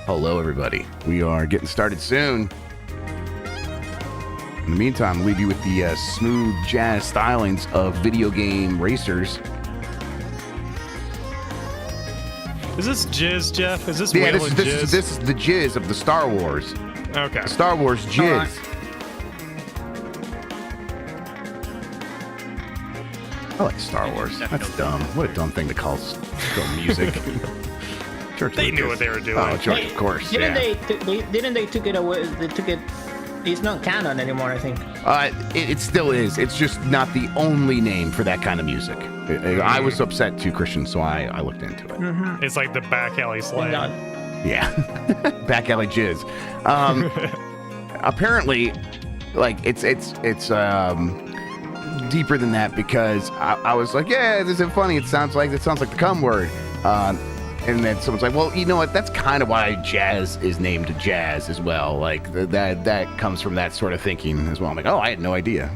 Hello, everybody. We are getting started soon. In the meantime, I'll leave you with the smooth jazz stylings of video game racers. Is this jizz, Jeff? Is this Yeah, wheel and jizz? this is the jizz of the Star Wars. Okay. The Star Wars jizz. I like Star Wars. That's dumb. What a dumb thing to call music. Church They knew what they were doing. Oh, Church, of course. Didn't Yeah. they took it away? They took it. It's not canon anymore, I think. It still is. It's just not the only name for that kind of music. I was upset too, Christian, so I looked into it. Mm-hmm. It's like the back alley slam. Yeah. Back alley jizz. Apparently, like it's deeper than that, because I was like, yeah, this is funny. It sounds like the cum word. And then someone's like, well, you know what? That's kind of why jazz is named jazz as well. Like that comes from that sort of thinking as well. I'm like, oh, I had no idea.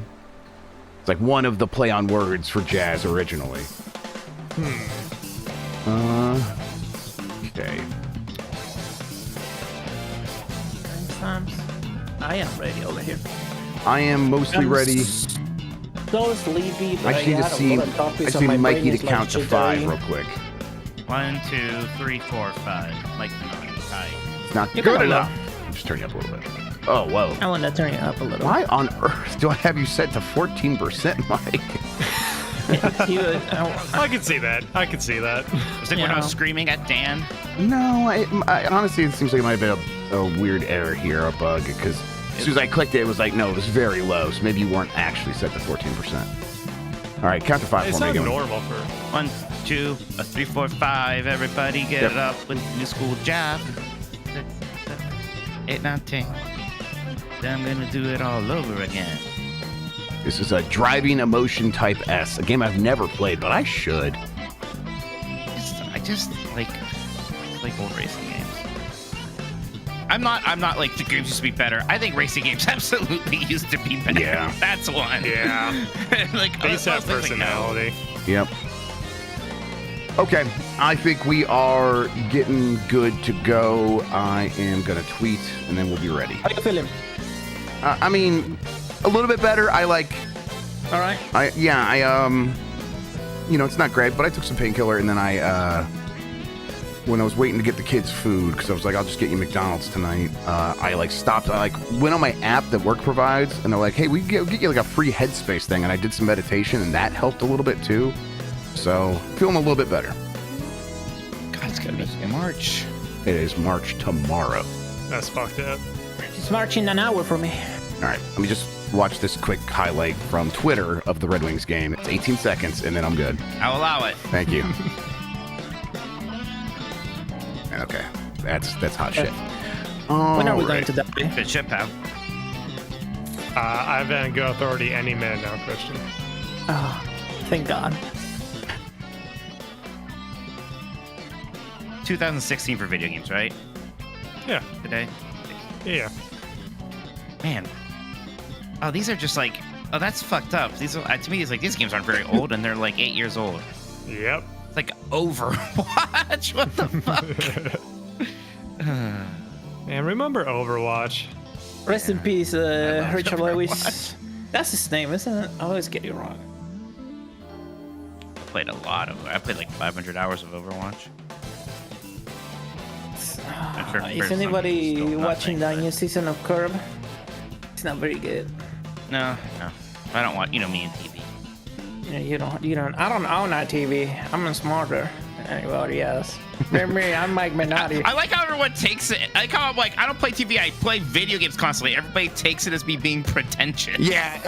It's like one of the play on words for jazz originally. Okay. I am ready over here. I am mostly ready. So sleepy, but I just need to see. I just need Mikey to count to 5 real quick. 1, 2, 3, 4, 5. Mike, hi. It's not You're good kinda enough. Just turn you up a little bit. Oh, whoa. I want to turn you up a little. Why on earth do I have you set to 14%, Mike? I can see that. I can see that. Was anyone else screaming at Dan? No, I honestly, it seems like it might have been a weird error here, a bug, because as soon as I clicked it, it was like, no, it was very low, so maybe you weren't actually set to 14%. All right, count to 5 It's for me. not Again. normal for. 1, 2, 3, 4, 5. Everybody get it up with new school job. 6, 7, 8, 9, 10. Then I'm gonna do it all over again. This is a driving emotion type S, a game I've never played, but I should. I just like old racing games. I'm not like the games used to be better. I think racing games absolutely used to be better. Yeah. That's one. Yeah. Like These have those things, like, no. personality. Yep. Okay, I think we are getting good to go. I am gonna tweet, and then we'll be ready. How you feeling? I mean, a little bit better. I like. All right. You know, it's not great, but I took some painkiller, and then when I was waiting to get the kids food, because I was like, I'll just get you McDonald's tonight. I like stopped. I like went on my app that work provides, and they're like, hey, we can get you like a free Headspace thing, and I did some meditation, and that helped a little bit too. So feeling a little bit better. God, it's gonna be March. It is March tomorrow. That's fucked up. It's marching an hour for me. All right, let me just watch this quick highlight from Twitter of the Red Wings game. It's 18 seconds, and then I'm good. I'll allow it. Thank you. Okay, that's hot shit. When are we All going right. to die? Good shit, pal. I have Van Gogh authority any minute now, Christian. Oh, thank God. 2016 for video games, right? Yeah. Today. Yeah. Man. Oh, these are just like. Oh, that's fucked up. These are to me. It's like these games aren't very old, and they're like 8 years old. Yep. It's like Overwatch. What the fuck? Man, remember Overwatch? Rest in peace, Richard Lewis. Overwatch. That's his name, isn't it? I always get it wrong. I played a lot of. I played like 500 hours of Overwatch. Is anybody Still watching nothing, the new season of Grubb? It's not very good. No. I don't want. You know me and TV. You don't. I don't own that TV. I'm smarter than anybody else. Remember me, I'm Mike Minotti. I like how everyone takes it. I like how I'm like, I don't play TV. I play video games constantly. Everybody takes it as me being pretentious. Yeah,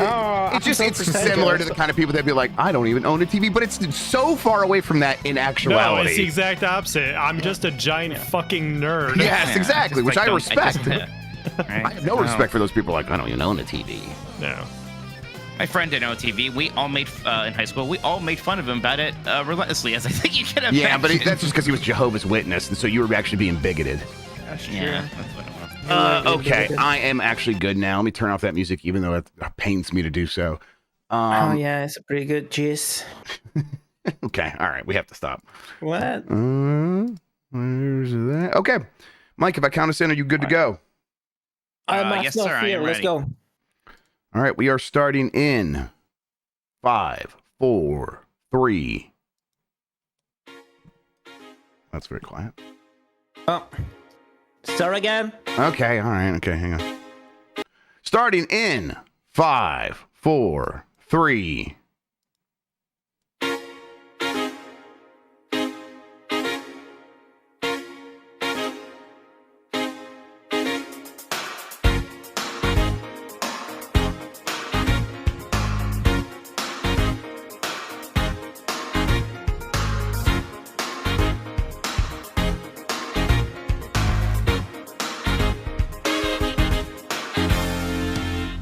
I'm it's just so it's pretentious. similar to the kind of people that be like, I don't even own a TV, but it's so far away from that in No, actuality. it's the exact opposite. I'm just a giant fucking nerd. Yes, Yeah, exactly, just, which like, I don't- respect. Right? I have no respect for those people like, I don't even own a TV. No. My friend didn't own TV. We all made in high school. We all made fun of him about it relentlessly, as I think you can imagine. Yeah, but that's just because he was Jehovah's Witness, and so you were actually being bigoted. That's Yeah, that's what it was. Okay, I am actually good now. Let me turn off that music, even though it pains me to do so. Oh yeah, it's a pretty good gist. Okay, all right, we have to stop. What? Where's that? Okay, Mike, if I count us in, are you good to go? I'm yes, still sir, I here. am Let's ready. go. All right, we are starting in 5, 4, 3. That's very quiet. Oh, start again. Okay, all right, okay, hang on. Starting in 5, 4, 3.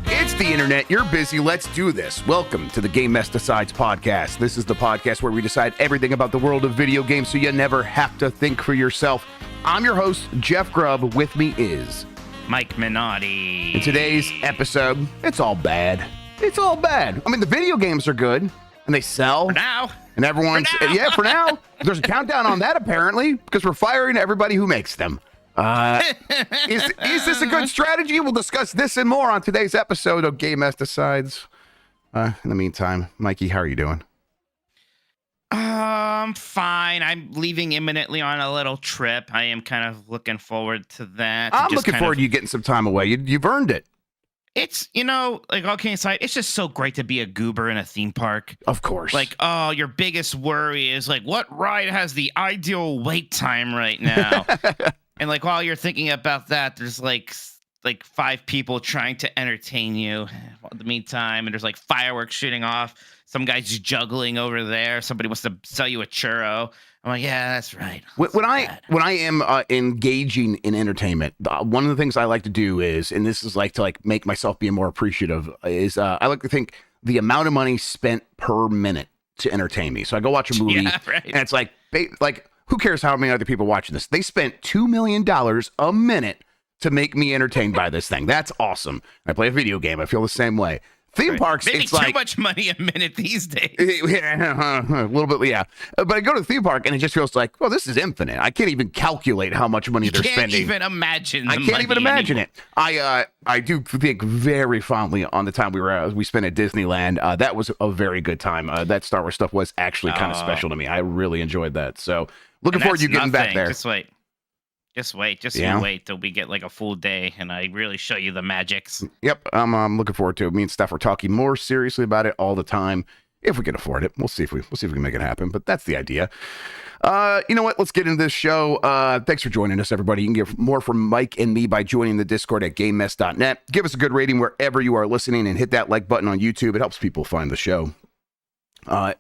It's the internet. You're busy. Let's do this. Welcome to the Game Mess Decides podcast. This is the podcast where we decide everything about the world of video games so you never have to think for yourself. I'm your host, Jeff Grubb. With me is Mike Minotti. in today's episode. It's all bad. It's all bad. I mean, the video games are good and they sell. For now. And everyone's, For now. yeah, for now. There's a countdown on that apparently because we're firing everybody who makes them. Is this a good strategy? We'll discuss this and more on today's episode of Game Mess Decides. In the meantime, Mikey, how are you doing? Fine. I'm leaving imminently on a little trip. I am kind of looking forward to that. I'm Just looking kind forward of- to you getting some time away. You've earned it. It's, like all kidding aside, it's just so great to be a goober in a theme park. Of course. Like, oh, your biggest worry is like, what ride has the ideal wait time right now? And like while you're thinking about that, there's like 5 people trying to entertain you in the meantime, and there's like fireworks shooting off. Some guy's juggling over there. Somebody wants to sell you a churro. I'm like, yeah, that's right. When I am engaging in entertainment, one of the things I like to do is, and this is like to make myself be more appreciative, is I like to think the amount of money spent per minute to entertain me. So I go watch a movie, Yeah, right. and it's like who cares how many other people watching this? They spent $2 million a minute to make me entertained by this thing. That's awesome. I play a video game. I feel the same way. Theme parks, Making it's too like much money a minute these days. a little bit, yeah. But I go to the theme park and it just feels like, well, this is infinite. I can't even calculate how much money they're Can't spending. even imagine. I can't even imagine it. I do think very fondly on the time we spent at Disneyland. That was a very good time. That Star Wars stuff was actually kind of special to me. I really enjoyed that. So looking forward to you getting back there. Just wait. Just Yeah. wait till we get like a full day and I really show you the magics. Yep, I'm looking forward to it. Me and Steph are talking more seriously about it all the time. If we can afford it, we'll see if we can make it happen. But that's the idea. You know what? Let's get into this show. Thanks for joining us, everybody. You can get more from Mike and me by joining the Discord at GameMess.net. Give us a good rating wherever you are listening, and hit that like button on YouTube. It helps people find the show.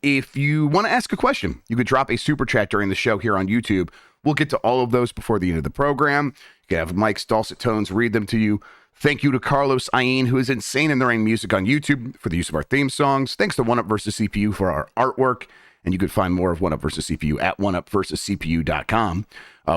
If you want to ask a question, you could drop a super chat during the show here on YouTube. We'll get to all of those before the end of the program. You can have Mike's dulcet tones read them to you. Thank you to Carlos Ayin, who is Insane in the Rain Music on YouTube, for the use of our theme songs. Thanks to 1UP vs. CPU for our artwork. And you can find more of 1UP vs. CPU at 1UpVersusCPU.com.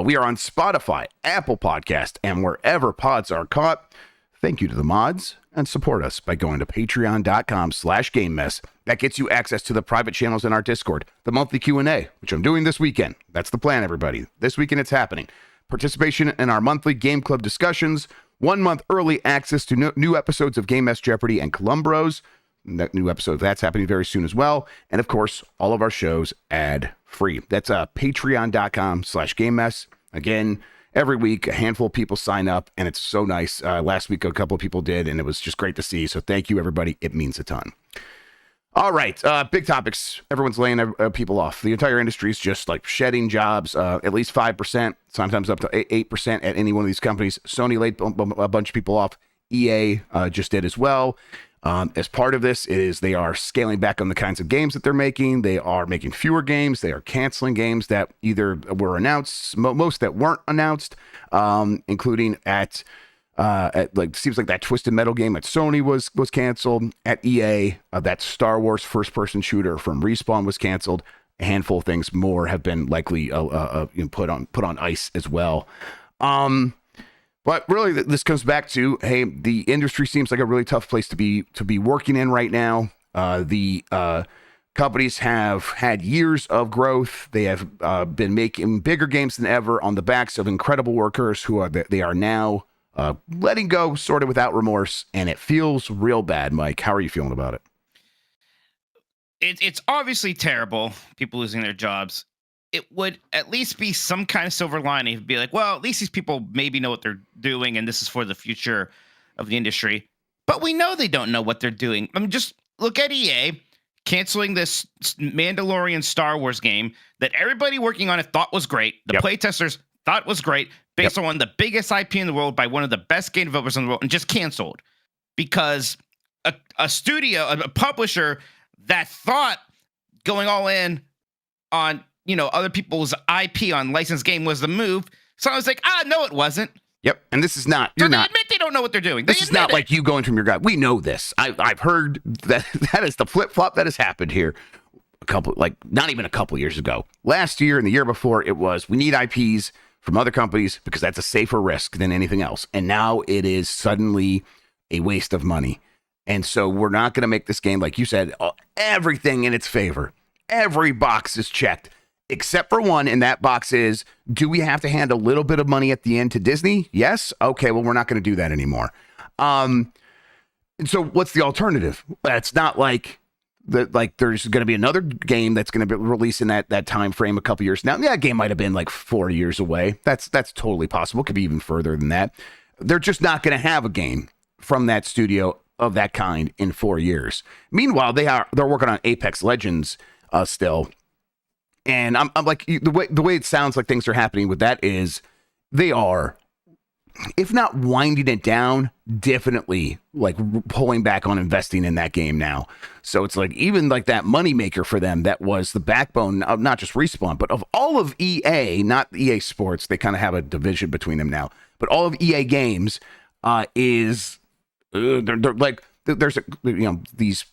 We are on Spotify, Apple Podcast, and wherever pods are caught. Thank you to the mods, and support us by going to patreon.com/GameMess. That gets you access to the private channels in our Discord, the monthly Q&A, which I'm doing this weekend. That's the plan, everybody. This weekend it's happening. Participation in our monthly Game Club discussions, 1 month early access to new episodes of Game Mess Jeopardy and Columbros. That new episode, that's happening very soon as well. And of course, all of our shows ad-free. That's patreon.com/GameMess. Again, every week, a handful of people sign up, and it's so nice. Last week, a couple of people did, and it was just great to see. So thank you, everybody. It means a ton. All right, big topics. Everyone's laying people off. The entire industry is just like shedding jobs, at least 5%, sometimes up to 8% at any one of these companies. Sony laid a bunch of people off. EA just did as well. As part of this is they are scaling back on the kinds of games that they're making. They are making fewer games. They are canceling games that either were announced, most that weren't announced, including at like, seems like that Twisted Metal game at Sony was canceled. At EA, that Star Wars first-person shooter from Respawn was canceled. A handful of things more have been likely put on ice as well. But really, this comes back to, hey, the industry seems like a really tough place to be working in right now. The Companies have had years of growth. They have been making bigger games than ever on the backs of incredible workers they are now letting go sort of without remorse. And it feels real bad. Mike, how are you feeling about it? It's obviously terrible, people losing their jobs. It would at least be some kind of silver lining. It'd be like, well, at least these people maybe know what they're doing, and this is for the future of the industry. But we know they don't know what they're doing. I mean, just look at EA canceling this Mandalorian Star Wars game that everybody working on it thought was great. The playtesters thought was great, based on one of the biggest IP in the world by one of the best game developers in the world, and just canceled because a studio, a publisher that thought going all in on, other people's IP on licensed game was the move. So I was like, no, it wasn't. Yep. And this is not, They admit they don't know what they're doing. This is not like you going from your gut. We know this. I've heard that is the flip flop that has happened here. Not even a couple years ago. Last year and the year before, it was, we need IPs from other companies because that's a safer risk than anything else. And now it is suddenly a waste of money. And so we're not going to make this game, like you said, everything in its favor. Every box is checked, except for one, and that box is, do we have to hand a little bit of money at the end to Disney? Yes? Okay, well, we're not going to do that anymore. And so what's the alternative? It's not like there's going to be another game that's going to be released in that time frame a couple years now. That game might have been like 4 years away. That's totally possible. It could be even further than that. They're just not going to have a game from that studio of that kind in 4 years. Meanwhile, they're working on Apex Legends still. And I'm like, the way it sounds like things are happening with that is they are, if not winding it down, definitely like pulling back on investing in that game now. So it's like, even like that moneymaker for them, that was the backbone of not just Respawn, but of all of EA, not EA Sports. They kind of have a division between them now, but all of EA games is they're like, there's these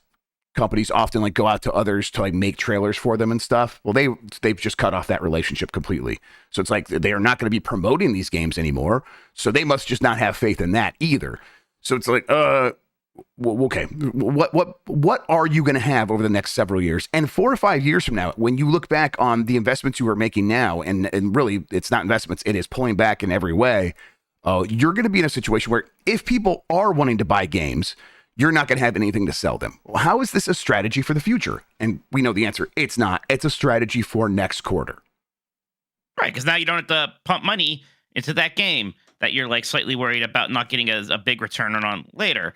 companies often like go out to others to like make trailers for them and stuff. Well, they've just cut off that relationship completely. So it's like they are not going to be promoting these games anymore. So they must just not have faith in that either. So it's like, okay, what are you going to have over the next several years? And 4 or 5 years from now, when you look back on the investments you are making now, and really it's not investments, it is pulling back in every way. You're going to be in a situation where if people are wanting to buy games, you're not going to have anything to sell them. Well, how is this a strategy for the future? And we know the answer. It's not. It's a strategy for next quarter. Right, because now you don't have to pump money into that game that you're like slightly worried about not getting a big return on later.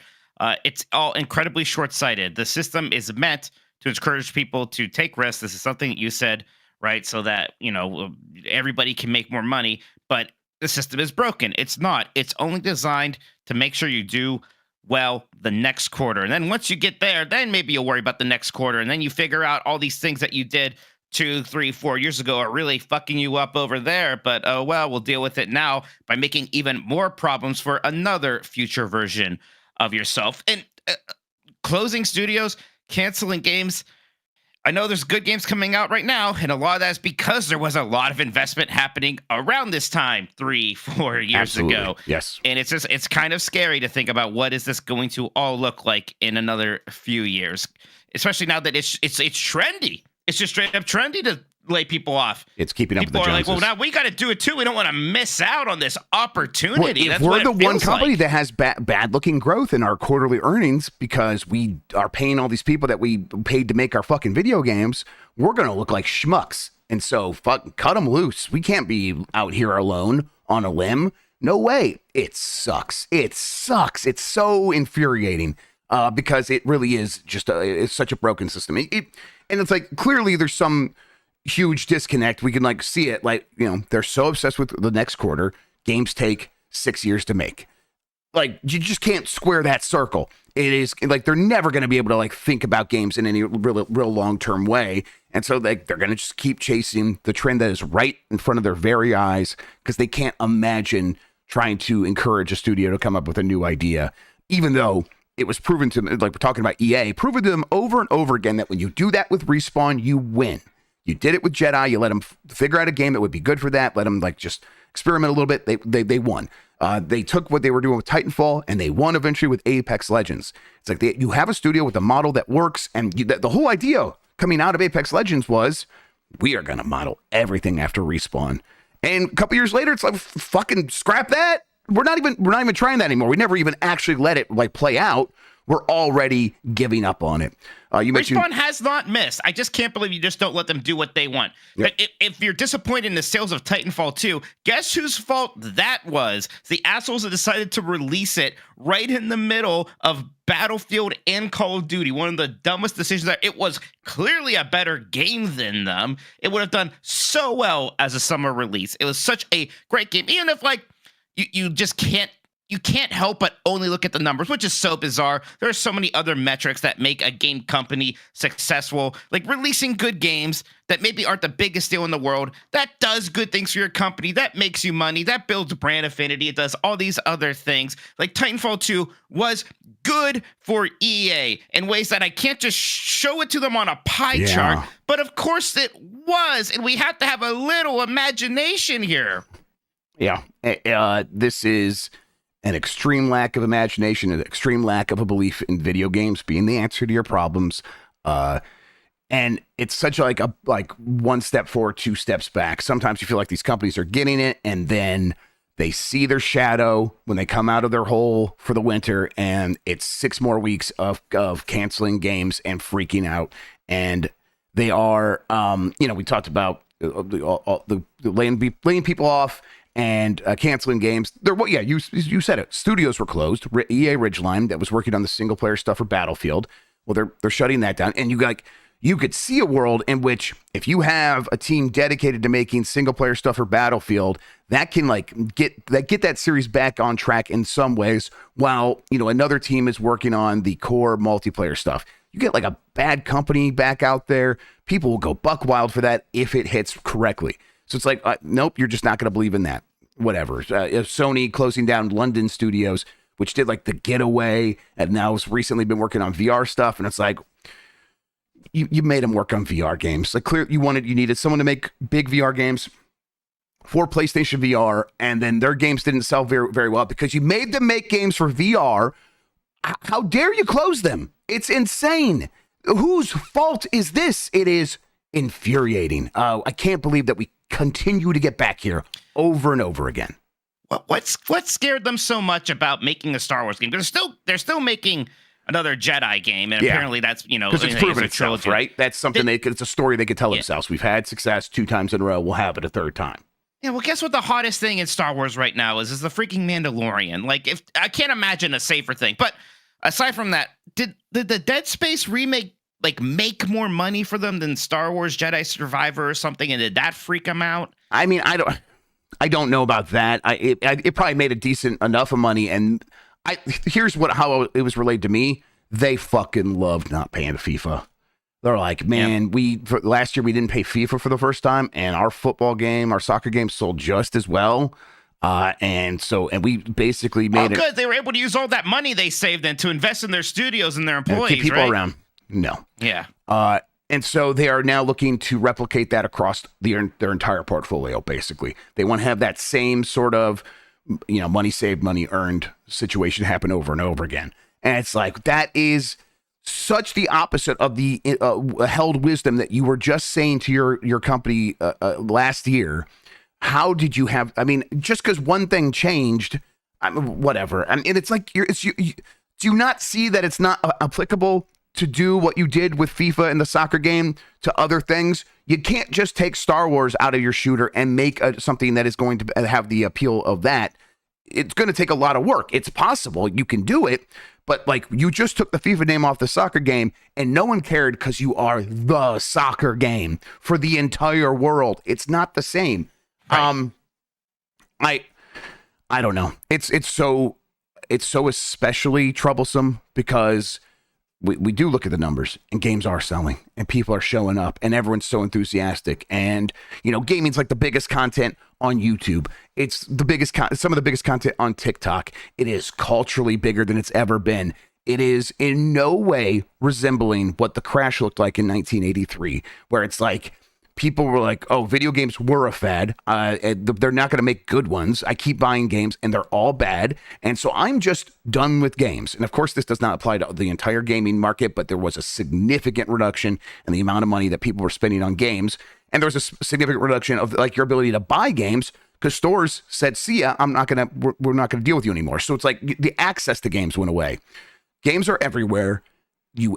It's all incredibly short-sighted. The system is meant to encourage people to take risks. This is something that you said, right? So that, everybody can make more money, but the system is broken. It's not. It's only designed to make sure you do well the next quarter. And then once you get there, then maybe you'll worry about the next quarter. And then you figure out all these things that you did 2, 3, 4 years ago are really fucking you up over there. But oh, well, we'll deal with it now by making even more problems for another future version of yourself. And closing studios, canceling games. I know there's good games coming out right now, and a lot of that is because there was a lot of investment happening around this time 3, 4 years ago. Yes. And it's kind of scary to think about what is this going to all look like in another few years, especially now that it's trendy. It's just straight up trendy to lay people off. It's keeping up with the Joneses. People are like, well, now we got to do it too. We don't want to miss out on this opportunity. Well, we're the one company that has bad-looking growth in our quarterly earnings because we are paying all these people that we paid to make our fucking video games. We're going to look like schmucks. And so, cut them loose. We can't be out here alone on a limb. No way. It sucks. It sucks. It's so infuriating because it really is just it's such a broken system. And it's like, clearly there's some huge disconnect. We can like see it, like, they're so obsessed with the next quarter. Games take 6 years to make. Like, you just can't square that circle. It is like they're never going to be able to like think about games in any real long-term way. And so they're going to just keep chasing the trend that is right in front of their very eyes because they can't imagine trying to encourage a studio to come up with a new idea, even though it was proven to them, like we're talking about EA, proven to them over and over again that when you do that with Respawn, you win. You did it with Jedi. You let them figure out a game that would be good for that. Let them like just experiment a little bit. They won. They took what they were doing with Titanfall and they won eventually with Apex Legends. It's like you have a studio with a model that works, and the whole idea coming out of Apex Legends was, we are going to model everything after Respawn. And a couple years later, it's like, fucking scrap that. We're not even trying that anymore. We never even actually let it like play out. We're already giving up on it. You mentioned Respawn has not missed. I just can't believe you just don't let them do what they want. Yep. But if you're disappointed in the sales of Titanfall 2, guess whose fault that was? The assholes that decided to release it right in the middle of Battlefield and Call of Duty. One of the dumbest decisions there. It was clearly a better game than them. It would have done so well as a summer release. It was such a great game. Even if like you just can't help but only look at the numbers, which is so bizarre. There are so many other metrics that make a game company successful, like releasing good games that maybe aren't the biggest deal in the world. That does good things for your company. That makes you money. That builds brand affinity. It does all these other things. Like Titanfall 2 was good for EA in ways that I can't just show it to them on a pie chart. But of course it was. And we have to have a little imagination here. Yeah. This is an extreme lack of imagination, an extreme lack of a belief in video games being the answer to your problems. And it's such like one step forward, two steps back. Sometimes you feel like these companies are getting it, and then they see their shadow when they come out of their hole for the winter, and it's 6 more weeks of canceling games and freaking out. And they are, we talked about the laying people off and canceling games. You said it. Studios were closed. EA Ridgeline, that was working on the single player stuff for Battlefield. Well, they're shutting that down. And you could see a world in which if you have a team dedicated to making single player stuff for Battlefield, that can get that series back on track in some ways, while another team is working on the core multiplayer stuff. You get like a bad company back out there. People will go buck wild for that if it hits correctly. So it's like, nope, you're just not going to believe in that. Whatever. Sony closing down London studios, which did like The Getaway, and now has recently been working on VR stuff. And it's like, you made them work on VR games. Like, clear, you needed someone to make big VR games for PlayStation VR, and then their games didn't sell very, very well because you made them make games for VR. How dare you close them? It's insane. Whose fault is this? It is infuriating. I can't believe that we continue to get back here over and over again. What scared them so much about making a Star Wars game? They're still making another Jedi game, and apparently that's because it's proven itself, right? That's something it's a story they could tell themselves. We've had success 2 times in a row. We'll have it a 3rd time. Yeah, well, guess what the hottest thing in Star Wars right now is the freaking Mandalorian. Like, if I can't imagine a safer thing. But aside from that, did the Dead Space remake make more money for them than Star Wars Jedi Survivor or something? And did that freak them out? I mean, I don't know about that. It probably made a decent enough of money. And here's how it was relayed to me. They fucking loved not paying FIFA. They're like, man, last year we didn't pay FIFA for the first time, and our soccer game sold just as well. And we basically made it. Good. They were able to use all that money they saved then to invest in their studios and their employees, keep people around. No. Yeah. And so they are now looking to replicate that across their entire portfolio, basically. They want to have that same sort of, money saved, money earned situation happen over and over again. And it's like, that is such the opposite of the held wisdom that you were just saying to your company last year. How did you have, just because one thing changed, whatever. And it's like, do you not see that it's not applicable to do what you did with FIFA and the soccer game to other things? You can't just take Star Wars out of your shooter and make something that is going to have the appeal of that. It's going to take a lot of work. It's possible you can do it, but you just took the FIFA name off the soccer game and no one cared because you are the soccer game for the entire world. It's not the same. Right. I don't know. It's so especially troublesome because we do look at the numbers, and games are selling, and people are showing up, and everyone's so enthusiastic. And gaming's like the biggest content on YouTube. It's the biggest some of the biggest content on TikTok. It is culturally bigger than it's ever been. It is in no way resembling what the crash looked like in 1983, where it's like people were like, oh, video games were a fad. They're not going to make good ones. I keep buying games and they're all bad. And so I'm just done with games. And of course, this does not apply to the entire gaming market, but there was a significant reduction in the amount of money that people were spending on games. And there was a significant reduction of like your ability to buy games because stores said, see ya, we're not going to deal with you anymore. So it's like the access to games went away. Games are everywhere.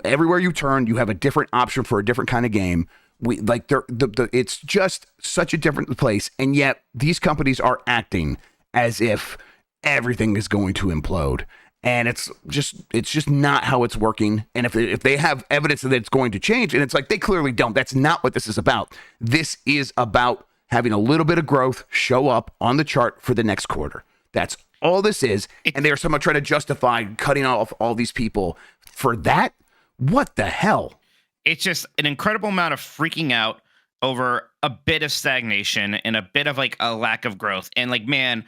Everywhere you turn, you have a different option for a different kind of game. It's just such a different place, and yet these companies are acting as if everything is going to implode, and it's just not how it's working. And if they have evidence that it's going to change, and it's like they clearly don't. That's not what this is about. This is about having a little bit of growth show up on the chart for the next quarter. That's all this is, and they are somehow trying to justify cutting off all these people for that. What the hell? It's just an incredible amount of freaking out over a bit of stagnation and a bit of like a lack of growth. And like, man,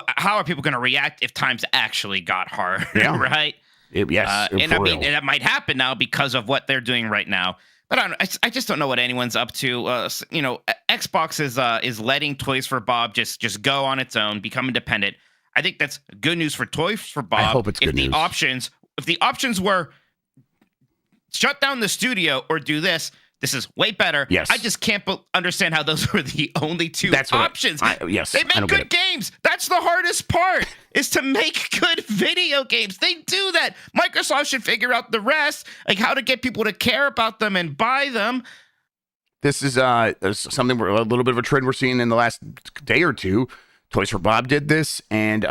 how are people going to react if times actually got hard? Yeah. Right? Yes. And I mean, that might happen now because of what they're doing right now. But I just don't know what anyone's up to. Xbox is letting Toys for Bob just go on its own, become independent. I think that's good news for Toys for Bob. I hope it's good news. If the options were shut down the studio or do this is way better. Yes. I just can't understand how those were the only two options. Yes. They make good games. That's the hardest part, is to make good video games. They do that. Microsoft should figure out the rest, like how to get people to care about them and buy them. This is something a little bit of a trend we're seeing in the last day or two. Toys for Bob did this, and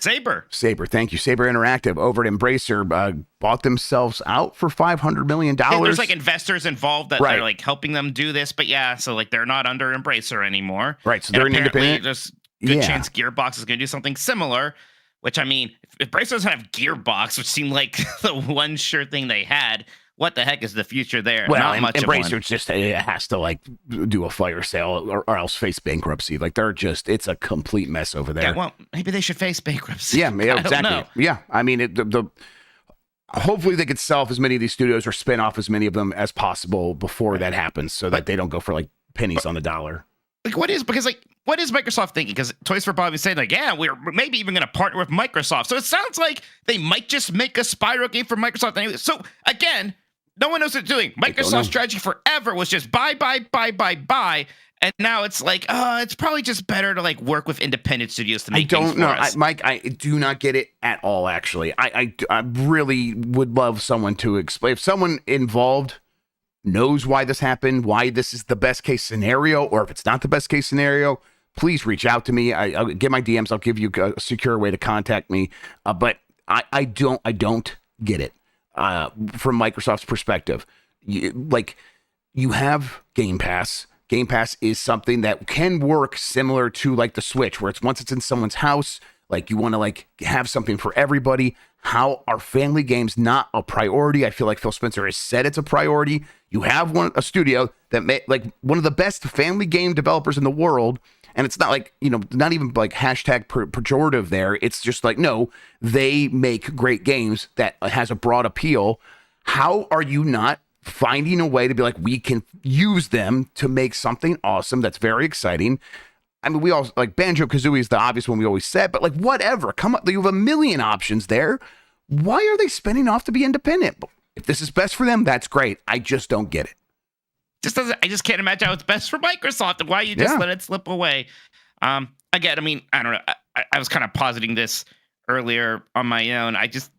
Saber, thank you. Saber Interactive over at Embracer bought themselves out for $500 million. Yeah, there's like investors involved that are like helping them do this, but yeah, so like they're not under Embracer anymore. Right, so they're an independent. There's good chance Gearbox is going to do something similar, which I mean, if Embracer doesn't have Gearbox, which seemed like the one sure thing they had, what the heck is the future there? Well, not much Embracer just has to like do a fire sale or else face bankruptcy. Like it's a complete mess over there. Yeah, well, maybe they should face bankruptcy. Yeah, exactly. Yeah, I mean, hopefully they could sell off as many of these studios or spin off as many of them as possible before that happens, so that they don't go for like pennies on the dollar. Like, what is Microsoft thinking? Because Toys for Bob is saying like, yeah, we're maybe even going to partner with Microsoft. So it sounds like they might just make a Spyro game for Microsoft anyway. So again, no one knows what they're doing. Microsoft's strategy forever was just buy. And now it's like, it's probably just better to like work with independent studios to make games for us. Mike, I do not get it at all, actually. I really would love someone to explain. If someone involved knows why this happened, why this is the best case scenario, or if it's not the best case scenario, please reach out to me. I'll get my DMs. I'll give you a secure way to contact me. But I don't get it. From Microsoft's perspective, you have Game Pass. Game Pass is something that can work similar to like the Switch, where once it's in someone's house, like you want to like have something for everybody. How are family games not a priority? I feel like Phil Spencer has said it's a priority. You have a studio that like one of the best family game developers in the world. And it's not like, not even like hashtag pejorative there. It's just like, no, they make great games that has a broad appeal. How are you not finding a way to be like, we can use them to make something awesome that's very exciting? I mean, we all like Banjo-Kazooie is the obvious one we always said, but like whatever, come up, you have a million options there. Why are they spinning off to be independent? If this is best for them, that's great. I just don't get it. I just can't imagine how it's best for Microsoft and why you just let it slip away. Again, I mean, I don't know. I was kind of positing this earlier on my own. I just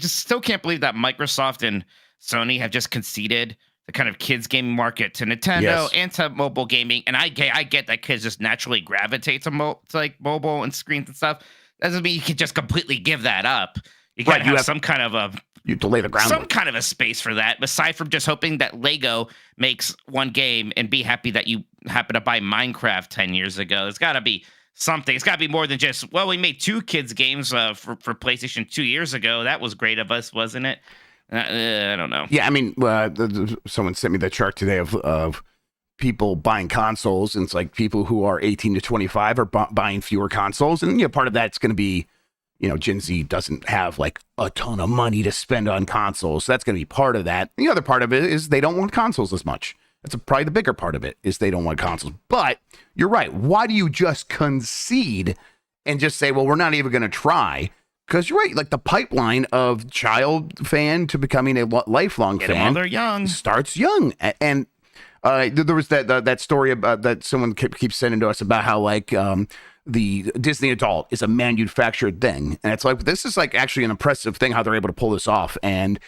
still can't believe that Microsoft and Sony have just conceded the kind of kids gaming market to Nintendo and to mobile gaming. And I get that kids just naturally gravitate to like mobile and screens and stuff. That doesn't mean you can just completely give that up. You gotta have some kind of you have to lay the groundwork. Some kind of a space for that, aside from just hoping that Lego makes one game and be happy that you happen to buy Minecraft 10 years ago. It's got to be something. It's got to be more than just, well, we made 2 kids games for PlayStation 2 years ago. That was great of us, wasn't it? I don't know. Yeah, I mean, someone sent me the chart today of people buying consoles, and it's like people who are 18 to 25 are buying fewer consoles. And, part of that's going to be, Gen Z doesn't have like a ton of money to spend on consoles. So that's going to be part of that. The other part of it is they don't want consoles as much. That's probably the bigger part of it is they don't want consoles. But you're right. Why do you just concede and just say, well, we're not even going to try? Because you're right. Like the pipeline of child fan to becoming a lifelong fan while they're young starts young. And there was that story about that someone keeps sending to us about how like the Disney adult is a manufactured thing. And it's like, this is like actually an impressive thing how they're able to pull this off and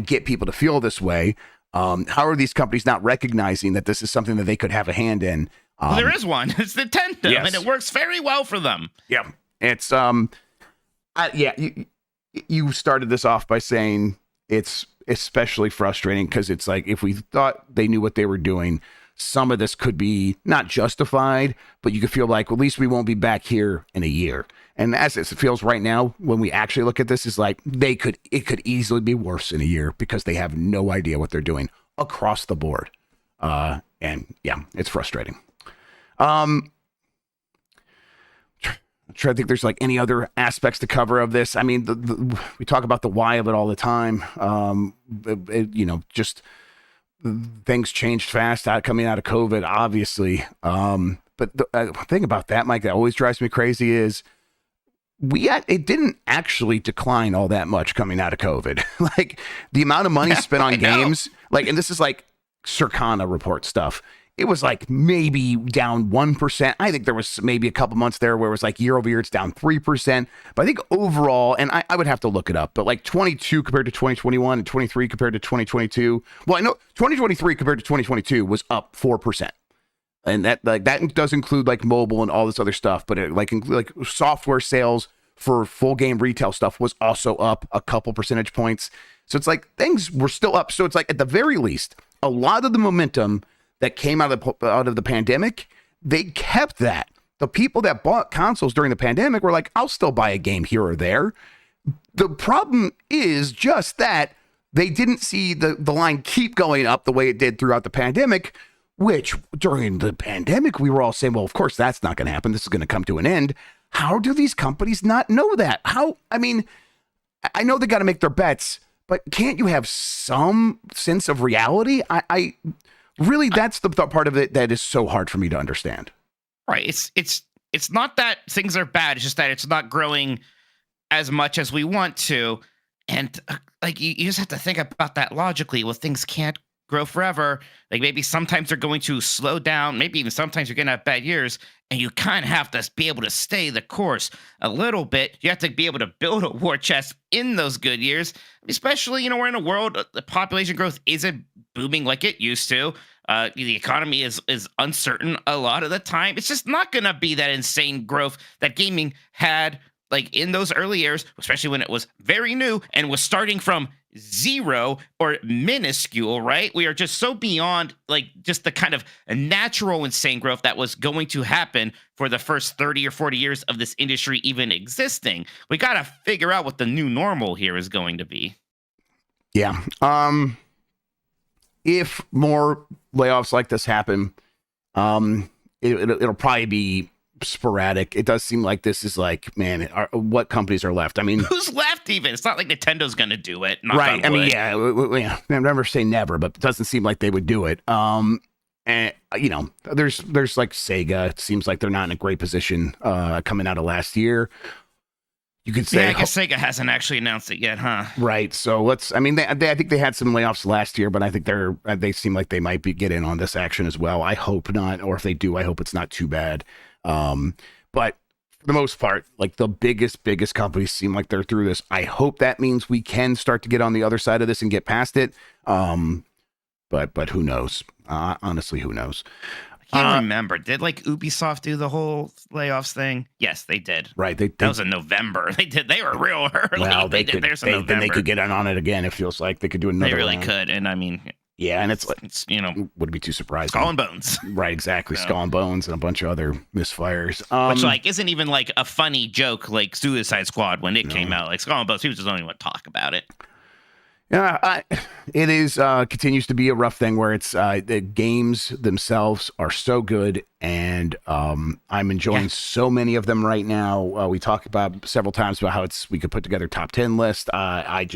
get people to feel this way. How are these companies not recognizing that this is something that they could have a hand in? Well, there is one. It's Nintendo, yes. and it works very well for them. Yeah, it's you started this off by saying it's especially frustrating because it's like if we thought they knew what they were doing, some of this could be not justified, but you could feel like, well, at least we won't be back here in a year. And as it feels right now, when we actually look at this, is like it could easily be worse in a year because they have no idea what they're doing across the board. And yeah, it's frustrating. I'm trying to think there's like any other aspects to cover of this. I mean, we talk about the why of it all the time. Just things changed fast coming out of COVID, obviously. But the thing about that, Mike, that always drives me crazy is it didn't actually decline all that much coming out of COVID. Like the amount of money spent on games, like, and this is like Circana report stuff. It was like maybe down 1%. I think there was maybe a couple months there where it was like year over year, it's down 3%. But I think overall, and I would have to look it up, but like 22 compared to 2021 and 23 compared to 2022. Well, I know 2023 compared to 2022 was up 4%. And that does include like mobile and all this other stuff, but it like software sales for full game retail stuff was also up a couple percentage points. So it's like things were still up. So it's like at the very least, a lot of the momentum that came out of the pandemic, they kept that. The people that bought consoles during the pandemic were like, I'll still buy a game here or there. The problem is just that they didn't see the line keep going up the way it did throughout the pandemic, which during the pandemic, we were all saying, well, of course, that's not going to happen. This is going to come to an end. How do these companies not know that? I mean, I know they got to make their bets, but can't you have some sense of reality? Really, that's the part of it that is so hard for me to understand. Right. It's not that things are bad. It's just that it's not growing as much as we want to. And like you just have to think about that logically. Well, things can't grow forever. Like maybe sometimes they're going to slow down. Maybe even sometimes you're going to have bad years. And you kind of have to be able to stay the course a little bit. You have to be able to build a war chest in those good years, especially, we're in a world, the population growth isn't booming like it used to. The economy is uncertain a lot of the time. It's just not going to be that insane growth that gaming had like in those early years, especially when it was very new and was starting from zero or minuscule, right? We are just so beyond like just the kind of natural insane growth that was going to happen for the first 30 or 40 years of this industry even existing. We got to figure out what the new normal here is going to be. Yeah. If more layoffs like this happen, it'll probably be sporadic. It does seem like this is like, man, what companies are left? I mean, who's left even? It's not like Nintendo's going to do it. Right. I mean, yeah, I never say never, but it doesn't seem like they would do it. And there's like Sega. It seems like they're not in a great position coming out of last year. You could say, I guess Sega hasn't actually announced it yet, huh? Right. So I think they had some layoffs last year, but I think they seem like they might get in on this action as well. I hope not, or if they do, I hope it's not too bad. But for the most part, like the biggest companies seem like they're through this. I hope that means we can start to get on the other side of this and get past it. But who knows? Honestly, who knows? I can't remember. Did like Ubisoft do the whole layoffs thing? Yes, they did. Right. That was in November. They did. They were real early. Well, they could get on it again. It feels like they could do another. They really round. could. And I mean, yeah, and it's would be too surprising. Skull and Bones. Right. Exactly. Yeah. Skull and Bones and a bunch of other misfires. Which like isn't even like a funny joke like Suicide Squad when it came out. Like Skull and Bones, people just don't even want to talk about it. Yeah, it is continues to be a rough thing where it's the games themselves are so good, and I'm enjoying so many of them right now. We talked about several times about how we could put together top 10 list. I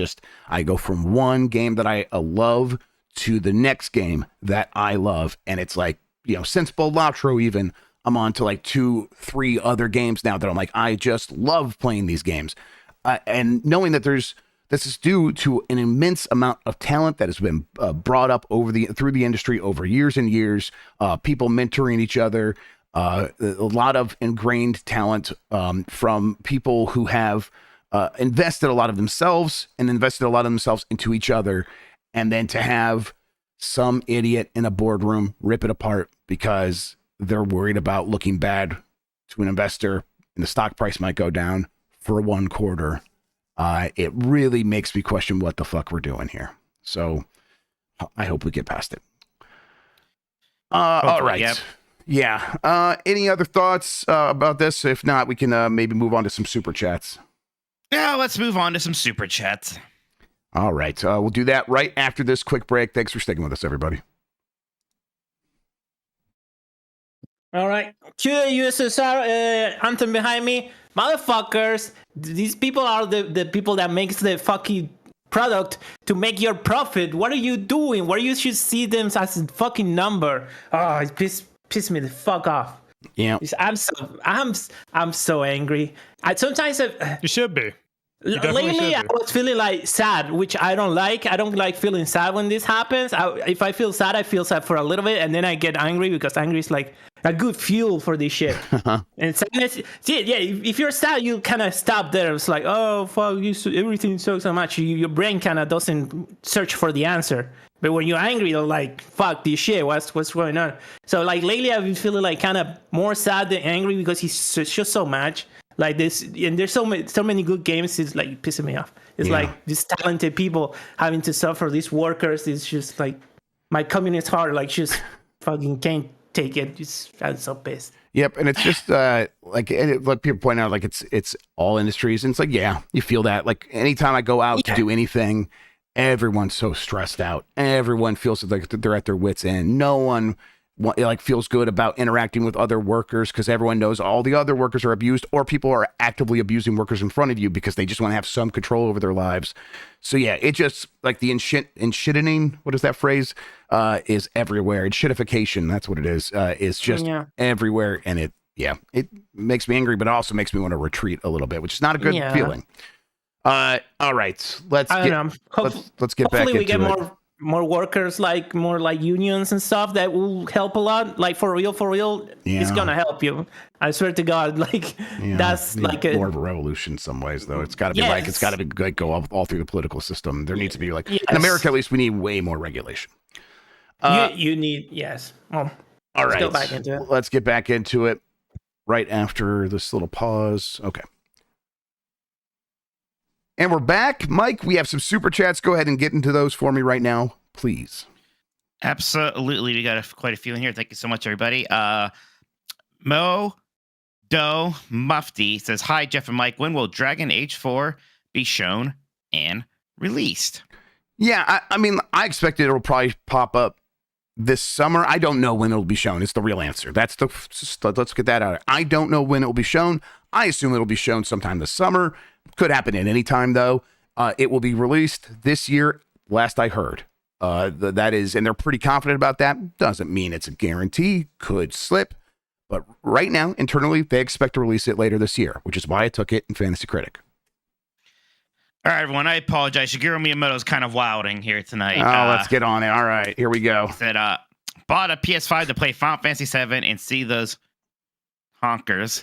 go from one game that I love to the next game that I love. And it's like, since Balatro even, I'm on to like 2-3 other games now that I'm like, I just love playing these games. And knowing that this is due to an immense amount of talent that has been brought up through the industry over years and years, people mentoring each other, a lot of ingrained talent from people who have invested a lot of themselves into each other. And then to have some idiot in a boardroom rip it apart because they're worried about looking bad to an investor and the stock price might go down for 1 quarter. It really makes me question what the fuck we're doing here. So I hope we get past it. All right. Yep. Yeah. Any other thoughts about this? If not, we can maybe move on to some super chats. Yeah, let's move on to some super chats. All right. We'll do that right after this quick break. Thanks for sticking with us, everybody. All right. Cue the USSR anthem behind me. Motherfuckers, these people are the people that makes the fucking product to make your profit. What are you doing? Why you should see them as a fucking number? Oh, it piss me the fuck off. Yeah. I'm so angry. You should be. Lately, I was feeling like sad, which I don't like. I don't like feeling sad when this happens. If I feel sad for a little bit, and then I get angry because angry is like a good fuel for this shit. And sadness, if you're sad, you kind of stop there. It's like, oh fuck, everything sucks so much. Your brain kind of doesn't search for the answer. But when you're angry, you're like, fuck this shit. What's going on? So like lately, I've been feeling like kind of more sad than angry because he's just so much. Like this, and there's so many good games. It's like pissing me off. It's like these talented people having to suffer. These workers. It's just like my communist heart, like just fucking can't take it. I'm so pissed. Yep, and it's just like people point out, like it's all industries, and it's like you feel that. Like anytime I go out to do anything, everyone's so stressed out. Everyone feels like they're at their wits' end. No one feels good about interacting with other workers because everyone knows all the other workers are abused, or people are actively abusing workers in front of you because they just want to have some control over their lives. So it just like the enshitting, what is that phrase? Is everywhere. Enshittification, that's what it is. Is just everywhere, and it makes me angry, but it also makes me want to retreat a little bit, which is not a good feeling. All right, let's get back into it. Hopefully we get more workers, like more like unions and stuff that will help a lot. Like for real, it's gonna help you. I swear to God, that's like more of a revolution in some ways, though. It's got to be it's got to be like go all through the political system. There needs to be in America, at least, we need way more regulation. You need Well, all right, go back into it. Let's get back into it right after this little pause. Okay. And we're back. Mike, we have some super chats. Go ahead and get into those for me right now, please. Absolutely. We got quite a few in here. Thank you so much, everybody. Mo Doe Mufti says, hi, Jeff and Mike. When will Dragon Age 4 be shown and released? Yeah, I mean, I expect it'll probably pop up this summer. I don't know when it'll be shown. It's the real answer. Let's get that out. I don't know when it will be shown. I assume it'll be shown sometime this summer. Could happen at any time, though. It will be released this year, last I heard. That is, and they're pretty confident about that. Doesn't mean it's a guarantee. Could slip. But right now, internally, they expect to release it later this year, which is why I took it in Fantasy Critic. All right, everyone, I apologize. Shigeru Miyamoto's kind of wilding here tonight. Let's get on it. All right, here we go. He said, bought a PS5 to play Final Fantasy 7 and see those honkers.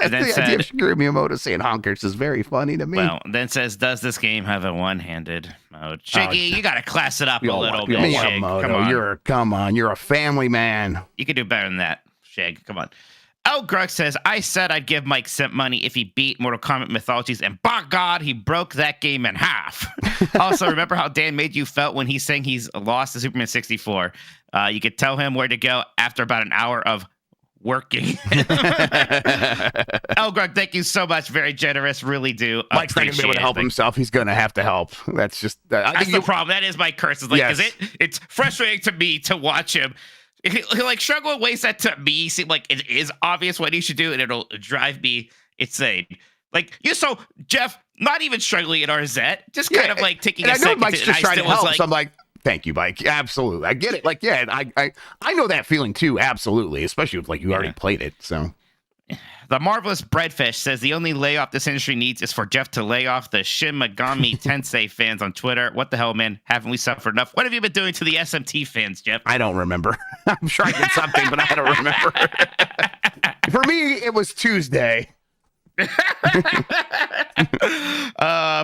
And then the idea of Shigeru Miyamoto saying honkers is very funny to me. Well, then says, does this game have a one-handed mode? Shiggy, you got to class it up a little bit, Shig. Come on. You're a family man. You can do better than that, Shig. Come on. Oh, Grug says, I said I'd give Mike Simp money if he beat Mortal Kombat Mythologies, and by God, he broke that game in half. Also, remember how Dan made you felt when he's saying he's lost to Superman 64? You could tell him where to go after about an hour of working. Oh, Grug, thank you so much. Very generous. Really do. Mike's not going to be able to help himself. He's going to have to help. That's just... that's the problem. That is my curse. Because it's frustrating to me to watch him. He'll like struggle in ways that to me seem like it is obvious what he should do, and it'll drive me insane. Like you saw Jeff not even struggling at RZ, just kind of like taking a second. Mike's just trying to help. So I'm like, Thank you, Mike. Absolutely. I get it. Like, yeah, I know that feeling too. Absolutely. Especially if like you already played it. So The Marvelous Breadfish says the only layoff this industry needs is for Jeff to lay off the Shin Megami Tensei fans on Twitter. What the hell, man? Haven't we suffered enough? What have you been doing to the SMT fans, Jeff? I don't remember. I'm sure I did something, but I don't remember. For me, it was Tuesday.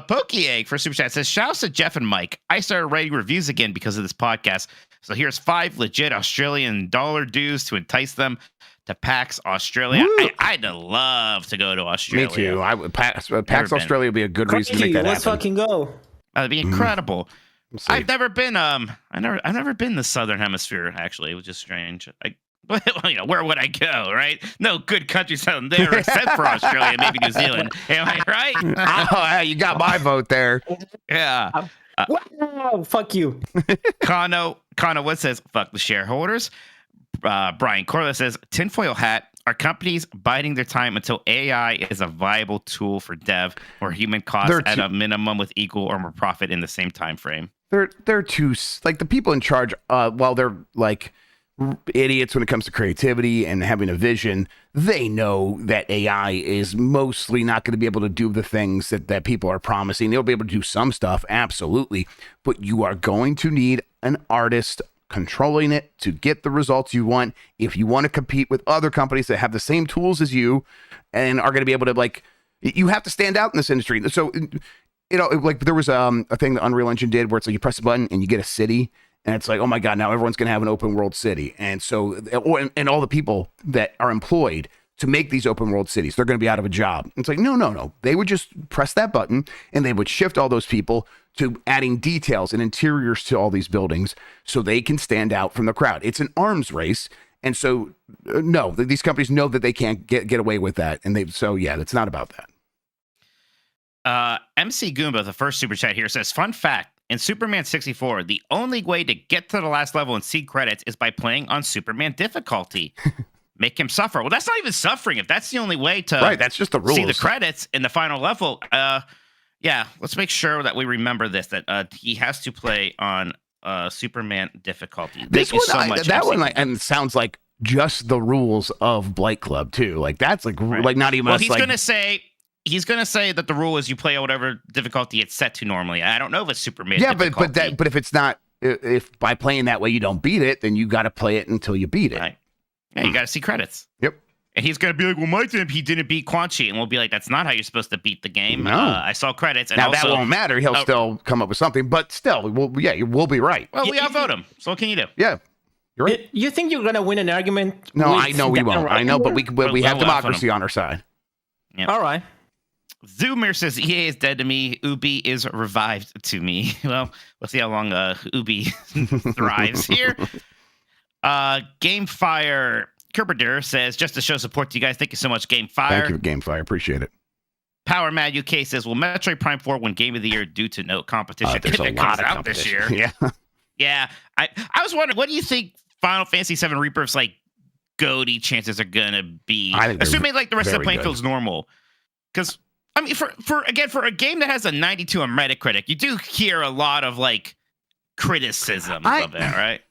Pokey Egg for Super Chat says, shouts to Jeff and Mike. I started writing reviews again because of this podcast. So here's 5 legit Australian dollar dues to entice them to PAX Australia. I'd love to go to Australia. Me too. PAX Australia would be a good reason to make that Let's happen. fucking go. That'd be incredible. We'll I've never been I've never been the Southern Hemisphere, actually, which is strange. Well, where would I go, right? No good countries out there except for Australia, maybe New Zealand. Am I right? Oh, you got my vote there. Yeah. Wow, fuck you. Kano what says, fuck the shareholders. Brian Corliss says, tinfoil hat, are companies biding their time until AI is a viable tool for dev or human costs at a minimum with equal or more profit in the same time frame? They're too, like, the people in charge, while they're like idiots when it comes to creativity and having a vision, they know that AI is mostly not going to be able to do the things that people are promising. They'll be able to do some stuff, absolutely, but you are going to need an artist controlling it to get the results you want. If you want to compete with other companies that have the same tools as you and are going to be able to, like, you have to stand out in this industry. So, like, there was a thing that Unreal Engine did where it's like you press a button and you get a city. And it's like, oh my God, now everyone's going to have an open world city. And so, and all the people that are employed to make these open world cities, they're going to be out of a job. It's like, no. They would just press that button and they would shift all those people to adding details and interiors to all these buildings so they can stand out from the crowd. It's an arms race. And so, no, these companies know that they can't get away with that. And it's not about that. MC Goomba, the first super chat here, says, fun fact, in Superman 64, the only way to get to the last level and see credits is by playing on Superman difficulty. Make him suffer. Well, that's not even suffering. If that's the only way to that's just the rules. See the credits in the final level, let's make sure that we remember this, that he has to play on Superman difficulty. This Thank you one, so much, that MC one, and sounds like just the rules of Blight Club, too. Like, that's like not even... Well, he's gonna say that the rule is you play at whatever difficulty it's set to normally. I don't know if it's Superman. Yeah, but if it's not, if by playing that way you don't beat it, then you got to play it until you beat it. Right. Yeah, you got to see credits. Yep. And he's gonna be like, "Well, Mike he didn't beat Quan Chi," and we'll be like, "That's not how you're supposed to beat the game." No. I saw credits, and now also, that won't matter. He'll still come up with something, but still, we'll be right. Well, we outvote him. So what can you do? Yeah. You're right. You think you're gonna win an argument? No, I know we won't. I know, but we have democracy on our side. Yep. All right. Zoomer says EA is dead to me. Ubi is revived to me. Well, we'll see how long Ubi thrives here. Gamefire Kerberder says, just to show support to you guys, thank you so much, Gamefire. Thank you, Gamefire. Appreciate it. Power Mad UK says, will Metroid Prime 4 win Game of the Year due to no competition? There's a lot of out competition. this year. Yeah. Yeah. I was wondering, what do you think Final Fantasy VII Rebirth's like GOTY chances are gonna be? Assuming like the rest of the playing field's normal. Because I mean, for a game that has a 92 on Metacritic, you do hear a lot of like criticism of it, right?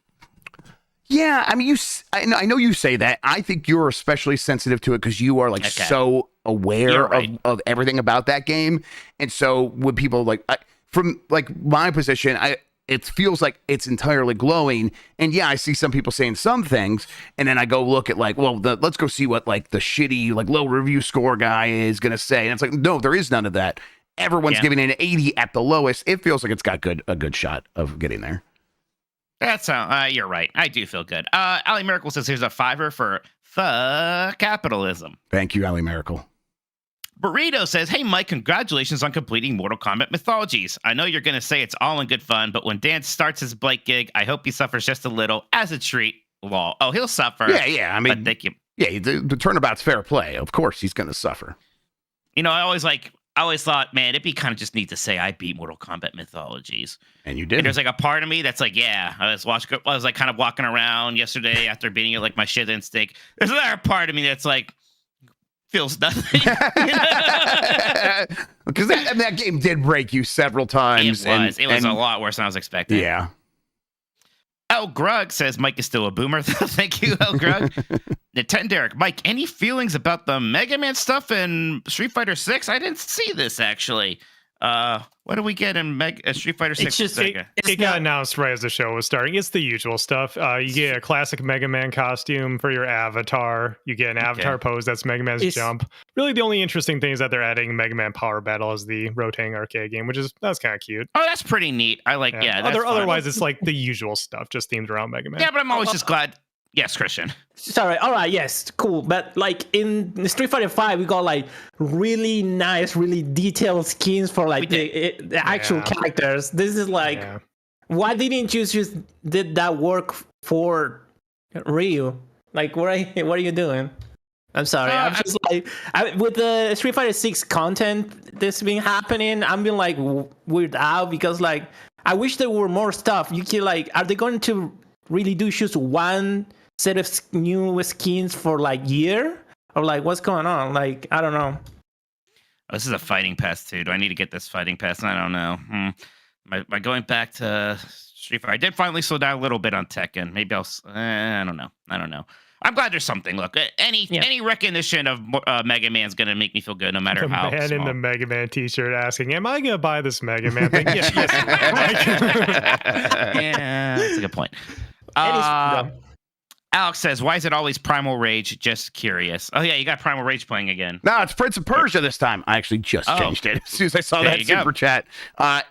Yeah, I mean, I know you say that. I think you're especially sensitive to it because you are like so aware of everything about that game, and so when people like from like my position, it feels like it's entirely glowing. And yeah, I see some people saying some things, and then I go look at like, well, let's go see what like the shitty like low review score guy is gonna say, and it's like, no, there is none of that. Everyone's giving it an 80 at the lowest. It feels like it's got a good shot of getting there. That's you're right. I do feel good. Ali Miracle says here's a $5 for capitalism. Thank you, Ali Miracle. Burrito says, hey, Mike, congratulations on completing Mortal Kombat Mythologies. I know you're going to say it's all in good fun, but when Dan starts his Blake gig, I hope he suffers just a little as a treat. Lol. Oh, he'll suffer. Yeah. I mean, thank you. Yeah, the turnabout's fair play. Of course, he's going to suffer. You know, I always thought, man, it'd be kind of just neat to say I beat Mortal Kombat Mythologies. And you did. And there's like a part of me that's like, yeah, I was like kind of walking around yesterday after beating it, like my shit instinct. There's another part of me that's like, feels nothing. Because that game did break you several times. It was a lot worse than I was expecting. Yeah. El Grug says Mike is still a boomer. Thank you, El Grug. Nintendo Mike, any feelings about the Mega Man stuff in Street Fighter 6? I didn't see this actually. What do we get in Street Fighter 6? It got announced right as the show was starting. It's the usual stuff. You get a classic Mega Man costume for your avatar. You get an avatar pose that's Mega Man's jump. Really, the only interesting thing is that they're adding Mega Man Power Battle as the rotating arcade game, that's kind of cute. Oh, that's pretty neat. I like. Yeah. Otherwise, it's like the usual stuff, just themed around Mega Man. Yeah, but I'm always just glad. Yes, Christian. Sorry. All right. Yes. Cool. But like in Street Fighter 5, we got like really nice, really detailed skins for like the actual characters. This is like, why didn't you just did that work for Ryu? Like, what are you doing? I'm sorry. I'm just like with the Street Fighter 6 content that's been happening. I'm being like weirded out because like I wish there were more stuff. You can like, are they going to really do just one set of new skins for like year, or like what's going on? Like I don't know. This is a fighting pass too. Do I need to get this fighting pass? I don't know. By going back to Street Fighter, I did finally slow down a little bit on Tekken. Maybe I'll. I don't know. I'm glad there's something. Look, any recognition of Mega Man is gonna make me feel good, no matter how man small. In the Mega Man T-shirt asking, "Am I gonna buy this Mega Man thing?" yes. Yeah, that's a good point. Alex says, why is it always Primal Rage? Just curious. Oh, yeah, you got Primal Rage playing again. No, it's Prince of Persia this time. I actually just changed it as soon as I saw that super chat.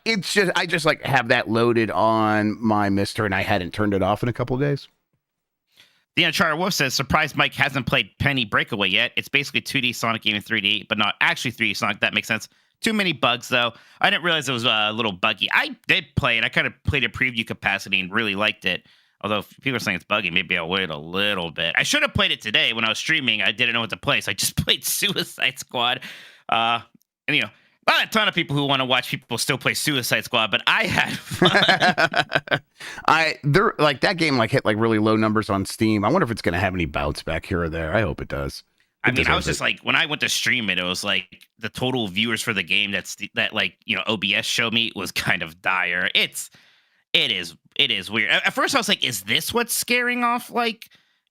It's just, I just like have that loaded on my Mister, and I hadn't turned it off in a couple of days. The Uncharted Wolf says, surprised Mike hasn't played Penny Breakaway yet. It's basically 2D Sonic game in 3D, but not actually 3D Sonic. That makes sense. Too many bugs, though. I didn't realize it was a little buggy. I did play it. I kind of played a preview capacity and really liked it. Although if people are saying it's buggy, maybe I'll wait a little bit. I should have played it today when I was streaming. I didn't know what to play, so I just played Suicide Squad. And you know, not a ton of people who want to watch people still play Suicide Squad, but I had fun. They're like that game like hit like really low numbers on Steam. I wonder if it's gonna have any bounce back here or there. I hope it does. I mean, I was just like, when I went to stream it, it was like the total viewers for the game that like, you know, OBS showed me was kind of dire. It is weird. At first I was like, is this what's scaring off like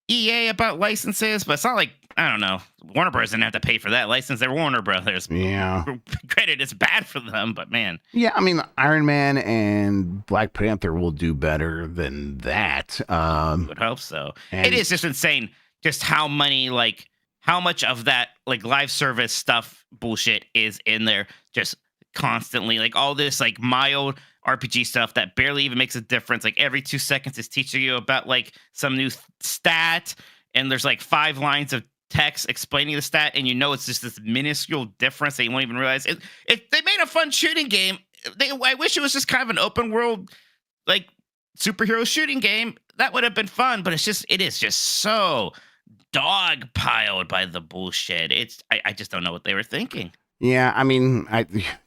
EA about licenses? But it's not like, I don't know. Warner Bros. Didn't have to pay for that license. They're Warner Brothers. Yeah. Granted, it's bad for them, but man. Yeah, I mean, Iron Man and Black Panther will do better than that. I would hope so. It is just insane just how much of that like live service stuff bullshit is in there just constantly. Like all this like mild RPG stuff that barely even makes a difference. Like every 2 seconds is teaching you about like some new stat, and there's like 5 lines of text explaining the stat, and you know it's just this minuscule difference that you won't even realize. They made a fun shooting game. I wish it was just kind of an open world like superhero shooting game. That would have been fun, but it is just so dog piled by the bullshit. I just don't know what they were thinking. Yeah, I mean,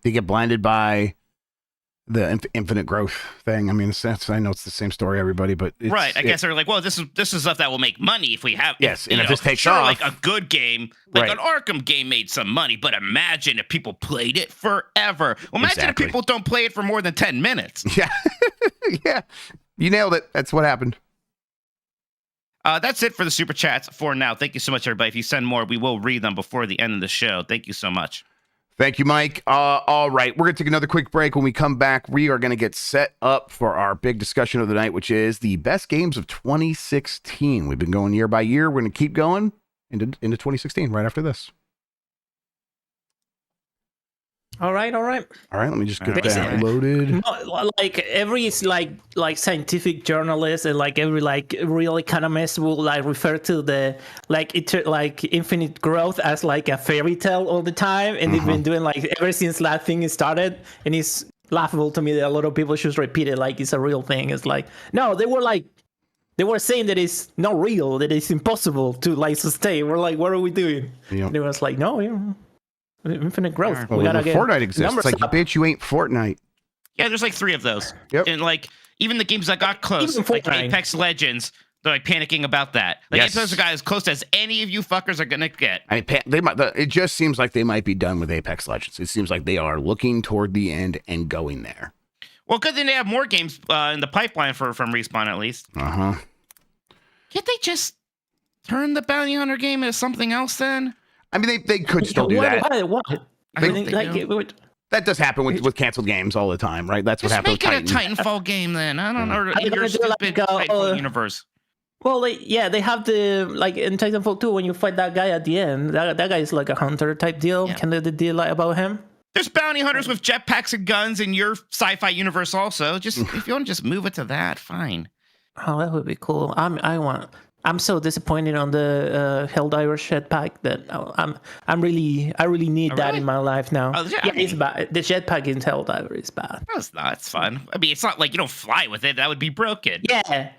they get blinded by the infinite growth thing. I mean, I know it's the same story, everybody, but right. I guess they're like, well, this is stuff that will make money if we have. Yes, and if this takes off, like a good game, like an Arkham game, made some money. But imagine if people played it forever. Well, imagine if people don't play it for more than 10 minutes. Yeah, yeah, you nailed it. That's what happened. That's it for the super chats for now. Thank you so much, everybody. If you send more, we will read them before the end of the show. Thank you so much. Thank you, Mike. All right, we're going to take another quick break. When we come back, we are going to get set up for our big discussion of the night, which is the best games of 2016. We've been going year by year. We're going to keep going into 2016 right after this. All right. Let me just get that loaded. Like every like scientific journalist and like every like real economist will like refer to the like infinite growth as like a fairy tale all the time, and they've been doing like ever since that thing started, and it's laughable to me that a lot of people just repeat it like it's a real thing. It's like no, they were saying that it's not real, that it's impossible to like sustain. We're like, what are we doing? Yep. And it was like, no, infinite growth. Well, we gotta get Fortnite exists. It's like, bitch, you ain't Fortnite. Yeah, there's like 3 of those. Yep. And like even the games that got close, like Apex Legends, they're like panicking about that. Like Apex got as close as any of you fuckers are gonna get. I mean, it just seems like they might be done with Apex Legends. It seems like they are looking toward the end and going there. Well, good thing they have more games in the pipeline from Respawn at least. Uh-huh. Can't they just turn the Bounty Hunter game into something else then? I mean, they could still do that. What? I hope they do. That does happen with canceled games all the time, right? That's what Just happened make with it Titan. a Titanfall game then. I don't know. Are they Your gonna do stupid Titanfall universe. Well, they have the like in Titanfall 2 when you fight that guy at the end. That guy is like a hunter type deal. Yeah. Can they do like about him? There's bounty hunters with jetpacks and guns in your sci-fi universe also. Just if you want to just move it to that, fine. Oh, that would be cool. I'm so disappointed on the Helldivers jetpack that I really need that in my life now. Oh, yeah, it's bad. The jetpack in Helldiver is bad. No, it's not. It's fun. I mean, it's not like you don't fly with it. That would be broken. Yeah.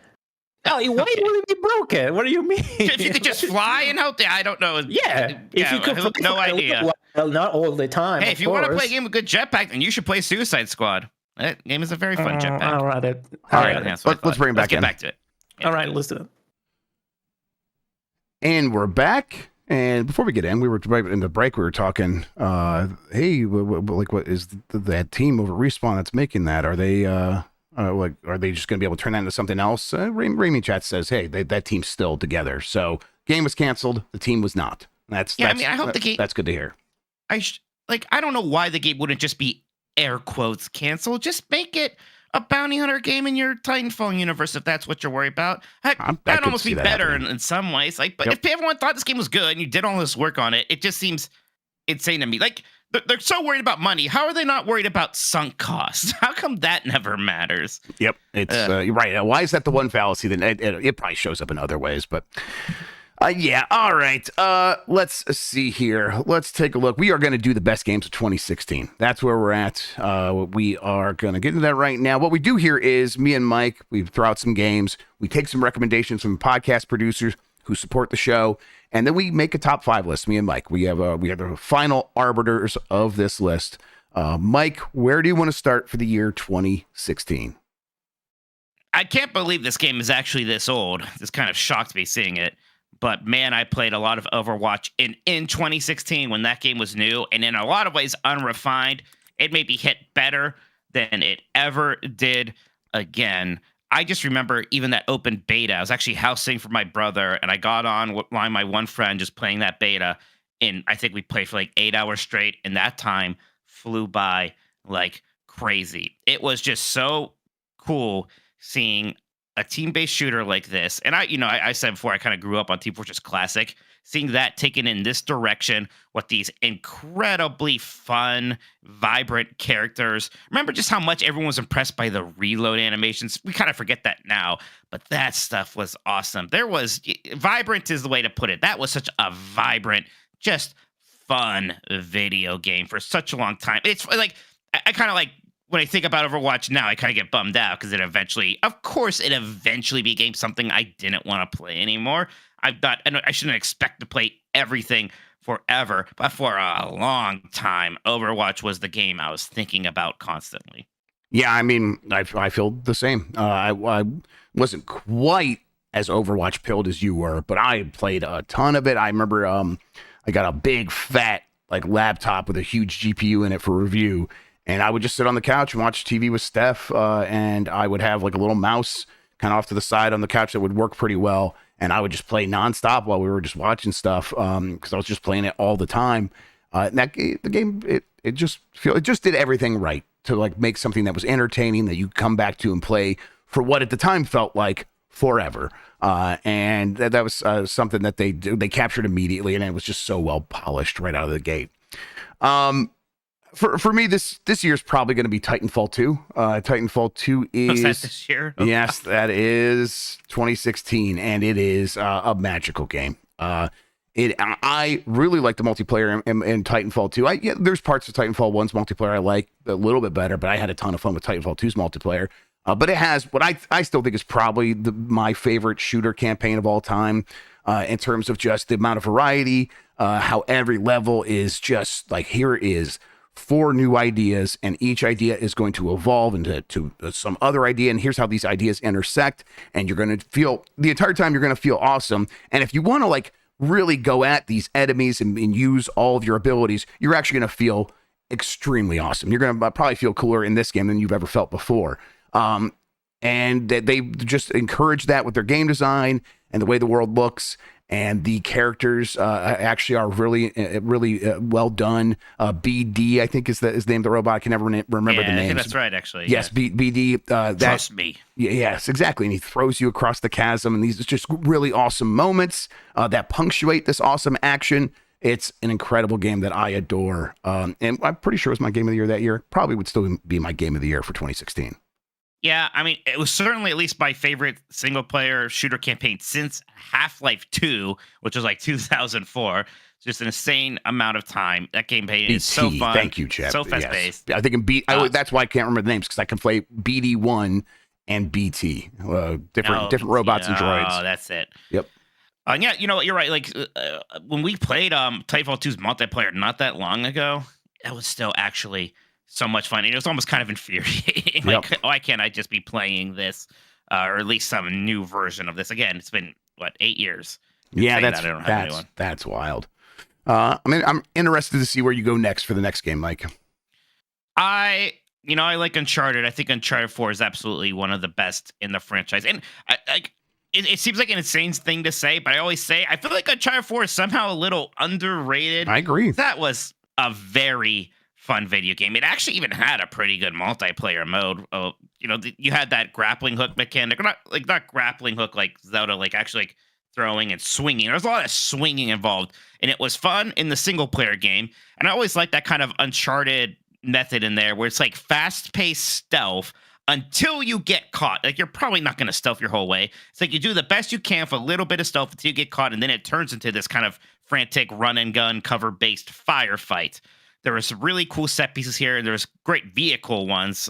Oh, why would it be broken? What do you mean? If you could just fly and help, I don't know. Yeah. If you could I have no idea. Well, not all the time. Hey, if you want to play a game with good jetpack, then you should play Suicide Squad. That game is a very fun jetpack. All right. All right. Let's bring it back in. Let's get back to it. All right, listen. And we're back. And before we get in, we were right in the break. We were talking. Hey, like, what is that team over Respawn that's making that? Are they are they just going to be able to turn that into something else? Raimi Chat says, hey, that team's still together. So game was canceled. The team was not. I hope the game. That's good to hear. I don't know why the game wouldn't just be air quotes canceled. Just make it a bounty hunter game in your Titanfall universe if that's what you're worried about. Heck, that'd almost be better in some ways. But if everyone thought this game was good and you did all this work on it, it just seems insane to me. Like, they're so worried about money. How are they not worried about sunk costs? How come that never matters? Yep, it's you're right. Why is that the one fallacy? Then it probably shows up in other ways, but. Yeah, all right. Let's see here. Let's take a look. We are going to do the best games of 2016. That's where we're at. We are going to get into that right now. What we do here is me and Mike, we throw out some games. We take some recommendations from podcast producers who support the show, and then we make a top 5 list. Me and Mike. We have the final arbiters of this list. Mike, where do you want to start for the year 2016? I can't believe this game is actually this old. This kind of shocked me seeing it. But man, I played a lot of Overwatch in 2016 when that game was new, and in a lot of ways unrefined. It maybe hit better than it ever did again. I just remember even that open beta. I was actually house sitting for my brother, and I got on with my one friend just playing that beta. And I think we played for like 8 hours straight, and that time flew by like crazy. It was just so cool seeing a team-based shooter like this. And I said before, I kind of grew up on Team Fortress Classic. Seeing that taken in this direction with these incredibly fun, vibrant characters. Remember just how much everyone was impressed by the reload animations? We kind of forget that now, but that stuff was awesome. Vibrant is the way to put it. That was such a vibrant, just fun video game for such a long time. It's like, I kind of like, when I think about Overwatch now, I kind of get bummed out because it eventually became something I didn't want to play anymore. I shouldn't expect to play everything forever, but for a long time, Overwatch was the game I was thinking about constantly. Yeah, I mean, I feel the same. I wasn't quite as Overwatch pilled as you were, but I played a ton of it. I remember I got a big fat laptop with a huge GPU in it for review. And I would just sit on the couch and watch TV with Steph, and I would have a little mouse kind of off to the side on the couch that would work pretty well. And I would just play nonstop while we were just watching stuff because I was just playing it all the time. The game, it just did everything right to make something that was entertaining that you come back to and play for what at the time felt like forever. And that was something that they captured immediately, and it was just so well polished right out of the gate. For me, this year is probably going to be Titanfall 2. Titanfall 2 is... that this year? Okay. Yes, that is 2016, and it is a magical game. I really like the multiplayer in Titanfall 2. There's parts of Titanfall 1's multiplayer I like a little bit better, but I had a ton of fun with Titanfall 2's multiplayer. But it has what I still think is probably my favorite shooter campaign of all time in terms of just the amount of variety, how every level is just here it is. 4 new ideas, and each idea is going to evolve into some other idea, and here's how these ideas intersect, and you're going to feel the entire time you're going to feel awesome. And if you want to really go at these enemies and use all of your abilities, you're actually going to feel extremely awesome. You're going to probably feel cooler in this game than you've ever felt before. And they just encourage that with their game design and the way the world looks. And the characters actually are really well done. BD, I think, is the name of the robot. I can never remember the names. I think that's right, actually. Yes, yeah. BD. Trust me. Yes, exactly. And he throws you across the chasm. And these are just really awesome moments that punctuate this awesome action. It's an incredible game that I adore. And I'm pretty sure it was my game of the year that year. Probably would still be my game of the year for 2016. Yeah, I mean, it was certainly at least my favorite single-player shooter campaign since Half-Life 2, which was like 2004. It's just an insane amount of time. That campaign is so fun. Thank you, Chad. So fast-paced. I think that's why I can't remember the names, because I can play BD1 and BT, different robots and droids. Oh, that's it. Yep. Yeah, you know what? You're right. Like when we played Titanfall 2's multiplayer not that long ago, that was still actually so much fun. And it was almost kind of infuriating. Like, why can't I just be playing this, or at least some new version of this? Again, it's been 8 years. Yeah, that's wild. I mean, I'm interested to see where you go next for the next game, Mike. I like Uncharted. I think Uncharted 4 is absolutely one of the best in the franchise. And it seems like an insane thing to say, but I always say I feel like Uncharted 4 is somehow a little underrated. I agree. That was a very fun video game. It actually even had a pretty good multiplayer mode. You had that grappling hook mechanic, not grappling hook like Zelda, like actually like throwing and swinging. There's a lot of swinging involved, and it was fun in the single player game. And I always like that kind of Uncharted method in there, where it's like fast paced stealth until you get caught. Like, you're probably not going to stealth your whole way. It's like you do the best you can for a little bit of stealth until you get caught, and then it turns into this kind of frantic run and gun cover based firefight. There were some really cool set pieces here, and there's great vehicle ones.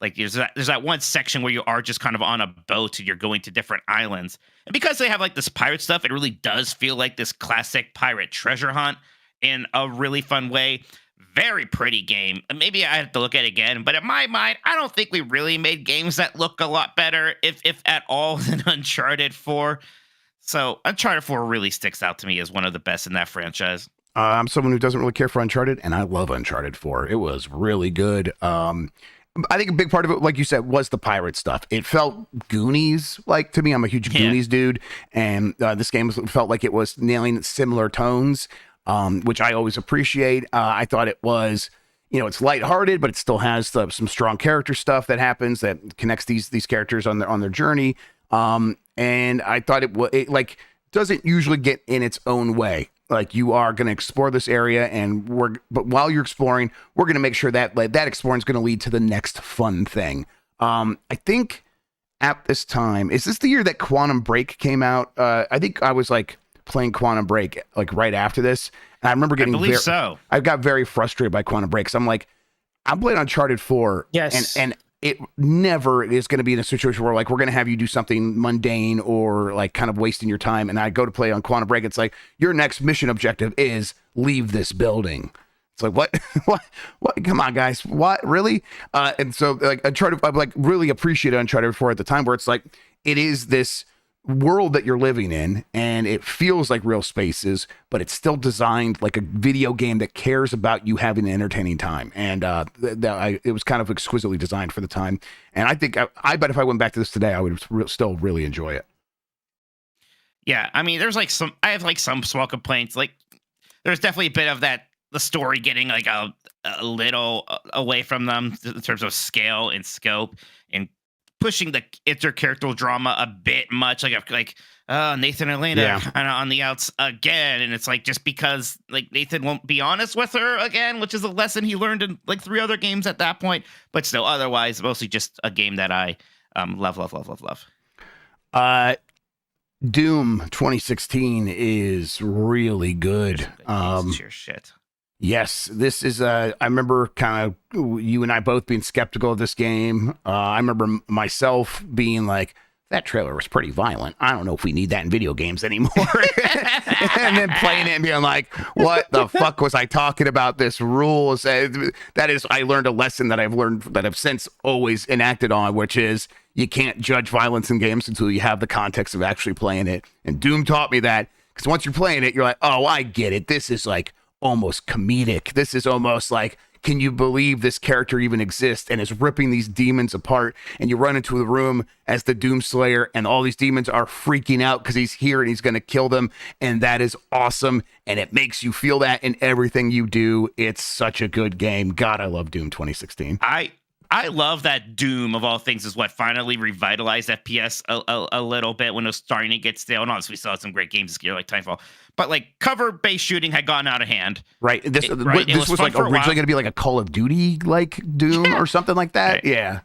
Like there's that one section where you are just kind of on a boat and you're going to different islands. And because they have like this pirate stuff, it really does feel like this classic pirate treasure hunt in a really fun way. Very pretty game. Maybe I have to look at it again, but in my mind, I don't think we really made games that look a lot better, if at all, than Uncharted 4. So Uncharted 4 really sticks out to me as one of the best in that franchise. I'm someone who doesn't really care for Uncharted, and I love Uncharted 4. It was really good. I think a big part of it, like you said, was the pirate stuff. It felt Goonies-like to me. I'm a huge Goonies dude, and this game felt like it was nailing similar tones, which I always appreciate. I thought it was, it's lighthearted, but it still has some strong character stuff that happens that connects these characters on their journey. And I thought it doesn't usually get in its own way. Like, you are going to explore this area, but while you're exploring, we're going to make sure that that exploring is going to lead to the next fun thing. I think at this time, is this the year that Quantum Break came out? I think I was playing Quantum Break right after this, and I remember getting I got very frustrated by Quantum Break. So I'm playing Uncharted 4, yes, and it never is going to be in a situation where we're going to have you do something mundane or kind of wasting your time. And I go to play on Quantum Break. It's like, your next mission objective is leave this building. It's like, what? Come on, guys. What? Really? And so Uncharted, I really appreciated Uncharted 4 at the time, where it's like, it is this world that you're living in, and it feels like real spaces, but it's still designed like a video game that cares about you having an entertaining time. And it was kind of exquisitely designed for the time. And I think I bet if I went back to this today, I would still really enjoy it. Yeah, I mean, there's I have some small complaints. Like, there's definitely a bit of that, the story getting a little away from them in terms of scale and scope, and pushing the intercharacter drama a bit much, Nathan and Elena kind of on the outs again, and it's just because Nathan won't be honest with her again, which is a lesson he learned in 3 other games at that point. But still, otherwise, mostly just a game that I love. Doom 2016 is really good. It's your shit. Yes, this is I remember kind of you and I both being skeptical of this game. I remember myself being like, that trailer was pretty violent. I don't know if we need that in video games anymore. And then playing it and being like, what the fuck was I talking about? This rules. That is, I learned a lesson that I've since always enacted on, which is, you can't judge violence in games until you have the context of actually playing it. And Doom taught me that, because once you're playing it, you're like, oh, I get it. This is almost comedic. This is almost can you believe this character even exists, and is ripping these demons apart. And you run into the room as the Doomslayer, and all these demons are freaking out because he's here and he's going to kill them. And that is awesome. And it makes you feel that in everything you do. It's such a good game. God, I love Doom 2016. I love that Doom, of all things, is what finally revitalized FPS a little bit when it was starting to get stale. And obviously, we saw some great games this year, like Titanfall. But like cover-based shooting had gotten out of hand. Right. This was like originally going to be like a Call of Duty like Doom or something like that. Right. Yeah.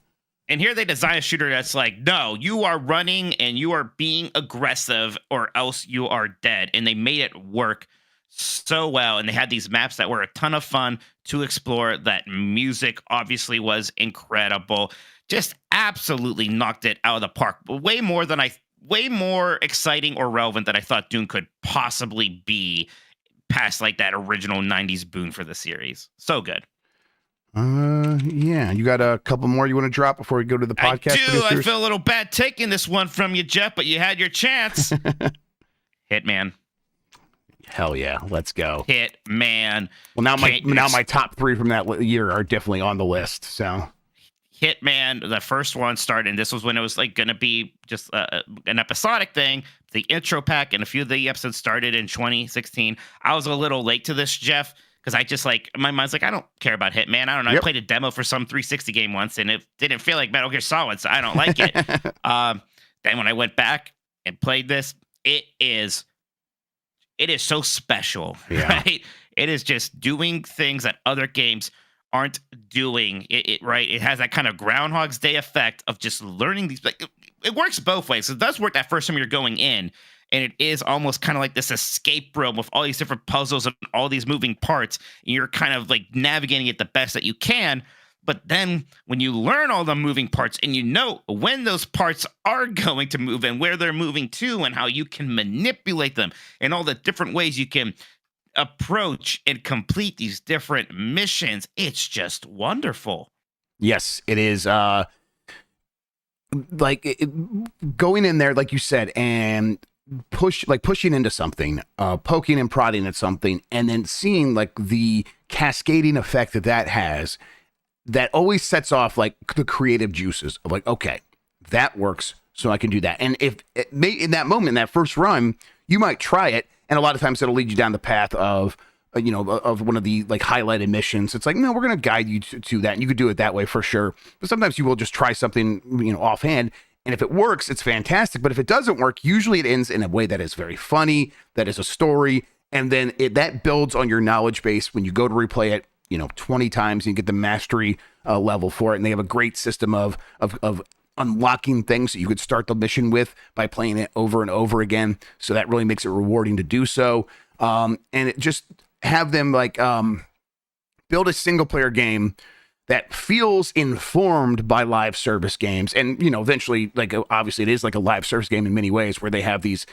And here they design a shooter that's like, no, you are running and you are being aggressive or else you are dead. And they made it work so well. And they had these maps that were a ton of fun to explore. That music obviously was incredible. Just absolutely knocked it out of the park. Way more exciting or relevant than I thought Doom could possibly be past like that original 90s boon for the series. So good. Yeah. You got a couple more you want to drop before we go to the podcast? I do. Producers? I feel a little bad taking this one from you, Jeff, but you had your chance. Hitman. Hell yeah, let's go. Hitman. Well, now my top 3 from that year are definitely on the list. So Hitman, the first one started, and this was when it was like going to be just an episodic thing. The intro pack and a few of the episodes started in 2016. I was a little late to this, Jeff, because I just like, my mind's like, I don't care about Hitman. I don't know. Yep. I played a demo for some 360 game once, and it didn't feel like Metal Gear Solid, so I don't like it. Then when I went back and played this, it is so special, right? It is just doing things that other games aren't doing. It has that kind of Groundhog's Day effect of just learning these. Like, it works both ways. It does work that first time you're going in, and it is almost kind of like this escape room with all these different puzzles and all these moving parts. And you're kind of like navigating it the best that you can. But then when you learn all the moving parts and you know when those parts are going to move and where they're moving to and how you can manipulate them and all the different ways you can approach and complete these different missions, it's just wonderful. Yes, it is. Going in there, like you said, and pushing into something, poking and prodding at something, and then seeing like the cascading effect that has. That always sets off like the creative juices of like, okay, that works, so I can do that. And if it may, in that moment, that first run, you might try it, and a lot of times it'll lead you down the path of, of one of the like highlighted missions. It's like, no, we're going to guide you to that, and you could do it that way for sure. But sometimes you will just try something, offhand, and if it works, it's fantastic. But if it doesn't work, usually it ends in a way that is very funny, that is a story, and then that builds on your knowledge base when you go to replay it. 20 times, and you get the mastery level for it. And they have a great system of unlocking things that you could start the mission with by playing it over and over again. So that really makes it rewarding to do so. And it just have them like build a single player game that feels informed by live service games. And, eventually, like, obviously it is like a live service game in many ways where they have these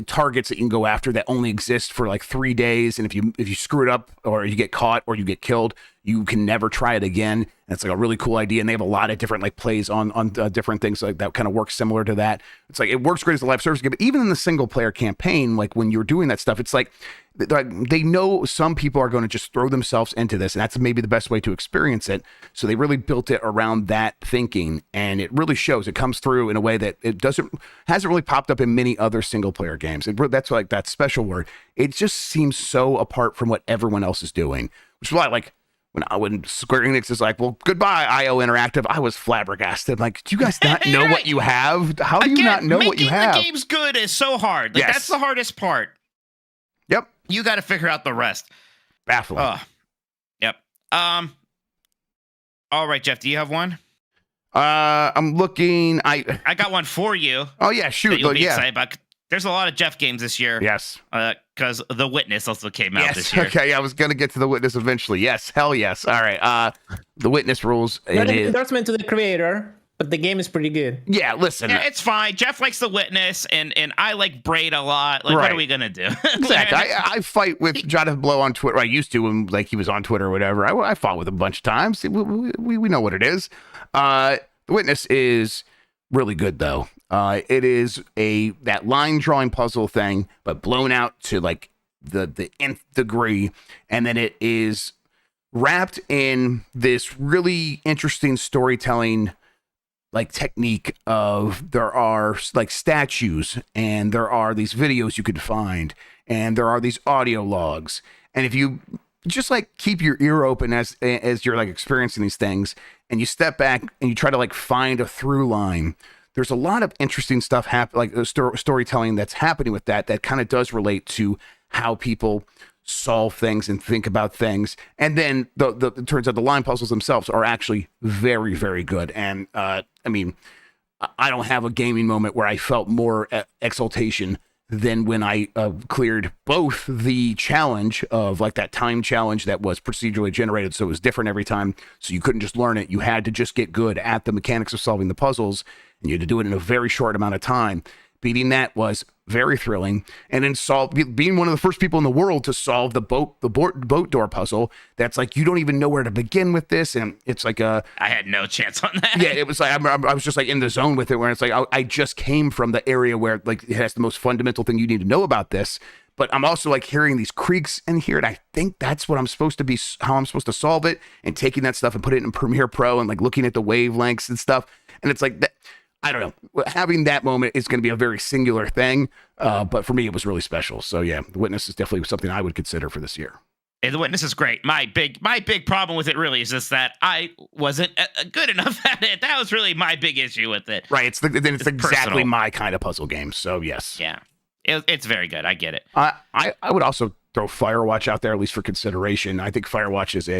targets that you can go after that only exist for like 3 days, and if you screw it up or you get caught or you get killed, you can never try it again. And it's like a really cool idea, and they have a lot of different like plays on different things like that kind of works similar to that. It's like it works great as a live service game, but even in the single player campaign, like when you're doing that stuff, it's like they know some people are going to just throw themselves into this, and that's maybe the best way to experience it. So they really built it around that thinking, and it really shows. It comes through in a way that hasn't really popped up in many other single player games. That's like that special word. It just seems so apart from what everyone else is doing, which is why like when Square Enix is like, well, goodbye, IO Interactive, I was flabbergasted. Like, do you guys not know what you have? How do you not know what you have? Making the games good is so hard. Like, that's the hardest part. Yep. You got to figure out the rest. Baffling. Yep. All right, Jeff, do you have one? I'm looking. I got one for you. Oh yeah, shoot. You'll be excited about. There's a lot of Jeff games this year. Yes. Because The Witness also came out this year. Okay, I was going to get to The Witness eventually. Yes, hell yes. All right. The Witness rules. Not an endorsement to the creator, but the game is pretty good. Yeah, listen. Yeah, it's fine. Jeff likes The Witness, and I like Braid a lot. Like, What are we going to do? Exactly. I fight with Jonathan Blow on Twitter. I used to when like he was on Twitter or whatever. I fought with him a bunch of times. We know what it is. The Witness is really good, though. It is that line drawing puzzle thing, but blown out to like the nth degree, and then it is wrapped in this really interesting storytelling like technique of there are like statues and there are these videos you could find and there are these audio logs, and if you just like keep your ear open as you're like experiencing these things and you step back and you try to like find a through line, there's a lot of interesting stuff like storytelling that's happening with that kind of does relate to how people solve things and think about things. And then it turns out the line puzzles themselves are actually very, very good. And I mean, I don't have a gaming moment where I felt more exultation than when I cleared both the challenge of like that time challenge that was procedurally generated, so it was different every time, so you couldn't just learn it, you had to just get good at the mechanics of solving the puzzles, and you had to do it in a very short amount of time. Beating that was very thrilling, and then being one of the first people in the world to solve the boat door puzzle. That's like you don't even know where to begin with this, and it's like I had no chance on that. Yeah, it was like I was just like in the zone with it, where it's like I just came from the area where like it has the most fundamental thing you need to know about this. But I'm also like hearing these creaks in here, and I think that's what I'm supposed to be, how I'm supposed to solve it, and taking that stuff and put it in Premiere Pro and like looking at the wavelengths and stuff, and it's like that. I don't know. Having that moment is going to be a very singular thing, but for me, it was really special. So yeah, The Witness is definitely something I would consider for this year. The Witness is great. My big problem with it really is just that I wasn't good enough at it. That was really my big issue with it. Right. It's exactly personal. My kind of puzzle game. So yes. Yeah, it's very good. I get it. I would also throw Firewatch out there, at least for consideration. I think Firewatch is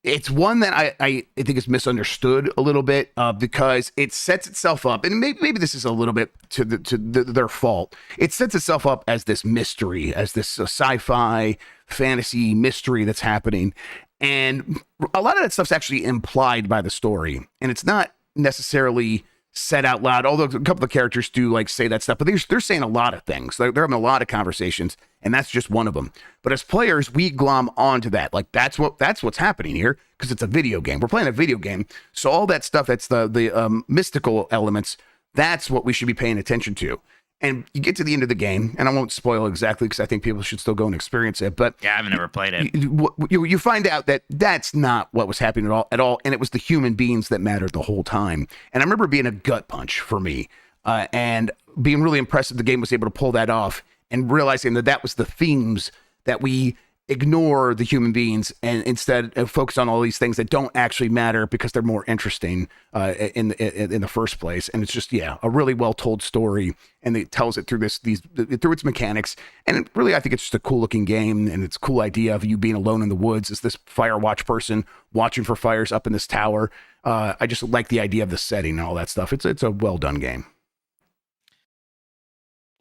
It's one that I think is misunderstood a little bit because it sets itself up, and maybe this is a little bit to their fault. It sets itself up as this mystery, as this sci-fi fantasy mystery that's happening, and a lot of that stuff's actually implied by the story, and it's not necessarily said out loud, although a couple of characters do like say that stuff, but they're saying a lot of things. They're having a lot of conversations, and that's just one of them. But as players, we glom onto that. Like that's what's happening here, because it's a video game. We're playing a video game. So all that stuff, that's the mystical elements, that's what we should be paying attention to. And you get to the end of the game, and I won't spoil exactly because I think people should still go and experience it. But yeah, I've never played it. You find out that that's not what was happening at all, and it was the human beings that mattered the whole time. And I remember being a gut punch for me, and being really impressed that the game was able to pull that off, and realizing that was the themes that we ignore the human beings and instead focus on all these things that don't actually matter because they're more interesting in the first place. And it's just, yeah, a really well told story, and it tells it through through its mechanics. And it really, I think it's just a cool looking game, and it's a cool idea of you being alone in the woods as this Firewatch person watching for fires up in this tower. I just like the idea of the setting and all that stuff. It's a well done game.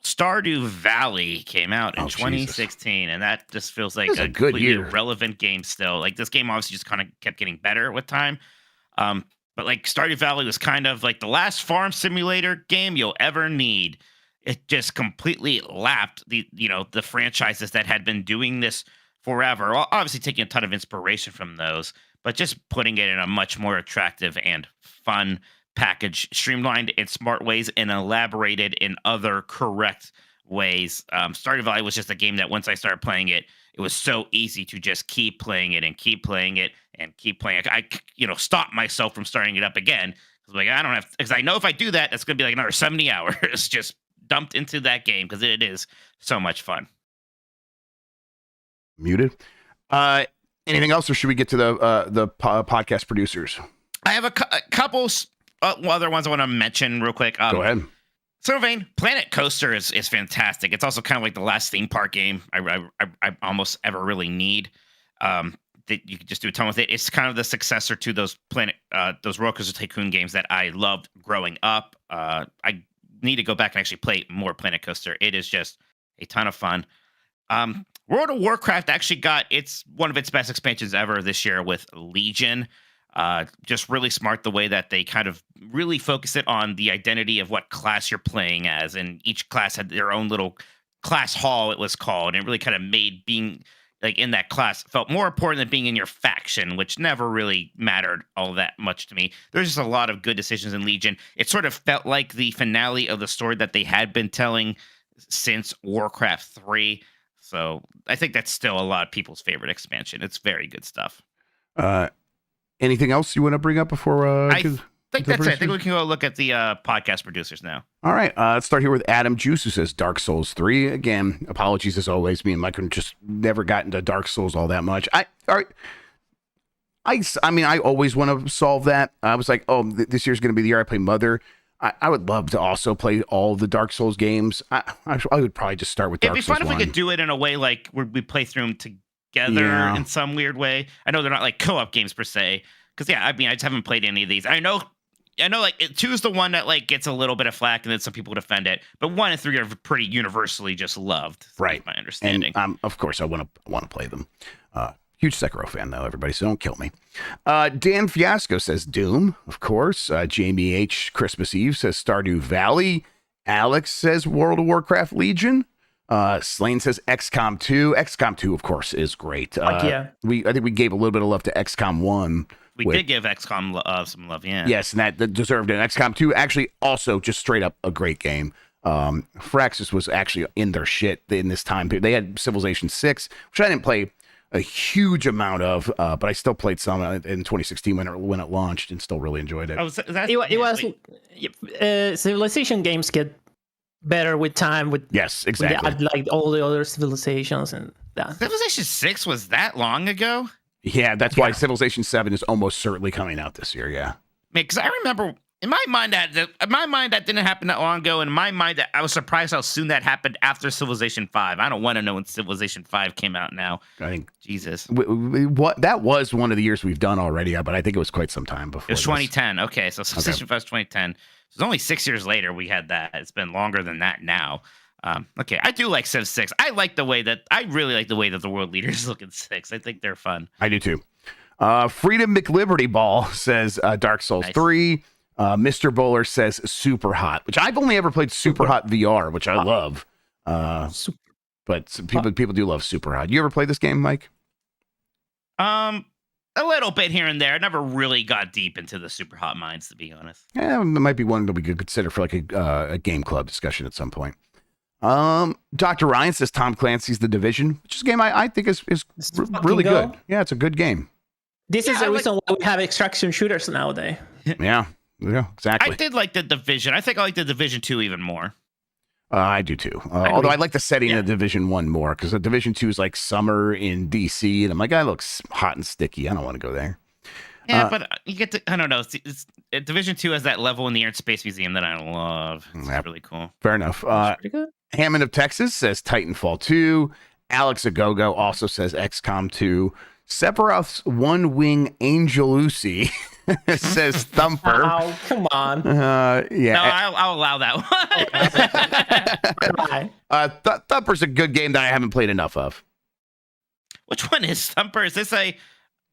Stardew Valley came out in 2016, and that just feels like a good year. Relevant game still. Like this game obviously just kind of kept getting better with time. But like Stardew Valley was kind of like the last farm simulator game you'll ever need. It just completely lapped the franchises that had been doing this forever. Well, obviously taking a ton of inspiration from those, but just putting it in a much more attractive and fun package, streamlined in smart ways and elaborated in other correct ways. Stardew Valley was just a game that once I started playing it, it was so easy to just keep playing it and keep playing it and keep playing it. I stopped myself from starting it up again. Like because I know if I do that, that's gonna be like another 70 hours just dumped into that game because it is so much fun. Muted. Anything else, or should we get to the podcast producers? I have a couple other ones I want to mention real quick. Go ahead. Sort of vein, Planet Coaster is fantastic. It's also kind of like the last theme park game I almost ever really need. That you could just do a ton with it. It's kind of the successor to those Roller Coaster Tycoon games that I loved growing up. I need to go back and actually play more Planet Coaster. It is just a ton of fun. World of Warcraft actually got one of its best expansions ever this year with Legion. Just really smart the way that they kind of really focus it on the identity of what class you're playing as, and each class had their own little class hall, it was called, and it really kind of made being like in that class felt more important than being in your faction, which never really mattered all that much to me. There's just a lot of good decisions in Legion. It sort of felt like the finale of the story that they had been telling since Warcraft 3. So I think that's still a lot of people's favorite expansion. It's very good stuff. Anything else you want to bring up before? I think that's it. I think we can go look at the podcast producers now. All right. Let's start here with Adam Juice, who says Dark Souls 3. Again, apologies as always. Me and Mike just never got into Dark Souls all that much. I mean, I always want to solve that. I was like, this year's going to be the year I play Mother. I would love to also play all the Dark Souls games. I would probably just start with Dark Souls 1. It'd be fun if we could do it in a way like where we play through them together in some weird way. I know they're not like co-op games per se. Because, I mean, I just haven't played any of these. I know, like, 2 is the one that, like, gets a little bit of flack, and then some people defend it. But 1 and 3 are pretty universally just loved. Right. My understanding. And, of course, I want to play them. Huge Sekiro fan, though, everybody, so don't kill me. Dan Fiasco says Doom, of course. Jamie H. Christmas Eve says Stardew Valley. Alex says World of Warcraft Legion. Slane says XCOM 2. XCOM 2, of course, is great. I think we gave a little bit of love to XCOM 1. We did give XCOM some love, yeah. Yes, and that deserved it. XCOM 2, actually, also just straight up a great game. Firaxis was actually in their shit in this time period. They had Civilization 6, which I didn't play a huge amount of, but I still played some in 2016 when it launched and still really enjoyed it. Civilization games get better with time. Yes, exactly. Like all the other civilizations and that. Civilization 6 was that long ago? Yeah, that's why Civilization 7 is almost certainly coming out this year. Yeah, because I remember. In my mind, that didn't happen that long ago. In my mind, I was surprised how soon that happened after Civilization 5. I don't want to know when Civilization 5 came out now. I think Jesus. That was one of the years we've done already, but I think it was quite some time before. It was 2010. Okay, so Civilization 5 was 2010. So it's only 6 years later we had that. It's been longer than that now. Okay, I do like Civ 6. I really like the way that the world leaders look in 6. I think they're fun. I do too. Freedom McLiberty Ball says Dark Souls 3. Mr. Bowler says Super Hot, which I've only ever played Super Hot VR, which I love. But people do love Super Hot. You ever play this game, Mike? A little bit here and there. I never really got deep into the Super Hot mines, to be honest. Yeah, it might be one that we could consider for like a game club discussion at some point. Dr. Ryan says Tom Clancy's The Division, which is a game I think is really good. Yeah, it's a good game. This is the reason why we have extraction shooters nowadays. Yeah, exactly. I did like The Division. I think I like The Division 2 even more. I do too. Although I like the setting of Division 1 more, because the Division 2 is like summer in DC, and I'm like, that looks hot and sticky. I don't want to go there. Yeah, but you get to, I don't know. Division 2 has that level in the Air and Space Museum that I love. It's really cool. Fair enough. Pretty good. Hammond of Texas says Titanfall 2. Alex Agogo also says XCOM 2. Sephiroth's One Wing Angelucci says Thumper. Oh, come on. Yeah. No, I'll allow that one. Thumper's a good game that I haven't played enough of. Which one is Thumper? Is this a...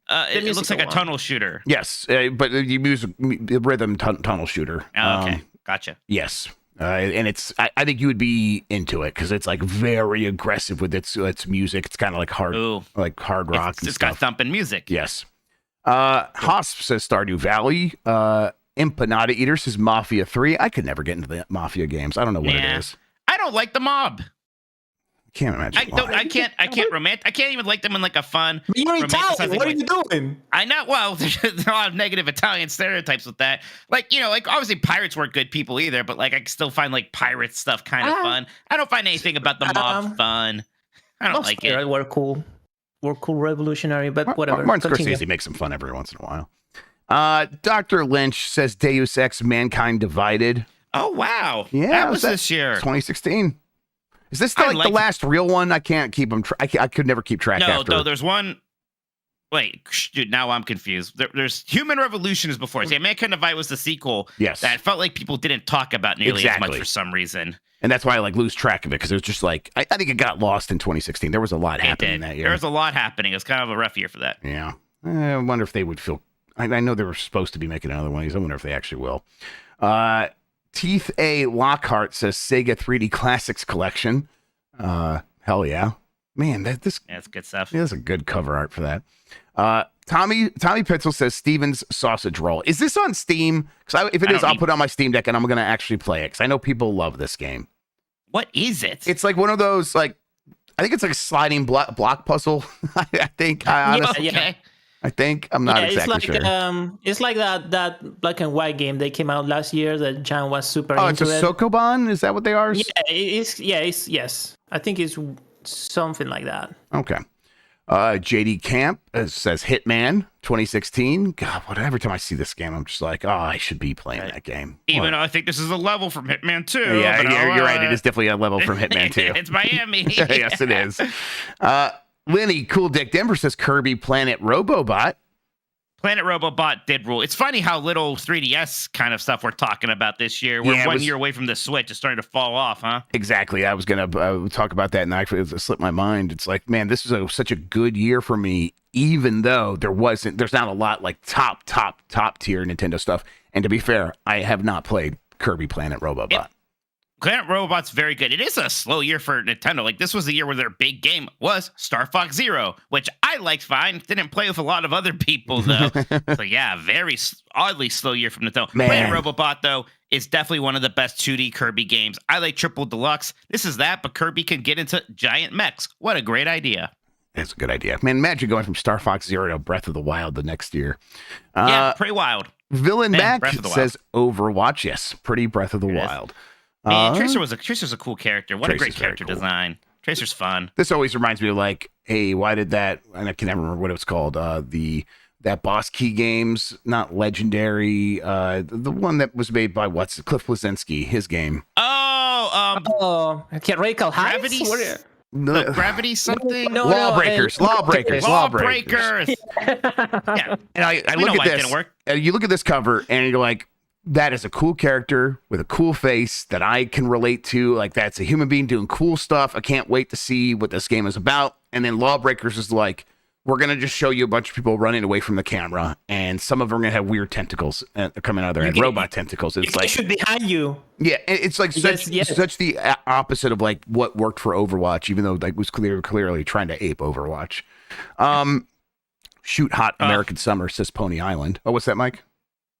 it looks like a tunnel shooter. Yes, but you use a rhythm tunnel shooter. Oh, okay, gotcha. Yes. And it's I think you would be into it because it's like very aggressive with its music. It's kind of like hard rock. It's got thumping music. Yes. Hosp says Stardew Valley. Empanada Eater says Mafia 3. I could never get into the Mafia games. I don't know what it is. I don't like the mob. Can't imagine. I can't even like them in like a fun. You're Italian. What are you doing? I know. Well, there's a lot of negative Italian stereotypes with that. Like, like obviously pirates weren't good people either, but like I still find like pirate stuff kind of fun. I don't find anything about the mob fun. I don't like it. We're cool. We're cool, revolutionary, but whatever. Martin Scorsese makes some fun every once in a while. Dr. Lynch says Deus Ex: Mankind Divided. Oh wow! Yeah, that was this year, 2016. Is this the last real one? I can't keep them. I could never keep track. No, there's one. Wait, dude, now I'm confused. There's Human Revolution is before. See, Mankind Divided was the sequel. Yes, that felt like people didn't talk about nearly as much for some reason. And that's why I lose track of it because it was just like I think it got lost in 2016. There was a lot happening that year. There was a lot happening. It was kind of a rough year for that. Yeah, I wonder if they would feel. I know they were supposed to be making another one of these. I wonder if they actually will. Teeth A. Lockhart says Sega 3D Classics Collection. Hell yeah, man! That's good stuff. Yeah, that's a good cover art for that. Tommy Pitzel says Steven's Sausage Roll. Is this on Steam? Because if it is, I'll put it on my Steam Deck and I'm going to actually play it because I know people love this game. What is it? It's like one of those, like, I think it's like a sliding block puzzle. I think. I honestly, okay. I think I'm not exactly it's like, sure. It's like that black and white game they came out last year that John was super into. Oh, it's a Sokoban? Is that what they are? Yeah, it's yes. I think it's something like that. Okay. JD Camp says Hitman 2016. God, every time I see this game, I'm just like, oh, I should be playing that game. Even though I think this is a level from Hitman 2. Yeah, you're right. It is definitely a level from Hitman 2. It's Miami. Yes, it is. Lenny Cool Dick Denver says Kirby Planet Robobot. Planet Robobot did rule. It's funny how little 3DS kind of stuff we're talking about this year. We're 1 year away from the Switch. It's starting to fall off, huh? Exactly. I was going to talk about that, and actually it slipped my mind. It's like, man, this is such a good year for me, even though there's not a lot like top tier Nintendo stuff. And to be fair, I have not played Kirby Planet Robobot. Planet Robot's very good. It is a slow year for Nintendo. Like, this was the year where their big game was Star Fox Zero, which I liked fine. Didn't play with a lot of other people, though. So, yeah, very oddly slow year from Nintendo. Man. Planet Robobot, though, is definitely one of the best 2D Kirby games. I like Triple Deluxe. This is that, but Kirby can get into giant mechs. What a great idea. That's a good idea. Man, imagine going from Star Fox Zero to Breath of the Wild the next year. Yeah, pretty wild. Villain Mac says Overwatch. Yes, pretty Breath of the Wild. Man, Tracer's a cool character. What a great character design. Tracer's fun. This always reminds me of like, hey, why did that? And I can never remember what it was called. That Boss Key Games, not Legendary. The one that was made by Cliff Bleszinski, his game. Radical Heights? Gravity. No, Gravity something. Lawbreakers. Yeah. And I look at this. And you look at this cover, and you're like, that is a cool character with a cool face that I can relate to. Like, that's a human being doing cool stuff. I can't wait to see what this game is about. And then Lawbreakers is like, we're going to just show you a bunch of people running away from the camera, and some of them are going to have weird tentacles coming out of their head, robot tentacles. It's like should behind you. Yeah, it's like such the opposite of like what worked for Overwatch, even though like was clearly trying to ape Overwatch. Shoot Hot American Summer says Pony Island. Oh, what's that, Mike?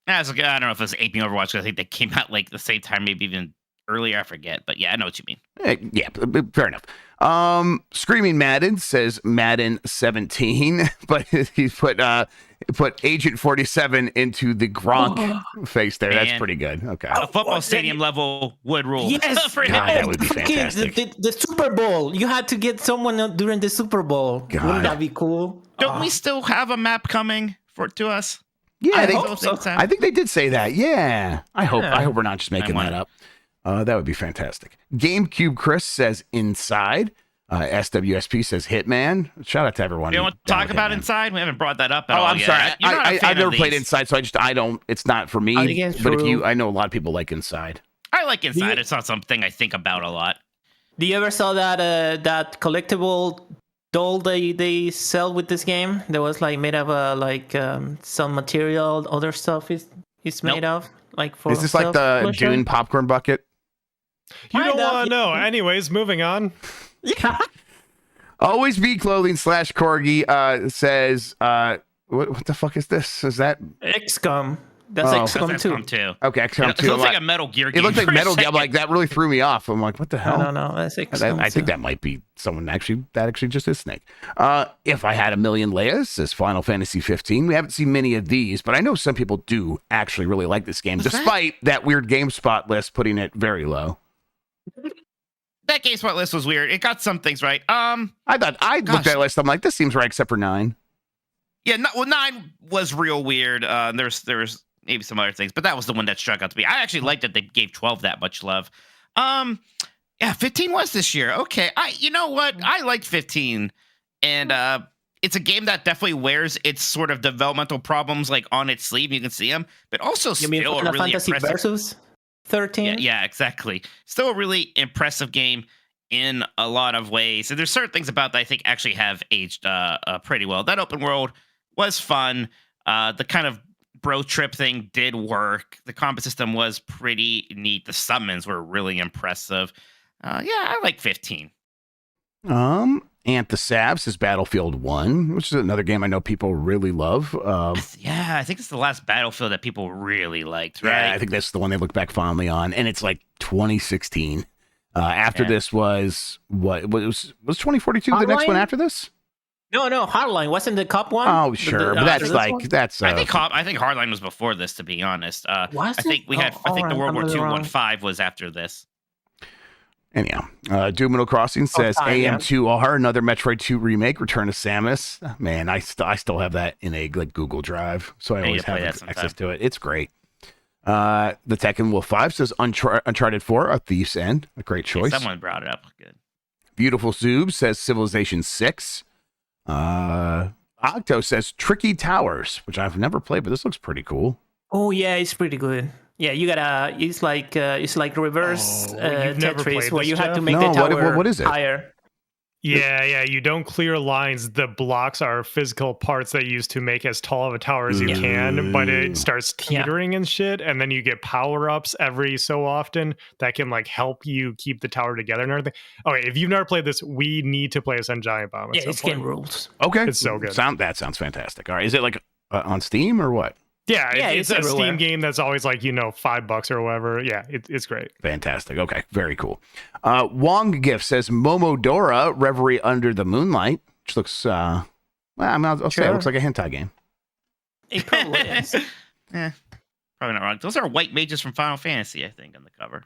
I don't know if it was aping Overwatch. I think they came out like the same time, maybe even earlier. I forget, but yeah, I know what you mean. Yeah, fair enough. Screaming Madden says Madden 17, but he put Agent 47 into the Gronk face there. That's pretty good. Okay. A football stadium level would rule. Yes, God, that would be fantastic. The Super Bowl. You had to get someone during the Super Bowl. God. Wouldn't that be cool? Don't we still have a map coming to us? Yeah, I think they did say that. Yeah. I hope we're not just making that up. That would be fantastic. GameCube Chris says Inside. SWSP says Hitman. Shout out to everyone. You want to talk about Inside? We haven't brought that up at all. I'm sorry. I've never played Inside, so it's not for me. But I know a lot of people like Inside. I like Inside. It's not something I think about a lot. Do you ever saw that collectible doll they sell with this game? That was like made of some material, other stuff is made of. Like for is this like the Dune popcorn bucket? You don't want to know. Anyways, moving on. Yeah. Always be clothing /Corgi says what the fuck is this? Is that XCOM? That's XCOM 2. Okay, XCOM 2. It looks like a Metal Gear game. It looks like Metal Gear. Like that really threw me off. I'm like, what the hell? No, that's XCOM 2. I think that might be someone that actually just is Snake. If I had a million Leias, says Final Fantasy 15. We haven't seen many of these, but I know some people do actually really like this game, despite that weird GameSpot list putting it very low. That GameSpot list was weird. It got some things right. I looked at that list. I'm like, this seems right, except for 9. Yeah, 9 was real weird. There was maybe some other things, but that was the one that struck out to me. I actually liked that they gave 12 that much love. Yeah, 15 was this year. Okay, you know what? I liked 15, and it's a game that definitely wears its sort of developmental problems like on its sleeve. You can see them, but also still a really Fantasy impressive. Versus 13. Yeah, exactly. Still a really impressive game in a lot of ways. And there's certain things about that I think actually have aged pretty well. That open world was fun. The kind of bro trip thing did work. The combat system was pretty neat. The summons were really impressive. Yeah, I like 15. Anthisab says Battlefield 1, which is another game I know people really love. Yeah, I think it's the last Battlefield that people really liked, right? Yeah, I think that's the one they look back fondly on. And it's like 2016. After this was what was 2042 the next one after this? No, Hardline wasn't the Cup one. Oh, sure, but that's like one? that's. I think Hardline was before this, to be honest. I think we had. Oh, I think the World War II wrong. 1.5 was after this. Anyhow, Doomino Crossing says yeah. AM2R, another Metroid 2 remake, Return of Samus. Man, I still have that in a like Google Drive, so I always have access to it. It's great. The Tekken Wolf 5 says Uncharted 4, A Thief's End, a great choice. Yeah, someone brought it up. Good. Beautiful Zoob says Civilization 6. Octo says Tricky Towers, which I've never played, but this looks pretty cool. Oh yeah, it's pretty good. Yeah, you gotta. It's like reverse Tetris, where you have to make the tower what is it? higher. Yeah. You don't clear lines. The blocks are physical parts that you use to make as tall of a tower as you can, but it starts teetering and shit, and then you get power-ups every so often that can like help you keep the tower together and everything. Okay, if you've never played this, we need to play this on Giant Bomb. Yeah, it's game rules. Okay, it's so good. That sounds fantastic. All right, is it like on Steam or what? Yeah, it's a everywhere. Steam game that's always like, $5 or whatever. Yeah, it's great. Fantastic. Okay, very cool. Wong Gift says Momodora Reverie Under the Moonlight, which looks, I'll say it looks like a hentai game. It probably is. Probably not wrong. Those are white mages from Final Fantasy, I think, on the cover.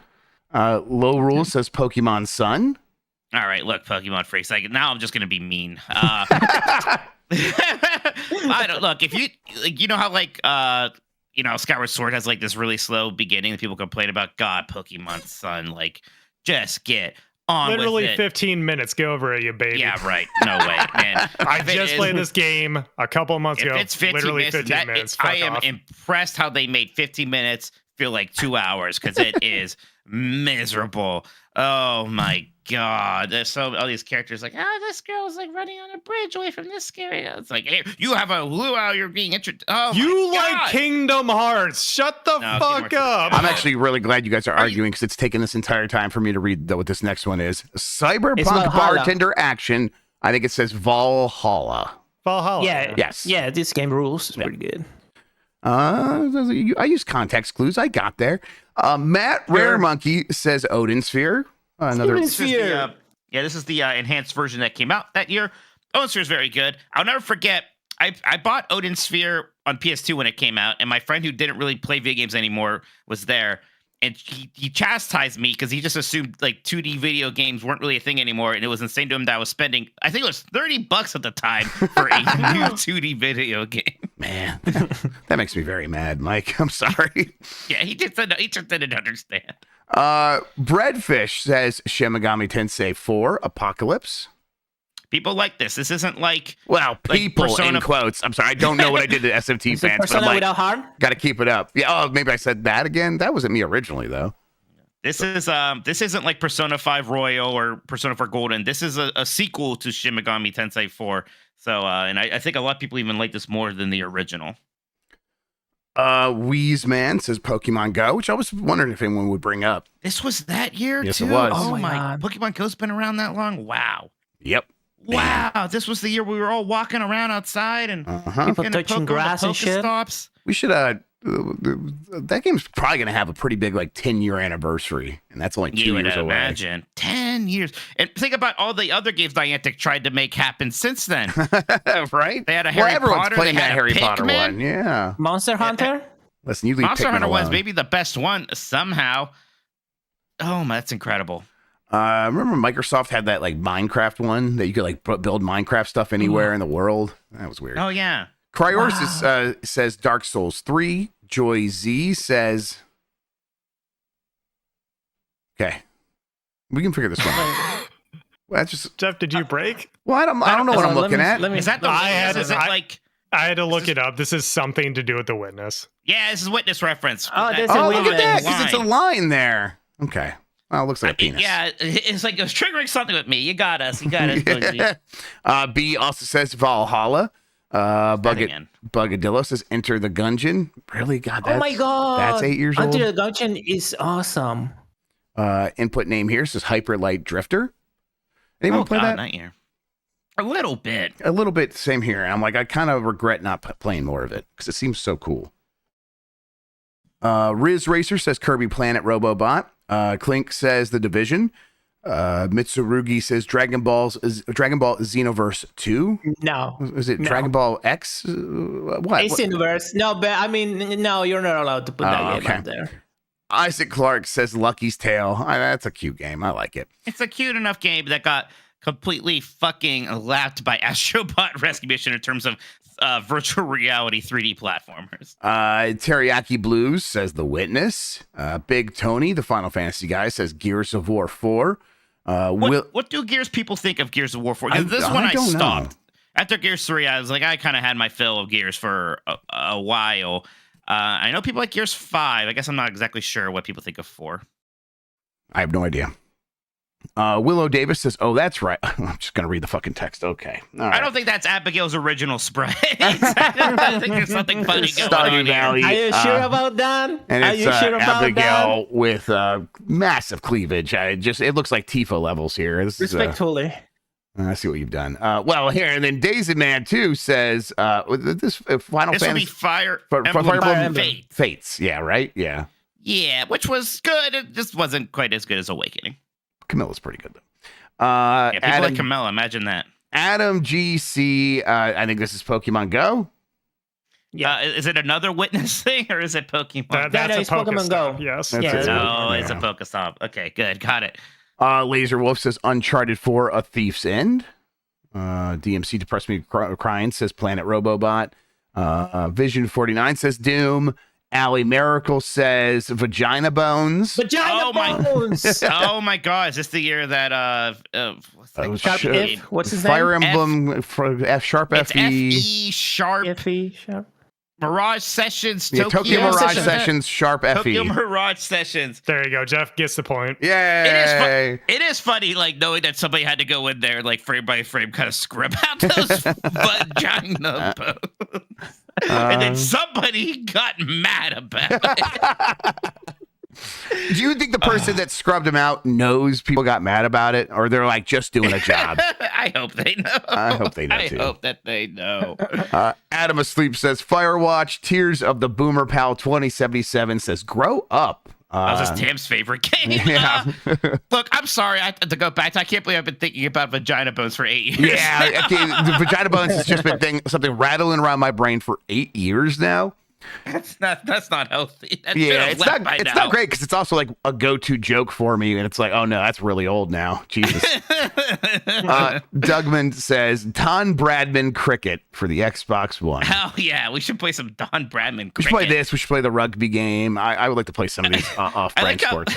Low Rule says Pokemon Sun. All right, look, Pokemon freaks. Like now, I'm just gonna be mean. I don't look if you know how Skyward Sword has like this really slow beginning that people complain about. God, Pokemon Sun, like just get on literally with it. 15 minutes. Go over it, you baby. Yeah, right. No way, man. I just played this game a couple of months ago. It's 15 literally minutes, 15 minutes. I am impressed how they made 15 minutes feel like 2 hours because it is miserable. Oh my God. There's all these characters like, this girl's like running on a bridge away from this scary. It's like, hey, you have a luau, you're being introduced. Oh, you my like God. Kingdom Hearts. Shut the fuck up. I'm actually really glad you guys are arguing because it's taken this entire time for me to read what this next one is. Cyberpunk Bartender Action. I think it says Valhalla. Yeah. Yes. Yeah, this game rules. It's pretty good. I use context clues. I got there. Matt Rare Monkey says Odin Sphere. This is the enhanced version that came out that year. Odin Sphere is very good. I'll never forget. I bought Odin Sphere on PS2 when it came out, and my friend who didn't really play video games anymore was there, and he chastised me because he just assumed like 2D video games weren't really a thing anymore, and it was insane to him that I was spending, I think it was $30 at the time for a new 2D video game. Man, that makes me very mad, Mike. I'm sorry. Yeah, he just didn't understand. Breadfish says Shin Megami Tensei 4 Apocalypse. People like this. This isn't like people like in quotes. I'm sorry, I don't know what I did to SMT fans, but I'm like, got to keep it up. Yeah. Oh, maybe I said that again. That wasn't me originally, though. This isn't like Persona 5 Royal or Persona 4 Golden. This is a sequel to Shin Megami Tensei 4. So, and I think a lot of people even like this more than the original. Wheezeman says Pokemon Go, which I was wondering if anyone would bring up. This was that year, yes, too? It was. Oh, my God. Pokemon Go's been around that long? Wow. Yep. Wow. Man. This was the year we were all walking around outside and people touching grass and shit. Stops. We should, that game's probably going to have a pretty big, 10-year anniversary, and that's only 2 years away. Imagine. 10 years. And think about all the other games Niantic tried to make happen since then. Right? They had a Harry Potter. Playing that Harry Pikmin. Potter one, yeah. Monster Hunter? Listen, you leave Monster Pikmin Hunter alone. was maybe the best one somehow. Oh, that's incredible. Remember Microsoft had that Minecraft one that you could build Minecraft stuff anywhere in the world? That was weird. Oh, yeah. Cryorsis says Dark Souls 3. Joy Z says... Okay. We can figure this one out. Well, that's just... Jeff, did you break? Well, I don't know what I'm looking at. Is that the I had to look it up. This is something to do with the Witness. Yeah, this is Witness reference. Oh, look at that, because it's a line there. Okay. Well, it looks like a penis. Yeah, it's like it was triggering something with me. You got us. B also says Valhalla. Bugadillo says Enter the Gungeon. Really? God, oh my God. That's 8 years old. Enter the Gungeon is awesome. Input name here says Hyper Light Drifter. Anyone play that? Not here. A little bit. A little bit. Same here. I'm like, I kind of regret not playing more of it because it seems so cool. Riz Racer says Kirby Planet Robobot. Clink says The Division. Mitsurugi says Dragon Ball Xenoverse 2. No. Is it No. Dragon Ball X? What? Ace Universe. No, but I mean, no, you're not allowed to put that game out there. Isaac Clark says Lucky's Tale. That's a cute game. I like it. It's a cute enough game that got completely fucking lapped by Astrobot Rescue Mission in terms of virtual reality 3D platformers. Teriyaki Blues says The Witness. Big Tony, the Final Fantasy guy, says Gears of War 4. What do Gears people think of Gears of War 4? Because this one I stopped. Know. After Gears 3, I was like, I kind of had my fill of Gears for a while. I know people like Gears 5. I guess I'm not exactly sure what people think of 4. I have no idea. Willow Davis says, oh, that's right. I'm just going to read the fucking text. Okay. All right. I don't think that's Abigail's original spray. I think there's something funny going on Valley, here. Are you sure about that? And Are it's you sure about Abigail with massive cleavage. It looks like Tifa levels here. Respectfully. I see what you've done. Well, here, and then Daisy Man 2 says, this Final Fantasy... This will be Fire Emblem Fates. Yeah, right? Yeah. Yeah, which was good. It just wasn't quite as good as Awakening. Camilla's pretty good, though. Yeah, people like Camilla. Imagine that. Adam GC, I think this is Pokemon Go. Yeah. Is it another Witness thing, or is it Pokemon? That's a Pokemon Go. Yes. It's a Pokestop. Okay, good. Got it. Laser Wolf says Uncharted 4, A Thief's End. DMC Depressed Me Crying says Planet Robobot. Vision 49 says Doom. Allie Miracle says Vagina Bones. Bones! Oh my God! Is this the year that Sharp F? What's his name? Fire Emblem Sharp it's FE. FE Sharp. Mirage Sessions. Tokyo Mirage Sessions. Sharp FE. Tokyo Mirage Sessions. There you go. Jeff gets the point. Yay! It is funny, like knowing that somebody had to go in there, like frame by frame, kind of scrub out those vagina bones. And then somebody got mad about it. Do you think the person that scrubbed him out knows people got mad about it, or they're like just doing a job? I hope they know. I hope they know too. I hope that they know. Adam Asleep says Firewatch. Tears of the Boomer Pal 2077 says Grow Up. That was Tam's favorite game. Yeah. Look, I'm sorry to go back. I can't believe I've been thinking about vagina bones for 8 years. Yeah, okay, the vagina bones has just been something rattling around my brain for 8 years now. That's not healthy. It's not great because it's also like a go-to joke for me, and it's like, oh no, that's really old now. Jesus. Dougman says Don Bradman Cricket for the Xbox One. Hell yeah, we should play some Don Bradman Cricket. We should play this. We should play the rugby game. I would like to play some of these off-brand sports.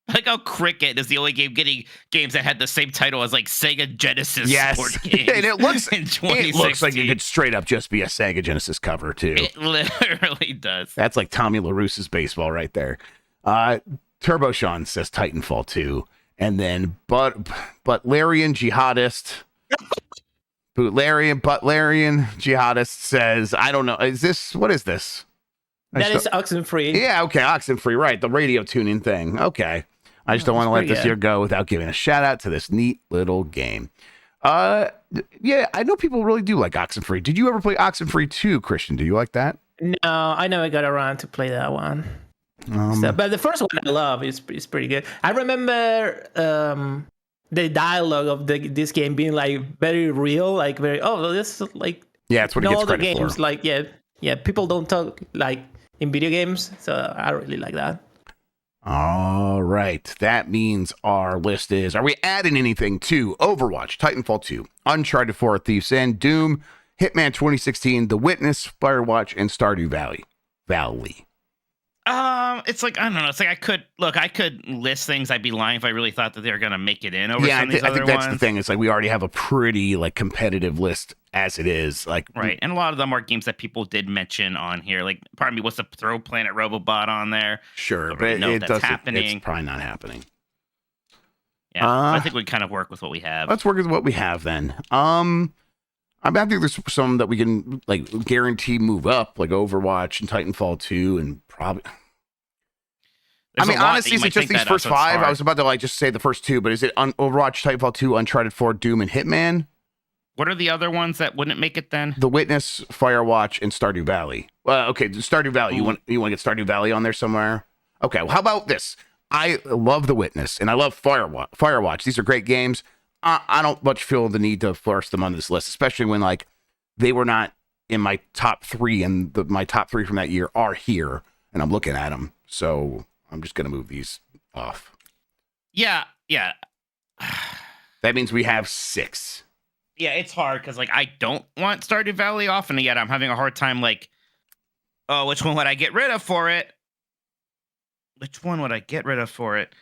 I like how Cricket is the only game getting games that had the same title as like Sega Genesis sport games. And it looks like it could straight up just be a Sega Genesis cover too. It literally does. That's like Tommy LaRusse's baseball right there. Turbo Sean says Titanfall 2. And then Butlerian Jihadist Jihadist says, I don't know. What is this? That is Oxenfree. Yeah, okay, Oxenfree, right. The radio tuning thing. Okay. I just don't want to let this year go without giving a shout out to this neat little game. Yeah, I know people really do like Oxenfree. Did you ever play Oxenfree 2, Christian? Do you like that? No, I never got around to play that one. But the first one I love is pretty good. I remember the dialogue of this game being like very real, like very this is like it's what it no gets other credit games for. like people don't talk like in video games, so I really like that. All right. That means our list is, are we adding anything to Overwatch, Titanfall 2, Uncharted 4, Thief's End, Doom, Hitman 2016, The Witness, Firewatch, and Stardew Valley? It's like, I don't know. It's like I could list things. I'd be lying if I really thought that they were going to make it in over some of these other I think that's ones. the thing. It's like we already have a pretty like competitive list as it is. Like right. And a lot of them are games that people did mention on here. Like, pardon me, what's the throw Planet Robobot on there? Sure, but it doesn't. It's probably not happening. Yeah, I think we kind of work with what we have. Let's work with what we have then. I think there's some that we can like guarantee move up, like Overwatch and Titanfall 2, and probably. Honestly, is it just these first 5? I was about to just say the first 2, but is it Overwatch, Titanfall 2, Uncharted 4, Doom, and Hitman? What are the other ones that wouldn't make it then? The Witness, Firewatch, and Stardew Valley. Okay, Stardew Valley. You want to get Stardew Valley on there somewhere? Okay, well, how about this? I love The Witness and I love Firewatch. These are great games. I don't much feel the need to force them on this list, especially when like they were not in my top 3, and my top 3 from that year are here, and I'm looking at them. So I'm just gonna move these off. Yeah. That means we have 6. Yeah, it's hard because like I don't want Stardew Valley off, and yet I'm having a hard time like, oh, which one would I get rid of for it? Which one would I get rid of for it?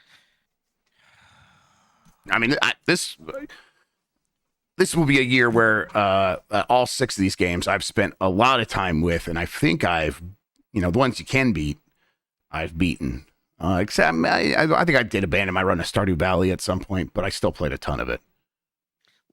I mean, this will be a year where all 6 of these games I've spent a lot of time with, and I think I've, the ones you can beat, I've beaten. Except I think I did abandon my run to Stardew Valley at some point, but I still played a ton of it.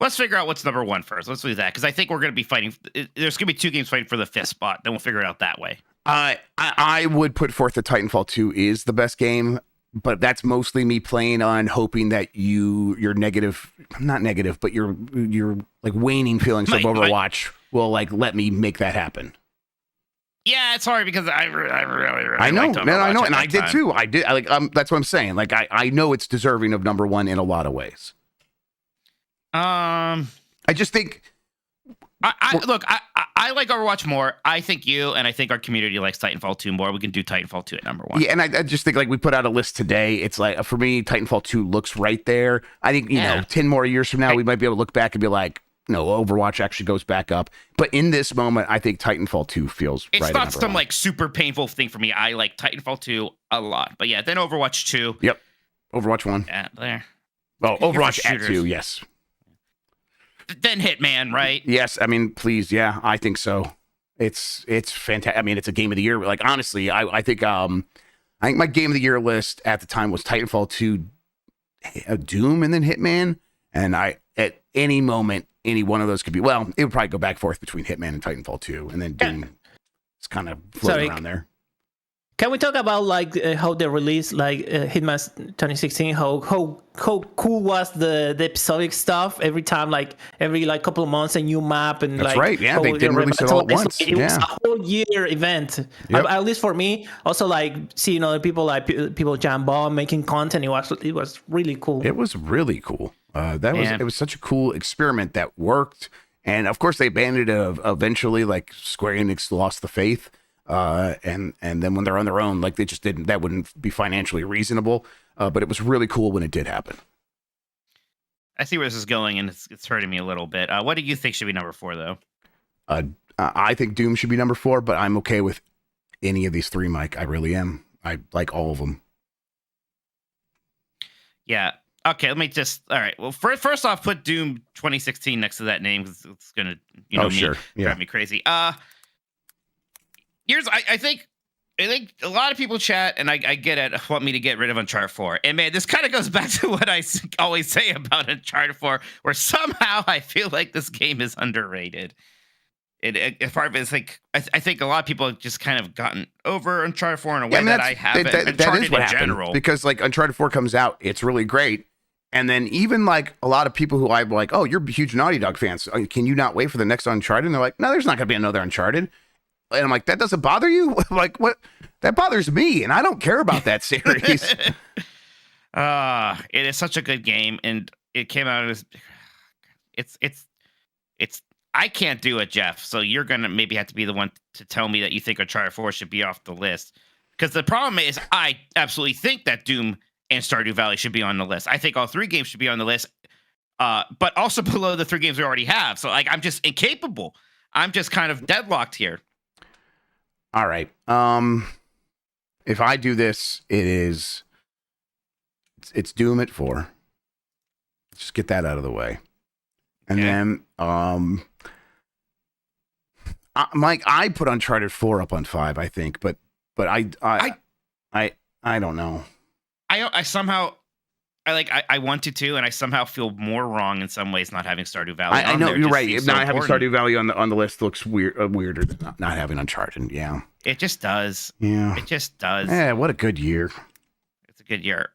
Let's figure out what's number 1 first. Let's do that because I think we're going to be fighting. There's going to be 2 games fighting for the 5th spot. Then we'll figure it out that way. I would put forth that Titanfall 2 is the best game. But that's mostly me playing on hoping that you're negative, not negative, but you're like waning feelings of Overwatch will like let me make that happen. Yeah, it's hard because I really I know, liked man, I know, Overwatch and I did time. too. I did like that's what I'm saying. Like I know it's deserving of number 1 in a lot of ways. I just think I like Overwatch more. I think you and I think our community likes Titanfall 2 more. We can do Titanfall 2 at number 1. Yeah, and I just think like we put out a list today. It's like for me, Titanfall 2 looks right there. I think, 10 more years from now, we might be able to look back and be like, no, Overwatch actually goes back up. But in this moment, I think Titanfall 2 feels it's right. It's not some like super painful thing for me. I like Titanfall 2 a lot. But yeah, then Overwatch 2. Yep. Overwatch 1. Yeah, there. Well, Overwatch at 2, yes. Then Hitman, right? Yes, I mean, please, yeah, I think so. It's fantastic. I mean, it's a game of the year. Like honestly, I think my game of the year list at the time was Titanfall 2, Doom, and then Hitman. And at any moment, any one of those could be. Well, it would probably go back and forth between Hitman and Titanfall 2, and then Doom is kind of floating around there. Can we talk about like how they released like Hitman 2016? How cool was the episodic stuff? Every time, like every couple of months, a new map and that's right. Yeah, they didn't release it all at once. It was a whole year event. Yep. At least for me. Also, like seeing other people people jump on making content. It was really cool. It was really cool. It was such a cool experiment that worked. And of course, they abandoned it eventually. Like Square Enix lost the faith. And then when they're on their own, like they just didn't, that wouldn't be financially reasonable. But it was really cool when it did happen. I see where this is going, and it's hurting me a little bit. What do you think should be number 4, though? I think Doom should be number 4, but I'm okay with any of these 3, Mike. I really am. I like all of them. Yeah. Okay. Let me just. All right. Well, first off, put Doom 2016 next to that name because it's gonna, drive me crazy. I think a lot of people chat, and I get it, want me to get rid of Uncharted 4. And man, this kind of goes back to what I always say about Uncharted 4, where somehow I feel like this game is underrated. Part of it is like I think a lot of people have just kind of gotten over Uncharted 4 in a way that I haven't. That is what happened, general. Because like Uncharted 4 comes out, it's really great. And then even like a lot of people who I'm like, oh, you're huge Naughty Dog fans. Can you not wait for the next Uncharted? And they're like, no, there's not going to be another Uncharted. And I'm like, that doesn't bother you? Like, what? That bothers me, and I don't care about that series. It is such a good game, and it came out as it's. I can't do it, Jeff. So you're gonna maybe have to be the one to tell me that you think Uncharted 4 should be off the list. Because the problem is, I absolutely think that Doom and Stardew Valley should be on the list. I think all 3 games should be on the list, but also below the 3 games we already have. So like, I'm just incapable. I'm just kind of deadlocked here. All right. If I do this, it's Doom at 4. Just get that out of the way. And then, Mike, I put Uncharted 4 up on 5, I think, but I don't know. I somehow, I wanted to, and I somehow feel more wrong in some ways not having Stardew Valley. I know you're right. Not having Stardew Valley on the list looks weirder than not having Uncharted. Yeah, it just does. Yeah, it just does. Yeah, what a good year. It's a good year.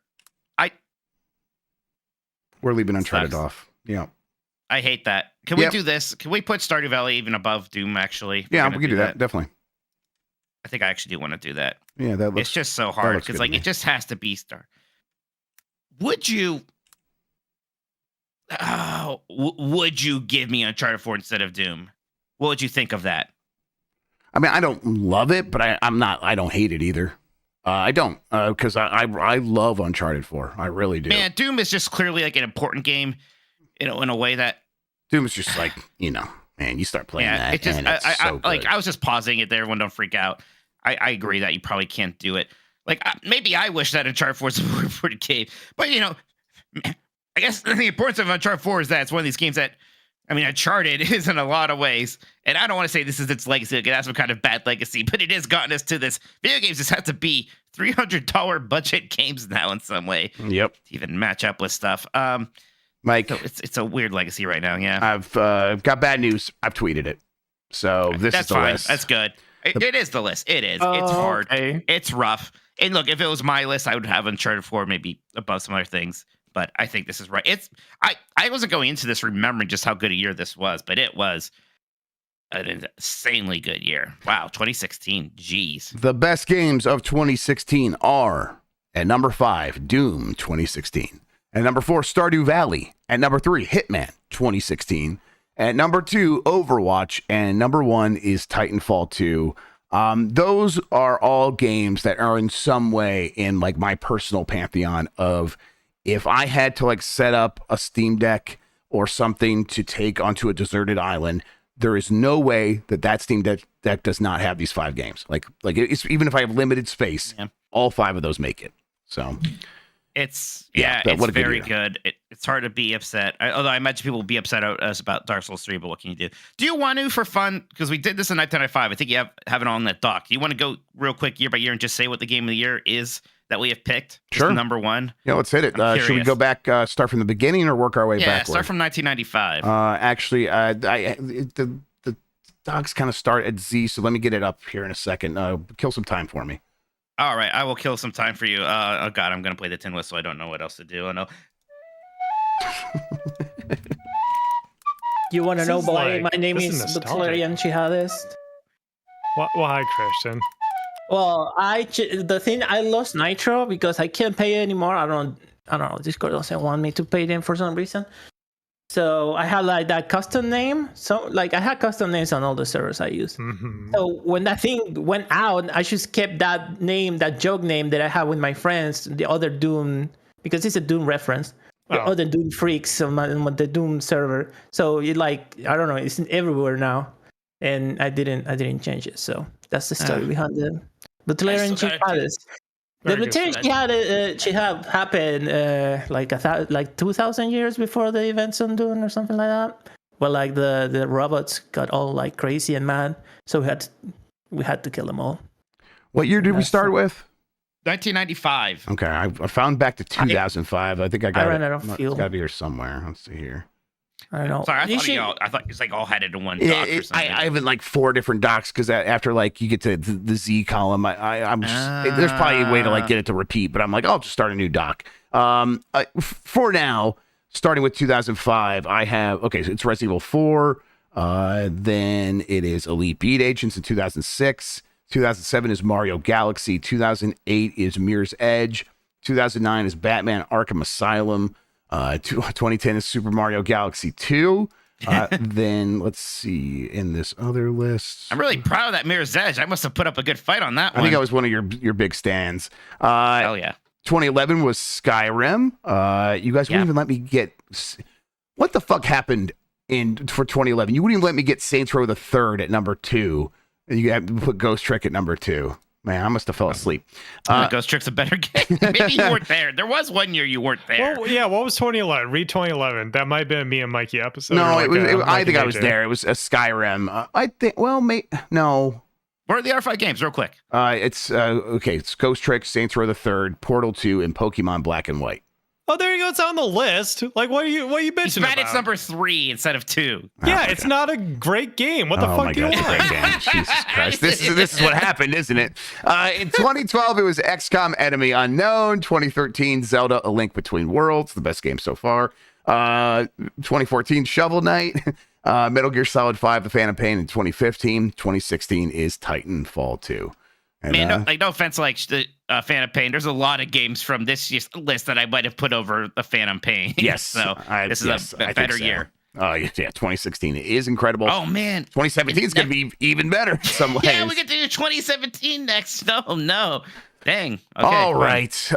We're leaving Uncharted off. Yeah. I hate that. Can we do this? Can we put Stardew Valley even above Doom, actually? Yeah, we can do that. Definitely. I think I actually do want to do that. Yeah, that looks... It's just so hard because, like, it just has to be would you give me Uncharted 4 instead of Doom? What would you think of that? I mean, I don't love it, but I don't hate it either. I don't, because I love Uncharted 4. I really do. Man, Doom is just clearly like an important game, in a way that Doom is just like, man, you start playing that. It just, and it's so good. I was just pausing it there. Everyone don't freak out. I agree that you probably can't do it. Like, maybe I wish that Uncharted 4 was a more important game, but I guess the importance of Uncharted 4 is that it's one of these games that, Uncharted is in a lot of ways, and I don't want to say this is its legacy. Like, it has some kind of bad legacy, but it has gotten us to this. Video games just have to be $300 budget games now in some way. Yep. To even match up with stuff. Mike, so it's a weird legacy right now. Yeah. I've got bad news. I've tweeted it. So this is the fine. list. That's good. It is the list. It is. It's hard. Okay. It's rough. And look, if it was my list, I would have Uncharted 4 maybe above some other things. But I think this is right. I wasn't going into this remembering just how good a year this was, but it was an insanely good year. Wow, 2016. Jeez. The best games of 2016 are at number 5, Doom 2016. At number 4, Stardew Valley. At number 3, Hitman 2016. At number 2, Overwatch. And number 1 is Titanfall 2. Those are all games that are in some way in like my personal pantheon of, if I had to like set up a Steam Deck or something to take onto a deserted island, there is no way that Steam Deck does not have these 5 games. Like it's, even if I have limited space, all 5 of those make it. So it's it's very good. It's hard to be upset. Although I imagine people will be upset at us about Dark Souls 3, but what can you do? Do you want to, for fun, because we did this in 1995, I think you have it on that doc. Do you want to go real quick year by year and just say what the game of the year is that we have picked? Sure. Number 1. Yeah, let's hit it. Should we go back, start from the beginning, or work our way backward? Yeah, start from 1995. Actually, the docs kind of start at Z, so let me get it up here in a second. Kill some time for me. All right, I will kill some time for you. Oh God, I'm gonna play the tin whistle. I don't know what else to do. I know. You want to know why my name this is is Butlerian Jihadist? Why, Christian? Well, the thing, I lost Nitro because I can't pay anymore. I don't know. Discord doesn't want me to pay them for some reason. So I had like that custom name. So like I had custom names on all the servers I use. Mm-hmm. So when that thing went out, I just kept that name, that joke name that I had with my friends, the other Doom, because it's a Doom reference. The other Doom freaks on the Doom server. So it like, I don't know, it's everywhere now. And I didn't change it. So that's the story behind the Butlerian Jihadist. The Butlerian Jihad happened like 2,000 years before the events on Dune or something like that. Well, like the robots got all like crazy and mad, so we had to kill them all. What year did we start with? 1995. Okay, I found back to 2005. I think I got ran out of fuel. It's got to be here somewhere. Let's see here. I don't know. Sorry, I thought it's like all headed to one doc or something. I have like 4 different docs because after like you get to the Z column, I'm just, there's probably a way to like get it to repeat, but I'm like, I'll just start a new doc. For now, starting with 2005, I have so it's Resident Evil 4. Then it is Elite Beat Agents in 2006. 2007 is Mario Galaxy. 2008 is Mirror's Edge. 2009 is Batman Arkham Asylum. 2010 is Super Mario Galaxy 2. Then let's see in this other list. I'm really proud of that Mirror's Edge. I must have put up a good fight on that one. I think I was one of your big stands. Hell yeah. 2011 was Skyrim. You guys wouldn't even let me get. What the fuck happened for 2011? You wouldn't even let me get Saints Row the Third at number 2. You had to put Ghost Trick at number 2. Man, I must have fell asleep. Ghost Trick's a better game. Maybe you weren't there. There was one year you weren't there. Well, yeah, what was 2011? Read 2011. That might have been a me and Mikey episode. No, I think I was there. It was a Skyrim. I think, no. What are the R5 games, real quick? It's Ghost Trick, Saints Row the Third, Portal 2, and Pokemon Black and White. Oh, there you go. It's on the list. Like, what are you bitching about? It's number 3 instead of 2. Yeah, it's not a great game. What the fuck do you want? Great game. Jesus Christ. This is what happened, isn't it? In 2012, it was XCOM Enemy Unknown. 2013, Zelda: A Link Between Worlds, the best game so far. 2014, Shovel Knight. Metal Gear Solid 5, The Phantom Pain in 2015. 2016 is Titanfall 2. And, Man, no offense, like the Phantom Pain. There's a lot of games from this list that I might have put over the Phantom Pain. Yes. So this is a better year. Oh, yeah, 2016 is incredible. Oh, man. 2017 is going to be even better in some ways. Yeah, we get to do 2017 next. No. Dang. Okay, all right.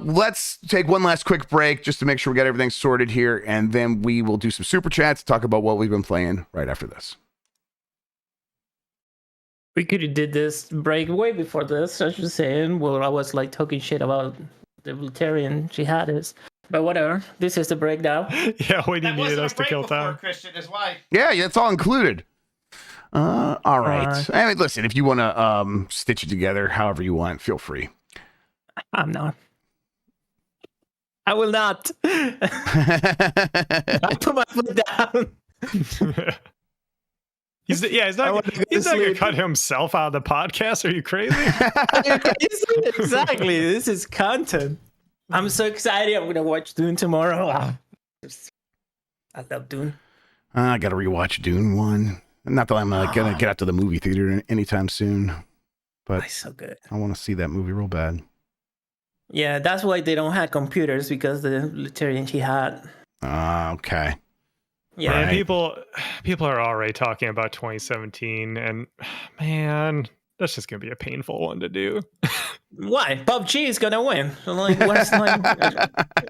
Let's take one last quick break just to make sure we got everything sorted here, and then we will do some super chats, talk about what we've been playing right after this. We could have did this break way before this, I was saying. Well, I was like talking shit about the Voltarian jihadists. But whatever. This is the breakdown. Yeah, when you needed us to kill time. Christian, his wife. Yeah, that's all included. All right. I mean, listen, if you want to stitch it together however you want, feel free. I'm not. I will not. I'll put my foot down. He's not gonna cut himself out of the podcast. Are you crazy? Exactly. This is content. I'm so excited. I'm gonna watch Dune tomorrow. I love Dune. I gotta rewatch Dune 1. Not that I'm gonna get out to the movie theater anytime soon, but it's so good. I want to see that movie real bad. Yeah, that's why they don't have computers, because the Lutheran jihad. Okay. Yeah, right. People are already talking about 2017, and man, that's just gonna be a painful one to do. Why? PUBG is gonna win. Like, what's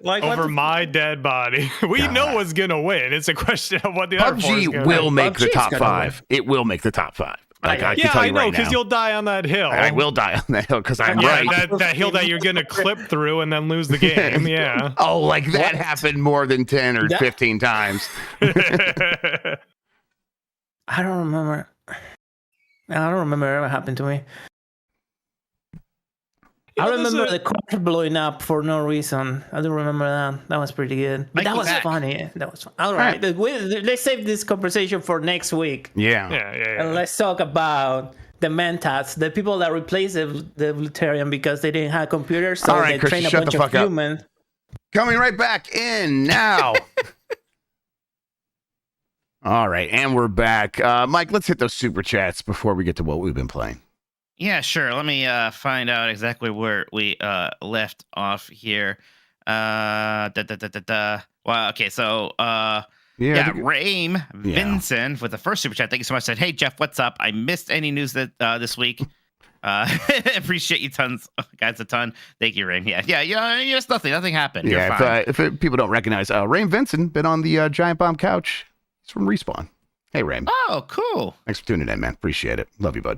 like over my dead body? We know what's gonna win. It's a question of what the other four is gonna will win. make the top 5. It will make the top 5. Like, I can tell you I know, right because now. you'll die on that hill. I will die on that hill because I'm right. That hill that you're gonna clip through and then lose the game. Yeah. Oh, like that happened more than 10 or 15 times. I don't remember. I don't remember what happened to me. I remember the car blowing up for no reason. I don't remember that. That was pretty good. But that was funny. That was fun. All right. Let's save this conversation for next week. Yeah. And let's talk about the Mentats, the people that replaced the Voltarian because they didn't have computers. So they trained a bunch of humans. Coming right back in now. All right. And we're back. Mike, let's hit those super chats before we get to what we've been playing. Yeah, sure. Let me find out exactly where we left off here. Well, okay, so Rame Vincent with the first super chat. Thank you so much. Said, "Hey Jeff, what's up? I missed any news that this week. Appreciate you tons, guys, a ton. Thank you, Rame. Yeah, it's nothing. Nothing happened. You're fine. If people don't recognize, Rame Vincent been on the Giant Bomb couch. He's from Respawn. Hey, Rame. Oh, cool. Thanks for tuning in, man. Appreciate it. Love you, bud.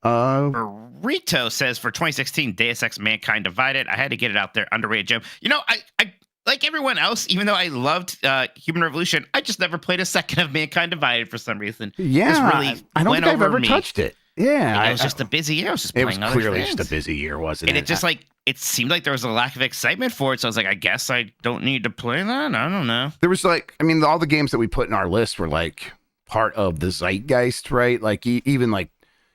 Burrito says for 2016 Deus Ex Mankind Divided. I had to get it out there. Underrated gem. You know, I like everyone else, even though I loved Human Revolution, I just never played a second of Mankind Divided for some reason. Yeah, really I don't think I've ever touched it. Yeah, it was just a busy year. I was just playing other clearly things. just a busy year, wasn't it? And it just it seemed like there was a lack of excitement for it. So I was like, I guess I don't need to play that. I don't know. There was all the games that we put in our list were like part of the zeitgeist, right? Like even like,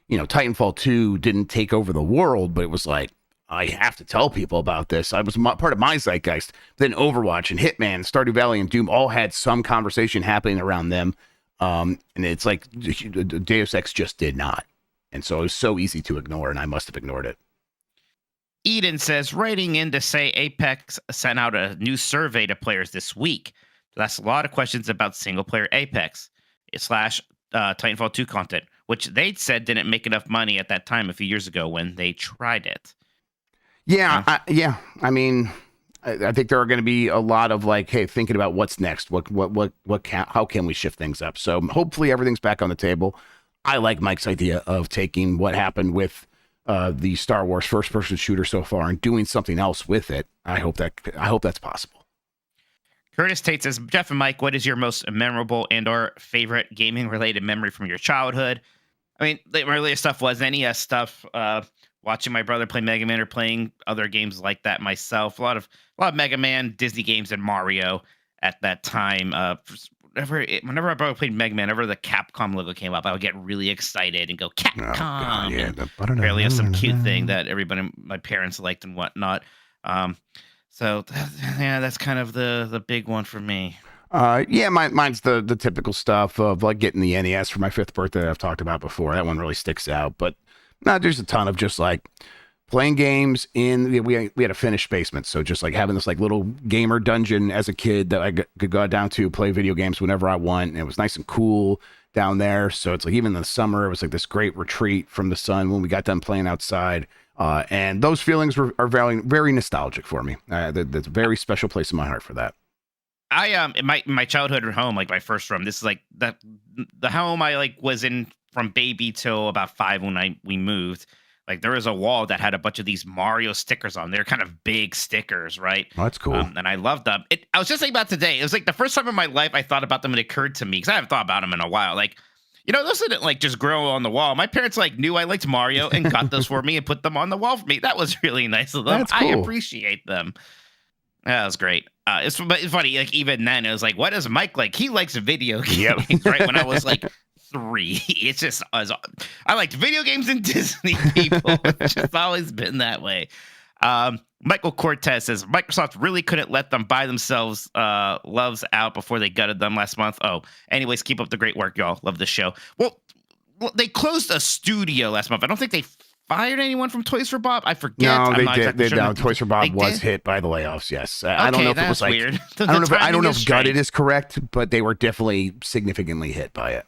Titanfall 2 didn't take over the world, but it was like, I have to tell people about this. I was part of my zeitgeist. Then Overwatch and Hitman, Stardew Valley and Doom all had some conversation happening around them. And it's like Deus Ex just did not. And so it was so easy to ignore, and I must have ignored it. Eden says, writing in to say Apex sent out a new survey to players this week. That's a lot of questions about single-player Apex / Titanfall 2 content, which they said didn't make enough money at that time a few years ago when they tried it. Yeah, I mean, I think there are going to be a lot of like, hey, thinking about what's next. How can we shift things up? So hopefully everything's back on the table. I like Mike's idea of taking what happened with the Star Wars first-person shooter so far and doing something else with it. I hope that's possible. Curtis Tate says, Jeff and Mike, what is your most memorable and/or favorite gaming-related memory from your childhood? I mean, the earliest stuff was NES stuff. Watching my brother play Mega Man or playing other games like that myself. A lot of Mega Man, Disney games, and Mario at that time. Whenever my brother played Mega Man, whenever the Capcom logo came up, I would get really excited and go, Capcom! Oh, God, yeah. Apparently it's some cute thing that everybody, my parents liked and whatnot. So that's kind of the big one for me. Mine's the typical stuff of like getting the NES for my 5th birthday that I've talked about before. That one really sticks out. But No, there's a ton of just like playing games we had a finished basement, so just like having this like little gamer dungeon as a kid that I could go down to play video games whenever I want, and it was nice and cool down there. So it's like even in the summer, it was like this great retreat from the sun when we got done playing outside. And those feelings are very, very nostalgic for me. That's a very special place in my heart for that. In my childhood home, like my first room, this is like the home I like was in from baby till about 5 when we moved. Like there was a wall that had a bunch of these Mario stickers on. They're kind of big stickers, right? Oh, that's cool. And I loved them. I was just thinking about today. It was like the first time in my life I thought about them. And it occurred to me because I haven't thought about them in a while. Like, those didn't like just grow on the wall. My parents like knew I liked Mario and got those for me and put them on the wall for me. That was really nice of them. That's cool. I appreciate them. That was great. It's funny. Like even then, it was like, what does Mike like? He likes video games, right? When I was like 3, it's just I liked video games and Disney. People, it's just always been that way. Michael Cortez says Microsoft really couldn't let them buy themselves loves out before they gutted them last month. Oh, anyways, keep up the great work, y'all. Love the show. Well, they closed a studio last month. I don't think they fired anyone from Toys for Bob. I forget. No, they did. Exactly sure. Toys for Bob was hit by the layoffs. Yes, I don't know if it was like weird. I don't know if gutted is correct, but they were definitely significantly hit by it.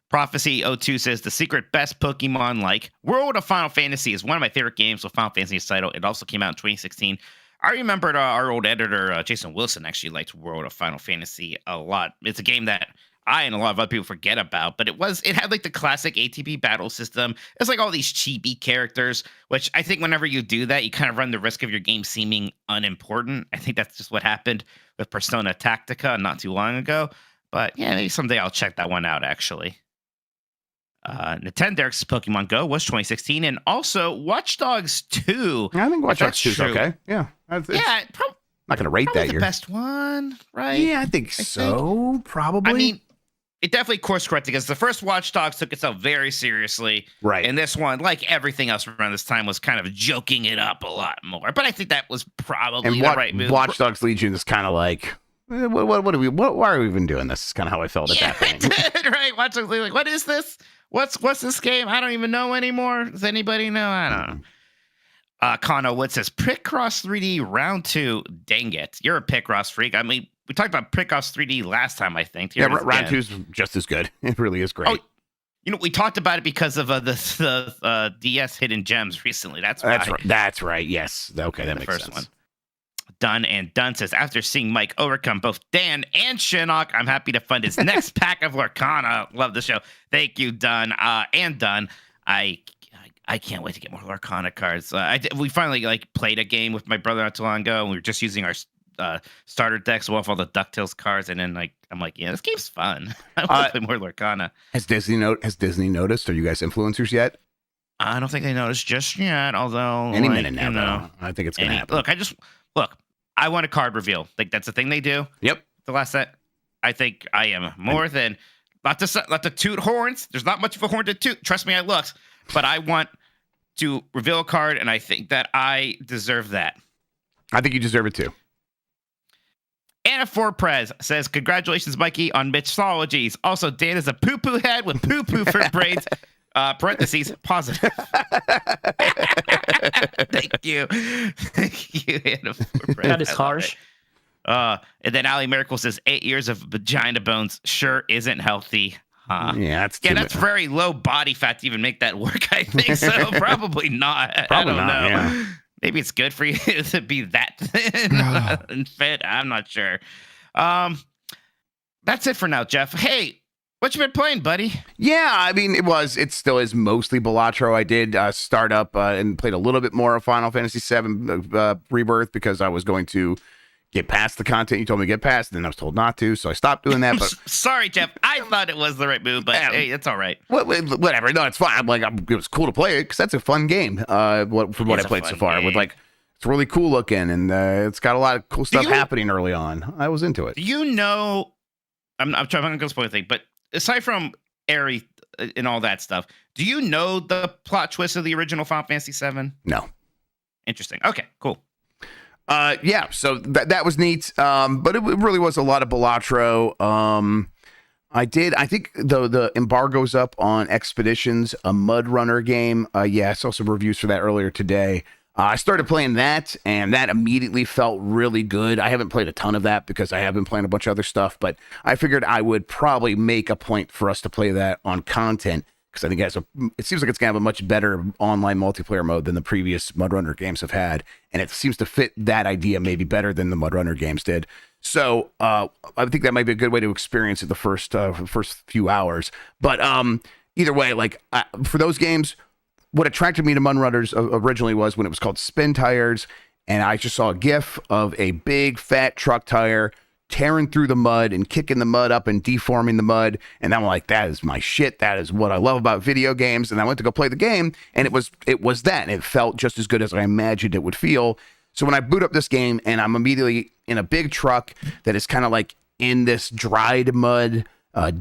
Prophecy 02 says the secret best Pokemon like World of Final Fantasy is one of my favorite games with Final Fantasy's title. It also came out in 2016. I remembered our old editor, Jason Wilson, actually liked World of Final Fantasy a lot. It's a game that I and a lot of other people forget about, but it had like the classic ATB battle system. It's like all these chibi characters, which I think whenever you do that, you kind of run the risk of your game seeming unimportant. I think that's just what happened with Persona Tactica not too long ago. But yeah, maybe someday I'll check that one out, actually. Nintendo's Pokemon Go was 2016, and also Watch Dogs 2. I think Watch Dogs 2 is okay. Yeah. Not going to rate that the year. Best one, right? Yeah, I think so. Probably. I mean, it definitely course corrected because the first Watch Dogs took itself very seriously. Right. And this one, like everything else around this time, was kind of joking it up a lot more. But I think that was probably the right move. Watch Dogs Legion is kind of like, why are we even doing this? Is kind of how I felt at that point. Right. Watch Dogs Legion, like, what is this? What's this game? I don't even know anymore. Does anybody know? I don't know. Connor Wood says Picross 3D round 2. Dang it. You're a Picross freak. I mean, we talked about Picross 3D last time, I think. Here round 2 is just as good. It really is great. Oh, we talked about it because of the DS Hidden Gems recently. That's right. That's right. Yes. Okay, that makes sense. One. Dunn says, after seeing Mike overcome both Dan and Shinnok, I'm happy to fund his next pack of Lorcana. Love the show. Thank you, Dunn. And Dunn, I can't wait to get more Lorcana cards. We finally played a game with my brother not too long ago, and we were just using our starter decks with all the DuckTales cards, and then I'm like, yeah, this game's fun. I want to play more Lorcana. Has Disney noticed? Are you guys influencers yet? I don't think they noticed just yet, although any minute now, though. I think it's gonna happen. Look, I want a card reveal. Like that's the thing they do. Yep. The last set, I think I am more than not to toot horns. There's not much of a horn to toot. Trust me, I looked, but I want to reveal a card, and I think that I deserve that. I think you deserve it too. Anna Forprez says, congratulations, Mikey, on Mitchologies. Also, Dan is a poo-poo head with poo-poo for braids. Parentheses, positive. Thank you. Thank you, Anna Forprez. That is harsh. And then Ali Miracle says, 8 years of vagina bones sure isn't healthy. Huh? Yeah, that's very low body fat to even make that work, I think. So probably not. I don't know. Yeah. Maybe it's good for you to be that thin and fit. I'm not sure. That's it for now, Jeff. Hey, what you been playing, buddy? Yeah, I mean, it still is mostly Balatro. I did start up and played a little bit more of Final Fantasy VII Rebirth because I was going to get past the content you told me to get past, and then I was told not to, so I stopped doing that. But sorry, Jeff. I thought it was the right move, but hey, it's all right. Whatever. No, it's fine. It was cool to play it because that's a fun game. From what I played so far, with it's really cool looking, and it's got a lot of cool stuff happening early on. I was into it. Do you know? I'm trying to go spoil the thing, but aside from Aerie and all that stuff, do you know the plot twist of the original Final Fantasy VII? No. Interesting. Okay, cool. Yeah, so that was neat. But it really was a lot of Balatro. I did. I think the embargo's up on Expeditions, a Mud Runner game. Yeah, I saw some reviews for that earlier today. I started playing that, and that immediately felt really good. I haven't played a ton of that because I have been playing a bunch of other stuff, but I figured I would probably make a point for us to play that on content because I think it seems like it's going to have a much better online multiplayer mode than the previous Mud Runner games have had, and it seems to fit that idea maybe better than the Mud Runner games did. So I think that might be a good way to experience it the first few hours. But either way, like for those games, what attracted me to Mud Runners originally was when it was called Spin Tires, and I just saw a GIF of a big fat truck tire tearing through the mud and kicking the mud up and deforming the mud, and I'm like, that is my shit. That is what I love about video games. And I went to go play the game, and it was that, and it felt just as good as I imagined it would feel. So when I boot up this game, and I'm immediately in a big truck that is kind of like in this dried mud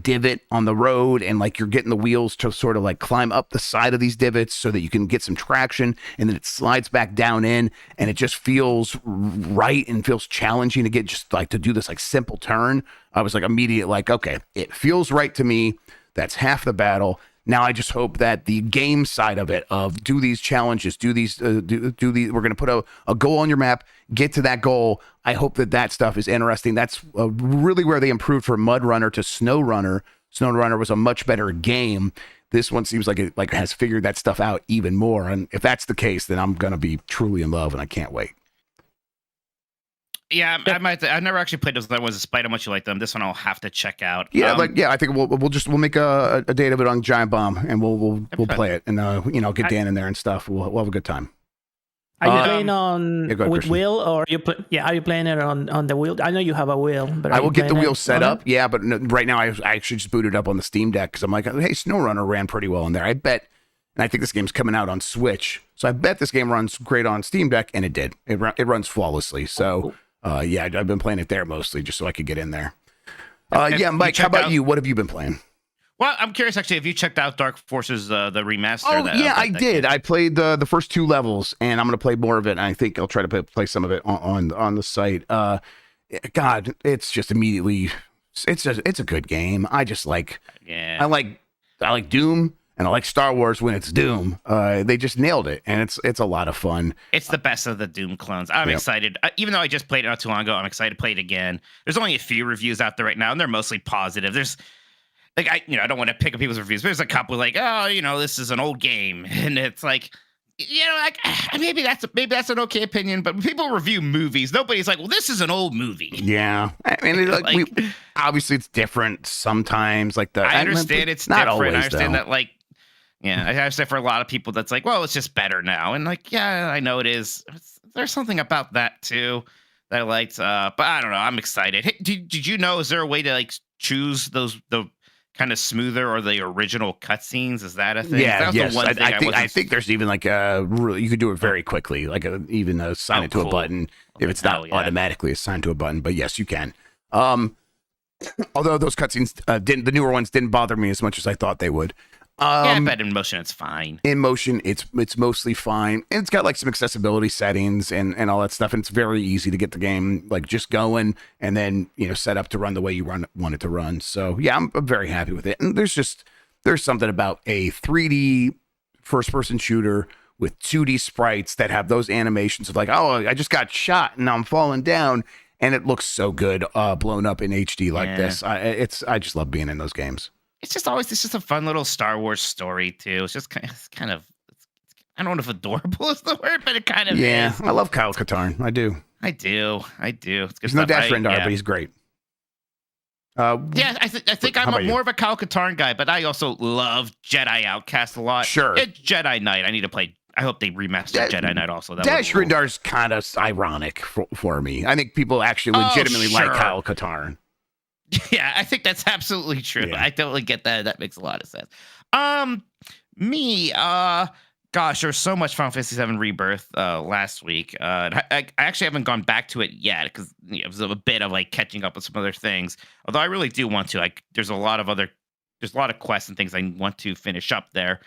divot on the road, and like you're getting the wheels to sort of like climb up the side of these divots so that you can get some traction, and then it slides back down in, and it just feels right and feels challenging to get just like to do this like simple turn. I was like immediate, like, okay, it feels right to me. That's half the battle. Now I just hope that the game side of it, of do these challenges, do these, we're going to put a goal on your map, get to that goal. I hope that stuff is interesting. That's really where they improved from Mud Runner to Snow Runner. Snow Runner was a much better game. This one seems like it has figured that stuff out even more. And if that's the case, then I'm going to be truly in love, and I can't wait. Yeah, I've never actually played those other ones, despite how much you like them. This one I'll have to check out. Yeah, I think we'll make a date of it on Giant Bomb, and we'll play it, and get Dan in there and stuff. We'll have a good time. Are you playing on with Christian. Wheel, or are you playing it on the wheel? I know you have a wheel, but I will get the wheel set up. Yeah, but right now I actually just booted up on the Steam Deck because I'm like, hey, SnowRunner ran pretty well in there. I bet, and I think this game's coming out on Switch, so I bet this game runs great on Steam Deck, and it did. It runs flawlessly. So. Cool. Yeah, I've been playing it there mostly just so I could get in there. Yeah, Mike, how about you? What have you been playing? Well, I'm curious, actually, have you checked out Dark Forces, the remaster? Oh, yeah, I did. I played the first 2 levels, and I'm going to play more of it, and I think I'll try to play some of it on the site. God, it's just immediately... It's a good game. I just like... Yeah. I like Doom. And I like Star Wars when it's Doom. They just nailed it, and it's a lot of fun. It's the best of the Doom clones. I'm excited. Even though I just played it not too long ago, I'm excited to play it again. There's only a few reviews out there right now, and they're mostly positive. There's like I don't want to pick up people's reviews, but there's a couple like, oh, this is an old game, and it's like, maybe that's an okay opinion, but when people review movies, nobody's like, well, this is an old movie. Yeah, I mean, obviously it's different sometimes. Like I understand it's not different. Always, I understand that, like. Yeah, I have to say for a lot of people, that's like, well, it's just better now. And like, yeah, I know it is. There's something about that too that I liked. But I don't know. I'm excited. Hey, did you know, is there a way to like choose the kind of smoother or the original cutscenes? Is that a thing? Yeah, yes. I think there's even like you could do it very quickly, like even assign it to a button if it's not automatically assigned to a button. But yes, you can. Although those cutscenes the newer ones didn't bother me as much as I thought they would. Yeah, but in motion it's fine. In motion, it's mostly fine, and it's got like some accessibility settings and all that stuff. And it's very easy to get the game like just going, and then set up to run the way you want it to run. So yeah, I'm very happy with it. And there's something about a 3D first-person shooter with 2D sprites that have those animations of like, oh, I just got shot and now I'm falling down, and it looks so good, blown up in HD like this. I just love being in those games. It's just a fun little Star Wars story too. It's just kind of I don't know if adorable is the word, but it kind of is. I love Kyle Katarn. I do. It's good He's stuff. no Dash Rendar, but he's great. I think I'm more of a Kyle Katarn guy, but I also love Jedi Outcast a lot. Sure. It's Jedi Knight. I need to play. I hope they remaster Jedi Knight also. Dash Rendar's kind of ironic for me. I think people actually legitimately like Kyle Katarn. Yeah, I think that's absolutely true. Yeah. I totally get that. That makes a lot of sense. Gosh, there was so much Final Fantasy VII Rebirth last week. I actually haven't gone back to it yet because it was a bit of like catching up with some other things. Although I really do want to. There's a lot of quests and things I want to finish up there.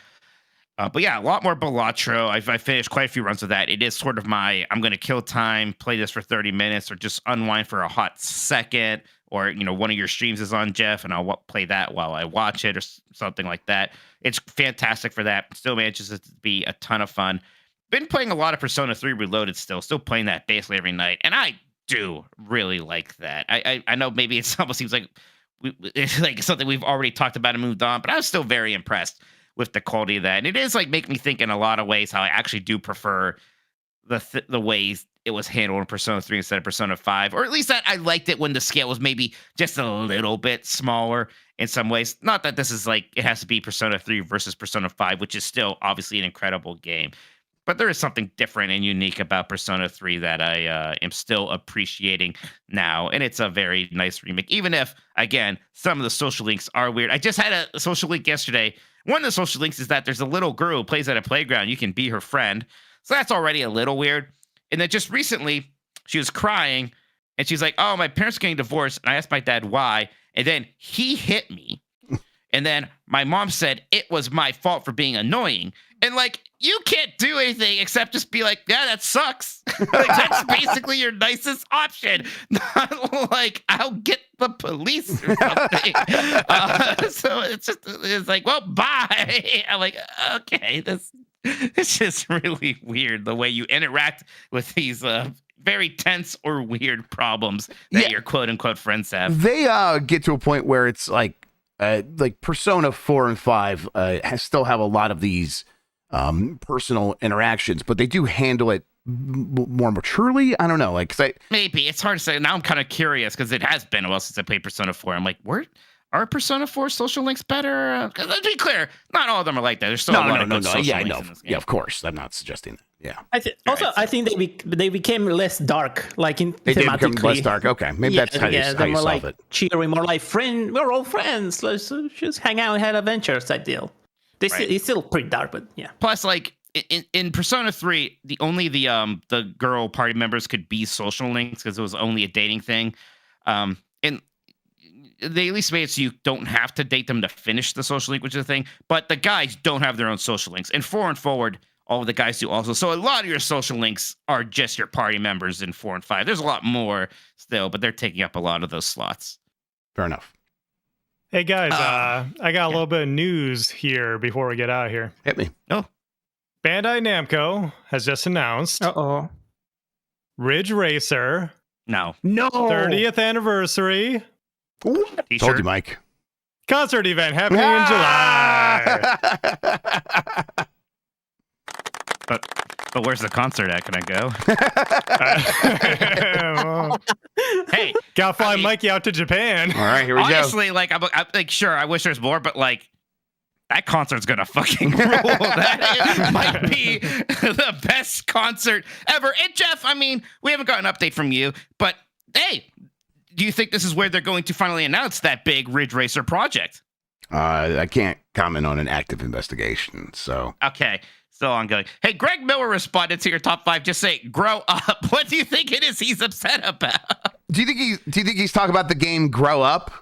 But yeah, a lot more Balatro. I finished quite a few runs of that. It is sort of I'm going to kill time, play this for 30 minutes, or just unwind for a hot second or one of your streams is on, Jeff, and I'll play that while I watch it or something like that. It's fantastic for that. Still manages to be a ton of fun. Been playing a lot of Persona 3 Reloaded still playing that basically every night, and I do really like that. I know maybe it almost seems like it's like something we've already talked about and moved on, but I was still very impressed with the quality of that. And it is like making me think in a lot of ways how I actually do prefer the ways it was handled in Persona 3 instead of Persona 5, or at least that I liked it when the scale was maybe just a little bit smaller in some ways. Not that this is like it has to be Persona 3 versus Persona 5, which is still obviously an incredible game. But there is something different and unique about Persona 3 that I am still appreciating now. And it's a very nice remake, even if, again, some of the social links are weird. I just had a social link yesterday. One of the social links is that there's a little girl who plays at a playground. You can be her friend. So that's already a little weird. And then just recently, she was crying, and she's like, oh, my parents are getting divorced. And I asked my dad why. And then he hit me. And then my mom said it was my fault for being annoying. And like, you can't do anything except just be like, yeah, that sucks. Like, that's basically your nicest option. Not like, I'll get the police or something. So it's like, well, bye. I'm like, okay, it's just really weird the way you interact with these very tense or weird problems that your quote unquote friends have. They get to a point where it's like Persona 4 and 5 still have a lot of these personal interactions, but they do handle it more maturely. I don't know, like, maybe it's hard to say. Now I'm kind of curious because it has been a while since I played Persona 4. I'm like, are Persona 4 social links better? Let's be clear, not all of them are like that. There's still a lot of good social links in this game. Yeah, of course. I'm not suggesting that. Yeah. I think they became less dark, like in they thematically. did become less dark. Okay, maybe that's how you more solve like it. cheery, more like friend. We're all friends. Let's just hang out and have adventures type deal. It's still pretty dark, but yeah. Plus, like in Persona 3, the girl party members could be social links because it was only a dating thing, and they at least made it so you don't have to date them to finish the social link, which is a thing. But the guys don't have their own social links. And 4 and forward, all of the guys do also. So a lot of your social links are just your party members in 4 and 5. There's a lot more still, but they're taking up a lot of those slots. Fair enough. Hey guys, I got a little bit of news here before we get out of here. Hit me. Oh. Bandai Namco has just announced Ridge Racer. No. 30th anniversary. Told you, Mike. Concert event happening in July. But where's the concert at? Can I go? Hey, gotta fly Mikey out to Japan. All right, here we go. Honestly, like, I'm like, sure, I wish there's more, but like, that concert's gonna fucking rule. That might be the best concert ever. And Jeff, I mean, we haven't got an update from you, but hey, do you think this is where they're going to finally announce that big Ridge Racer project? I can't comment on an active investigation, so. Okay, so ongoing. Hey, Greg Miller responded to your top 5. Just say, grow up. What do you think it is he's upset about? Do you think he's talking about the game Grow Up?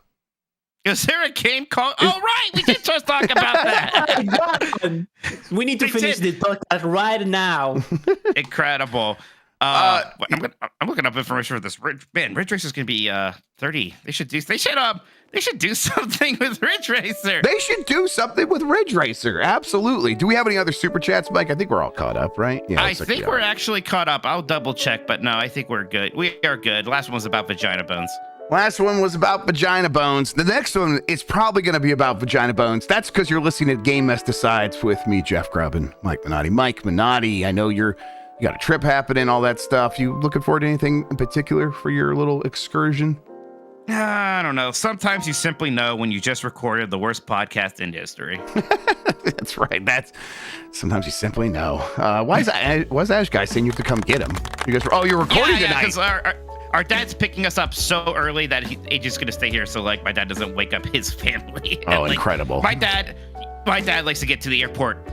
Is there a game called? Oh, right. We did just talk about that. We need to finish the podcast right now. Incredible. I'm looking up information for this. Ridge Racer is going to be 30. They should do something with Ridge Racer. They should do something with Ridge Racer. Absolutely. Do we have any other super chats, Mike? I think we're all caught up, right? Yeah. I think we're actually caught up. I'll double check, but no, I think we're good. We are good. Last one was about vagina bones. Last one was about vagina bones. The next one is probably going to be about vagina bones. That's because you're listening to Game Mess Decides with me, Jeff Grubb, and Mike Minotti. Mike Minotti, I know you got a trip happening, all that stuff. You looking forward to anything in particular for your little excursion? I don't know. Sometimes you simply know when you just recorded the worst podcast in history. That's right. Sometimes you simply know. Why is Ash guy saying you have to come get him? You guys you're recording tonight. Because our dad's picking us up so early that he's just gonna stay here, so like my dad doesn't wake up his family. Oh, like, incredible! My dad likes to get to the airport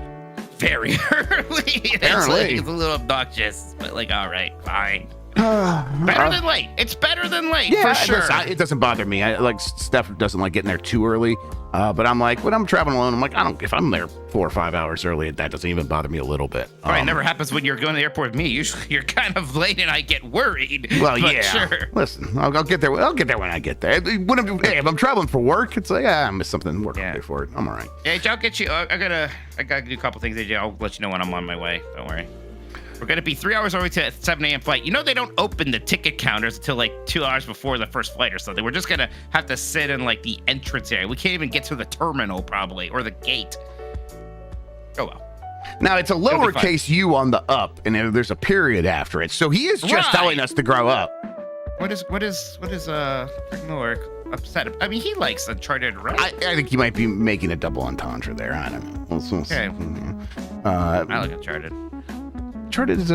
very early. Apparently, it's a little obnoxious, but like, all right, fine. Better than late. It's better than late, Yeah, for sure. it doesn't bother me. Steph doesn't like getting there too early. But I'm like, when I'm traveling alone, I'm like, if I'm there 4 or 5 hours early, that doesn't even bother me a little bit. It never happens when you're going to the airport with me. Usually you're kind of late and I get worried. Well, but yeah. Sure. Listen, I'll get there. I'll get there when I get there. If I'm traveling for work, it's like, I missed something. Work will pay for it. I'm all right. Yeah, I'll get you. I gotta do a couple things. I'll let you know when I'm on my way. Don't worry. We're going to be 3 hours early to a 7 a.m. flight. You know, they don't open the ticket counters until like 2 hours before the first flight or something. We're just going to have to sit in like the entrance area. We can't even get to the terminal probably or the gate. Oh, well. Now, it's a lowercase u on the up, and there's a period after it. So he is just telling us to grow up. What is Miller upset? I mean, he likes Uncharted, right? I think he might be making a double entendre there. I don't know. Okay. I like Uncharted. Uncharted is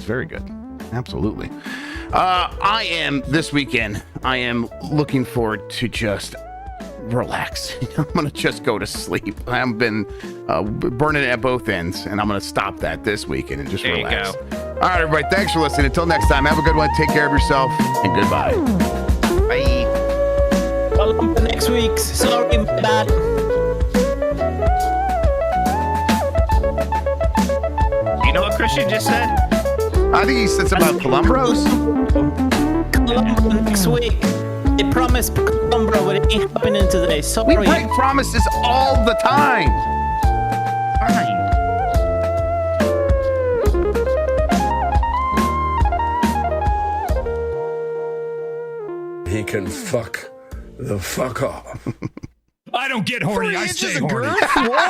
very good. Absolutely. This weekend, I am looking forward to just relax. I'm going to just go to sleep. I haven't been burning it at both ends, and I'm going to stop that this weekend and just relax. There you go. All right, everybody. Thanks for listening. Until next time, have a good one. Take care of yourself, and goodbye. Bye. Welcome to next week's. Sorry about that. You know what Christian just said? I think he said something about Columbros. Columbo next week. They promised Columbo, but it ain't happening today. Sorry. We break promises all the time. Fine. He can fuck the fuck off. I don't get horny. I stay horny. What?